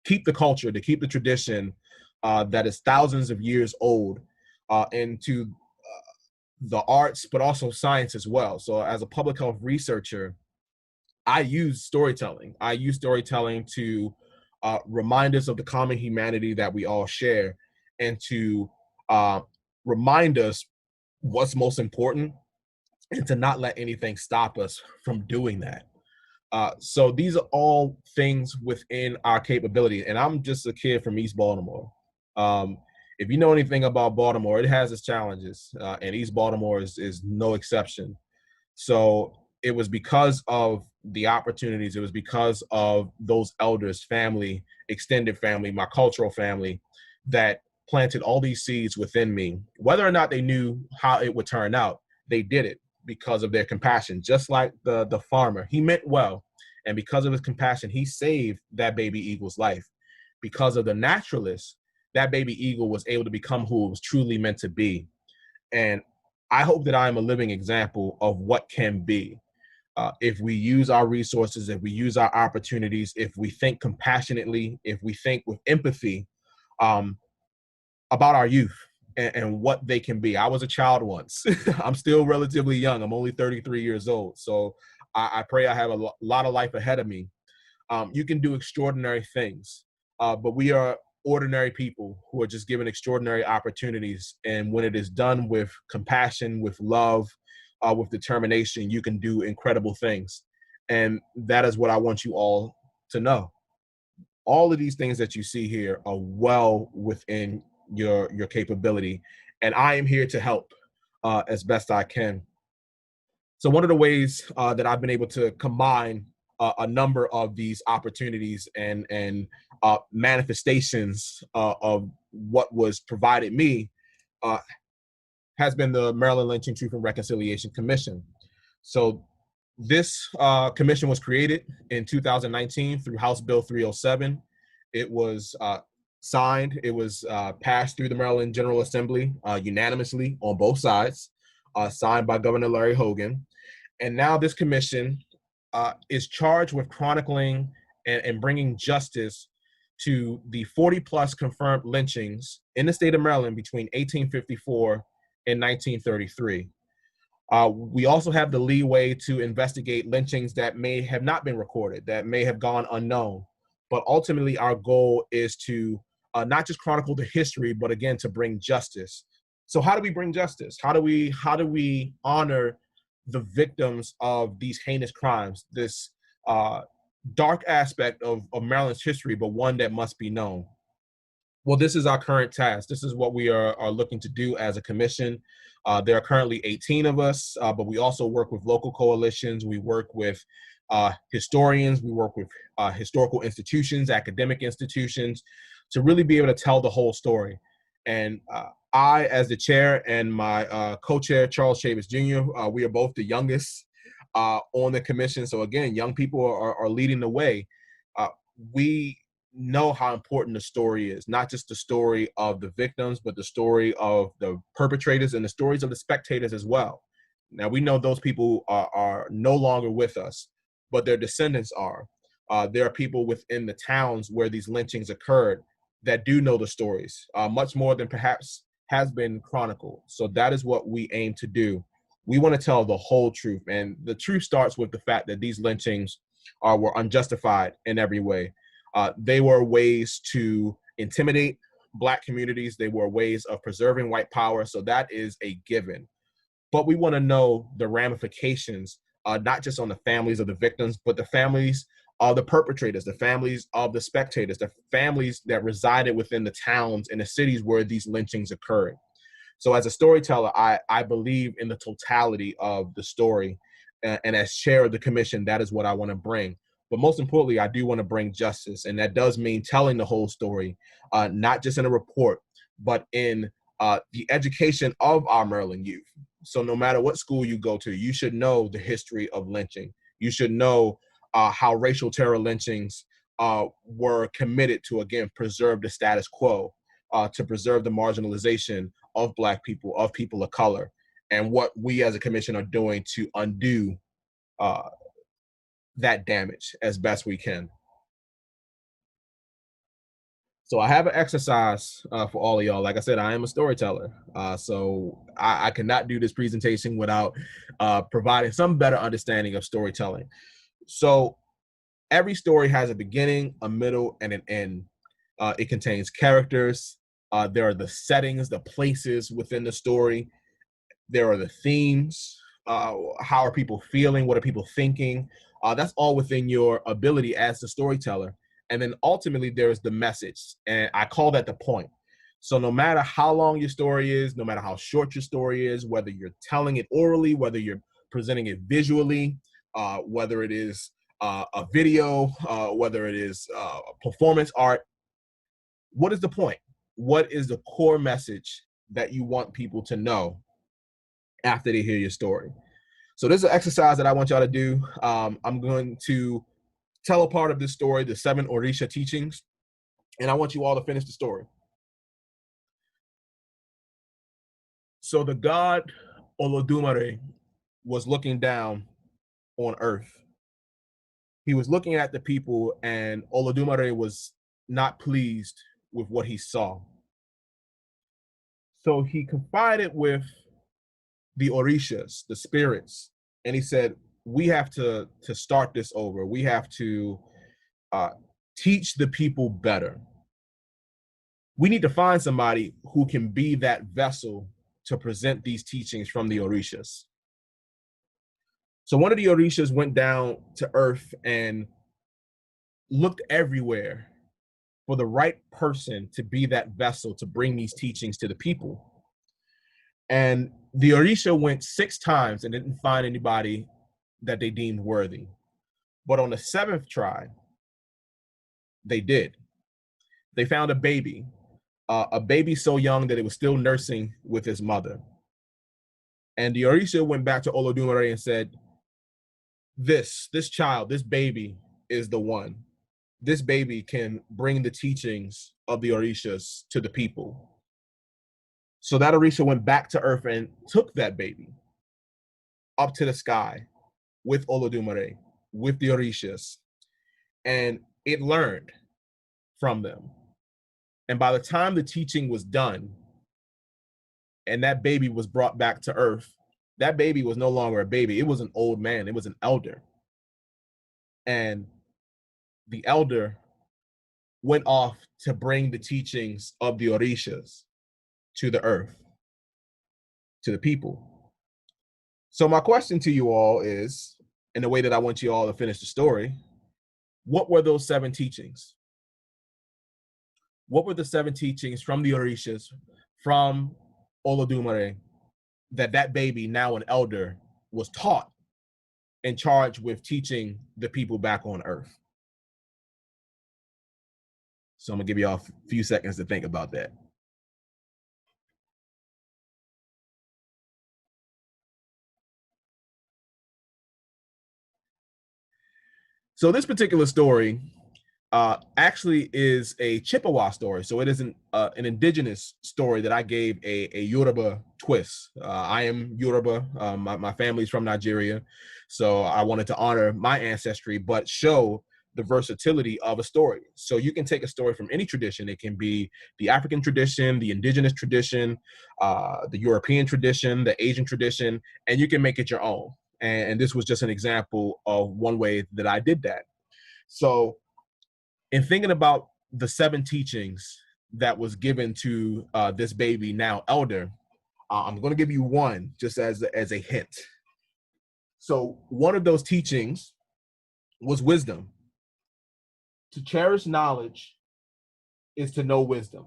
Speaker 6: keep the culture, to keep the tradition that is thousands of years old into the arts, but also science as well. So as a public health researcher, I use storytelling. I use storytelling to remind us of the common humanity that we all share, and to remind us what's most important, and to not let anything stop us from doing that. So these are all things within our capability. And I'm just a kid from East Baltimore. If you know anything about Baltimore, it has its challenges, and East Baltimore is no exception. So it was because of the opportunities, it was because of those elders, family, extended family, my cultural family, that planted all these seeds within me. Whether or not they knew how it would turn out, they did it because of their compassion. Just like the farmer, he meant well. And because of his compassion, he saved that baby eagle's life. Because of the naturalist, that baby eagle was able to become who it was truly meant to be. And I hope that I am a living example of what can be. If we use our resources, if we use our opportunities, if we think compassionately, if we think with empathy about our youth and what they can be. I was a child once. I'm still relatively young. I'm only 33 years old. So I pray I have a lot of life ahead of me. You can do extraordinary things, but we are ordinary people who are just given extraordinary opportunities. And when it is done with compassion, with love, with determination, you can do incredible things. And that is what I want you all to know. All of these things that you see here are well within your capability. And I am here to help as best I can. So one of the ways that I've been able to combine a number of these opportunities and manifestations of what was provided me has been the Maryland Lynching Truth and Reconciliation Commission. So this commission was created in 2019 through House Bill 307. It was signed, it was passed through the Maryland General Assembly unanimously on both sides, signed by Governor Larry Hogan. And now this commission is charged with chronicling and bringing justice to the 40 plus confirmed lynchings in the state of Maryland between 1854 and 1933. We also have the leeway to investigate lynchings that may have not been recorded, that may have gone unknown. But ultimately, our goal is to not just chronicle the history, but again, to bring justice. So how do we bring justice? How do we honor the victims of these heinous crimes, this dark aspect of Maryland's history, but one that must be known? Well, this is our current task. This is what we are looking to do as a commission. There are currently 18 of us, but we also work with local coalitions. We work with historians. We work with historical institutions, academic institutions, to really be able to tell the whole story. And I, as the chair, and my co-chair, Charles Chavis Jr., we are both the youngest on the commission. So again, young people are leading the way. We know how important the story is, not just the story of the victims, but the story of the perpetrators and the stories of the spectators as well. Now, we know those people are no longer with us, but their descendants are. There are people within the towns where these lynchings occurred that do know the stories, much more than perhaps has been chronicled. So that is what we aim to do. We want to tell the whole truth. And the truth starts with the fact that these lynchings were unjustified in every way. They were ways to intimidate Black communities. They were ways of preserving white power. So that is a given. But we want to know the ramifications, not just on the families of the victims, but the families of the perpetrators, the families of the spectators, the families that resided within the towns and the cities where these lynchings occurred. So as a storyteller, I believe in the totality of the story. And as chair of the commission, that is what I want to bring. But most importantly, I do want to bring justice. And that does mean telling the whole story, not just in a report, but in the education of our Maryland youth. So no matter what school you go to, you should know the history of lynching. You should know how racial terror lynchings were committed to, again, preserve the status quo, to preserve the marginalization of Black people, of people of color, and what we as a commission are doing to undo that damage as best we can. So I have an exercise for all of y'all. Like I said, I am a storyteller. So I cannot do this presentation without providing some better understanding of storytelling. So every story has a beginning, a middle, and an end. It contains characters. There are the settings, the places within the story. There are the themes. How are people feeling? What are people thinking? That's all within your ability as the storyteller. And then ultimately there is the message, and I call that the point. So no matter how long your story is, no matter how short your story is, whether you're telling it orally, whether you're presenting it visually, whether it is a video, whether it is performance art, what is the point? What is the core message that you want people to know after they hear your story? So this is an exercise that I want y'all to do. I'm going to tell a part of this story, the 7 Orisha teachings, and I want you all to finish the story. So the god Olodumare was looking down on earth. He was looking at the people, and Olodumare was not pleased with what he saw. So he confided with the Orishas, the spirits, and he said, we have to start this over. We have to teach the people better. We need to find somebody who can be that vessel to present these teachings from the Orishas. So one of the Orishas went down to earth and looked everywhere for the right person to be that vessel to bring these teachings to the people. And the Orisha went 6 times and didn't find anybody that they deemed worthy. But on the 7th try, they did. They found a baby so young that it was still nursing with his mother. And the Orisha went back to Olodumare and said, this child, this baby is the one. This baby can bring the teachings of the Orishas to the people. So that Orisha went back to earth and took that baby up to the sky with Olodumare, with the Orishas, and it learned from them. And by the time the teaching was done and that baby was brought back to earth, that baby was no longer a baby. It was an old man. It was an elder. And the elder went off to bring the teachings of the Orishas to the earth, to the people. So my question to you all is, in the way that I want you all to finish the story, what were those 7 teachings? What were the 7 teachings from the Orishas, from Olodumare, that baby, now an elder, was taught and charged with teaching the people back on earth? So I'm gonna give y'all a few seconds to think about that. So this particular story actually is a Chippewa story. So it isn't an indigenous story that I gave a Yoruba twist. I am Yoruba. My family's from Nigeria. So I wanted to honor my ancestry, but show the versatility of a story. So you can take a story from any tradition. It can be the African tradition, the indigenous tradition, the European tradition, the Asian tradition, and you can make it your own. And this was just an example of one way that I did that. So in thinking about the 7 teachings that was given to this baby, now elder, I'm going to give you one just as a hint. So one of those teachings was wisdom. To cherish knowledge is to know wisdom.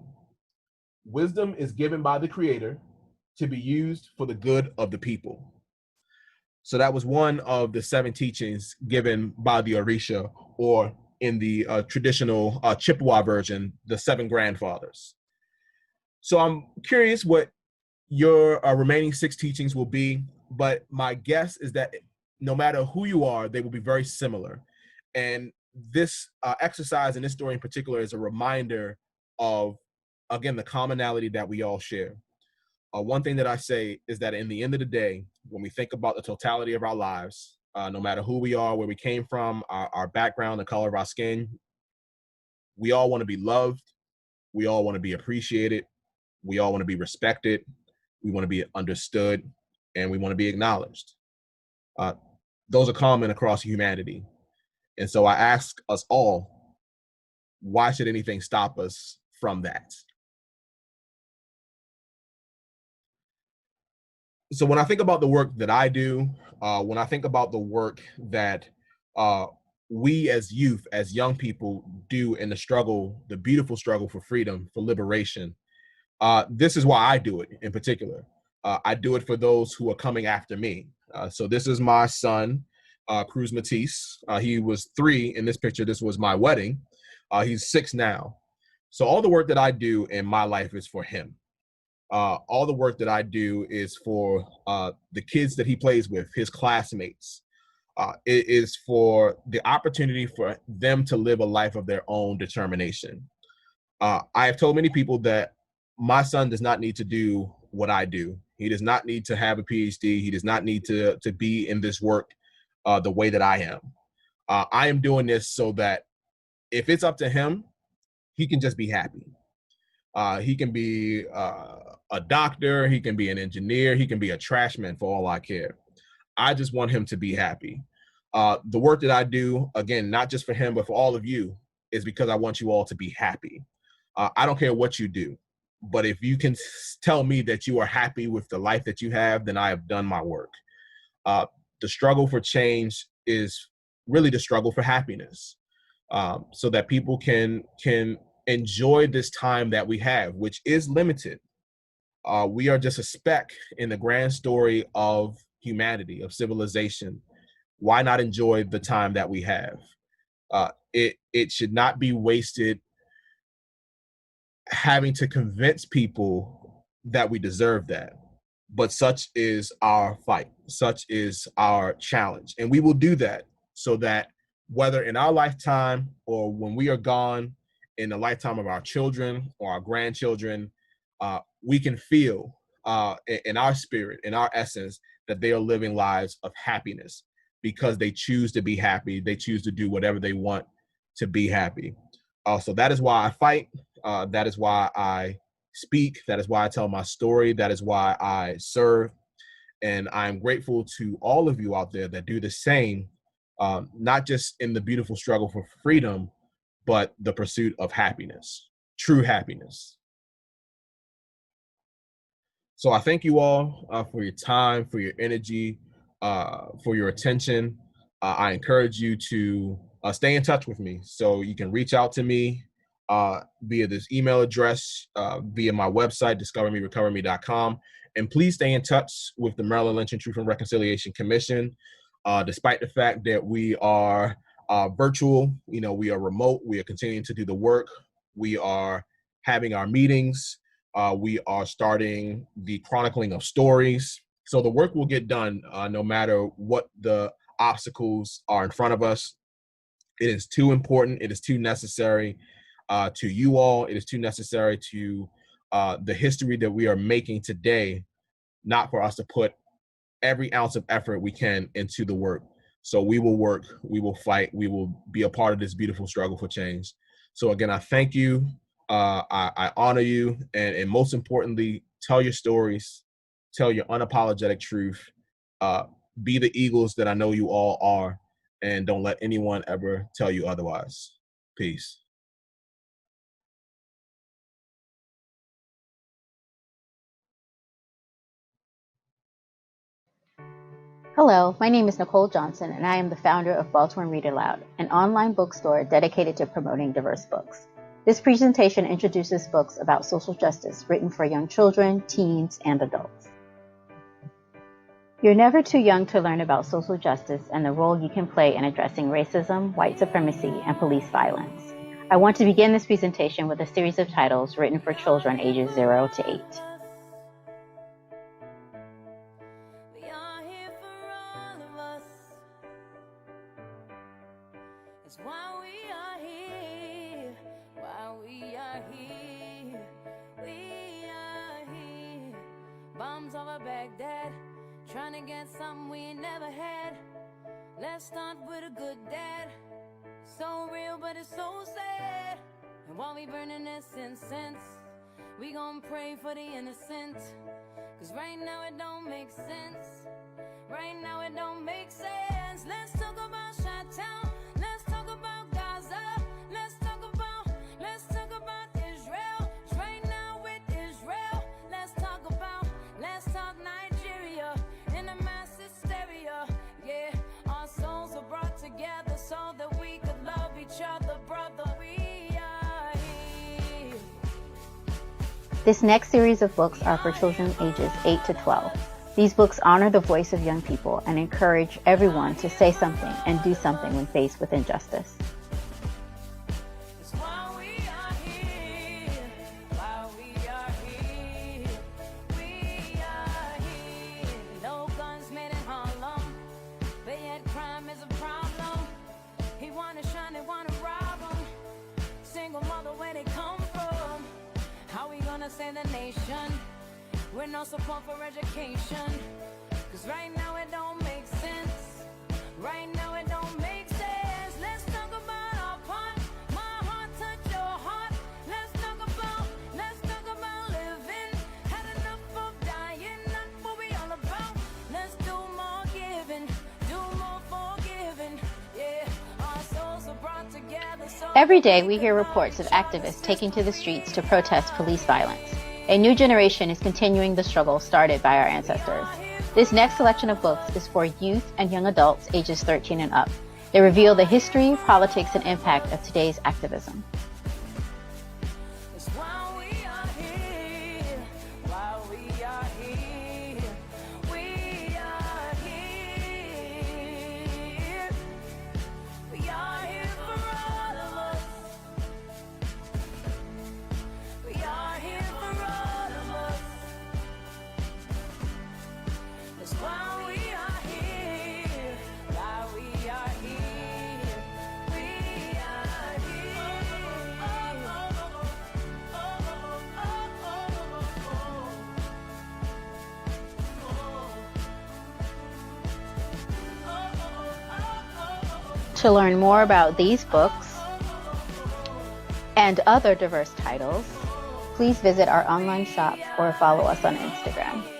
Speaker 6: Wisdom is given by the Creator, to be used for the good of the people. So that was one of the 7 teachings given by the Orisha, or in the traditional Chippewa version, the 7 grandfathers. So I'm curious what your remaining 6 teachings will be, but my guess is that no matter who you are, they will be very similar. And this exercise and this story in particular is a reminder of, again, the commonality that we all share. One thing that I say is that in the end of the day, when we think about the totality of our lives, no matter who we are, where we came from, our background, the color of our skin, we all want to be loved. We all want to be appreciated. We all want to be respected. We want to be understood, and we want to be acknowledged. Those are common across humanity. And so I ask us all, why should anything stop us from that? So when I think about the work that I do, when I think about the work that we as youth, as young people do in the struggle, the beautiful struggle for freedom, for liberation, this is why I do it in particular. I do it for those who are coming after me. So this is my son, Cruz Matisse. He was 3 in this picture. This was my wedding. He's 6 now. So all the work that I do in my life is for him. All the work that I do is for the kids that he plays with, his classmates. It is for the opportunity for them to live a life of their own determination. I have told many people that my son does not need to do what I do. He does not need to have a PhD. He does not need to be in this work the way that I am. I am doing this so that if it's up to him, he can just be happy. He can be a doctor. He can be an engineer. He can be a trash man for all I care. I just want him to be happy. The work that I do, again, not just for him, but for all of you, is because I want you all to be happy. I don't care what you do, but if you can tell me that you are happy with the life that you have, then I have done my work. The struggle for change is really the struggle for happiness, so that people can enjoy this time that we have, which is limited. We are just a speck in the grand story of humanity, of civilization. Why not enjoy the time that we have? It should not be wasted having to convince people that we deserve that. But such is our fight. Such is our challenge. And we will do that so that whether in our lifetime or when we are gone, in the lifetime of our children or our grandchildren, we can feel in our spirit, in our essence, that they are living lives of happiness because they choose to be happy. They choose to do whatever they want to be happy. So that is why I fight. That is why I speak. That is why I tell my story. That is why I serve. And I'm grateful to all of you out there that do the same, not just in the beautiful struggle for freedom, but the pursuit of happiness, true happiness. So I thank you all for your time, for your energy, for your attention. I encourage you to stay in touch with me. So you can reach out to me via this email address, via my website, discovermerecoverme.com. And please stay in touch with the Maryland Lynching Truth and Reconciliation Commission. Despite the fact that we are virtual, we are remote, we are continuing to do the work. We are having our meetings. We are starting the chronicling of stories. So the work will get done no matter what the obstacles are in front of us. It is too important. It is too necessary to you all. It is too necessary to the history that we are making today, not for us to put every ounce of effort we can into the work. So we will work, we will fight, we will be a part of this beautiful struggle for change. So again, I thank you. I honor you, and most importantly, tell your stories, tell your unapologetic truth, be the eagles that I know you all are, and don't let anyone ever tell you otherwise. Peace.
Speaker 7: Hello, my name is Nicole Johnson, and I am the founder of Baltimore Read Aloud, an online bookstore dedicated to promoting diverse books. This presentation introduces books about social justice written for young children, teens, and adults. You're never too young to learn about social justice and the role you can play in addressing racism, white supremacy, and police violence. I want to begin this presentation with a series of titles written for children ages 0 to 8.
Speaker 5: Bombs over Baghdad, trying to get something we never had. Let's start with a good dad. So real, but it's so sad. And while we burning this incense, we gon' pray for the innocent. Cause right now it don't make sense. Right now it don't make sense. Let's talk about Chi-Town. Let's talk about Gaza. Let's talk about Israel. Right now with Israel. Let's talk Nigeria in a mass hysteria. Yeah, our souls are brought together so that we could love each other, brother. We are here.
Speaker 7: This next series of books are for children ages 8 to 12. These books honor the voice of young people and encourage everyone to say something and do something when faced with injustice.
Speaker 5: Say the nation with no support for education. Cause right now it don't make sense. Right now it don't make sense. Let's talk about our part. My heart touch your heart. Let's talk about living. Had enough of dying, not what we all about. Let's do more giving, do more forgiving. Yeah, our souls are brought together so
Speaker 7: Every day we hear reports of activists taking to the streets to protest police violence. A new generation is continuing the struggle started by our ancestors. This next selection of books is for youth and young adults ages 13 and up. They reveal the history, politics, and impact of today's activism. To learn more about these books and other diverse titles, please visit our online shop or follow us on Instagram.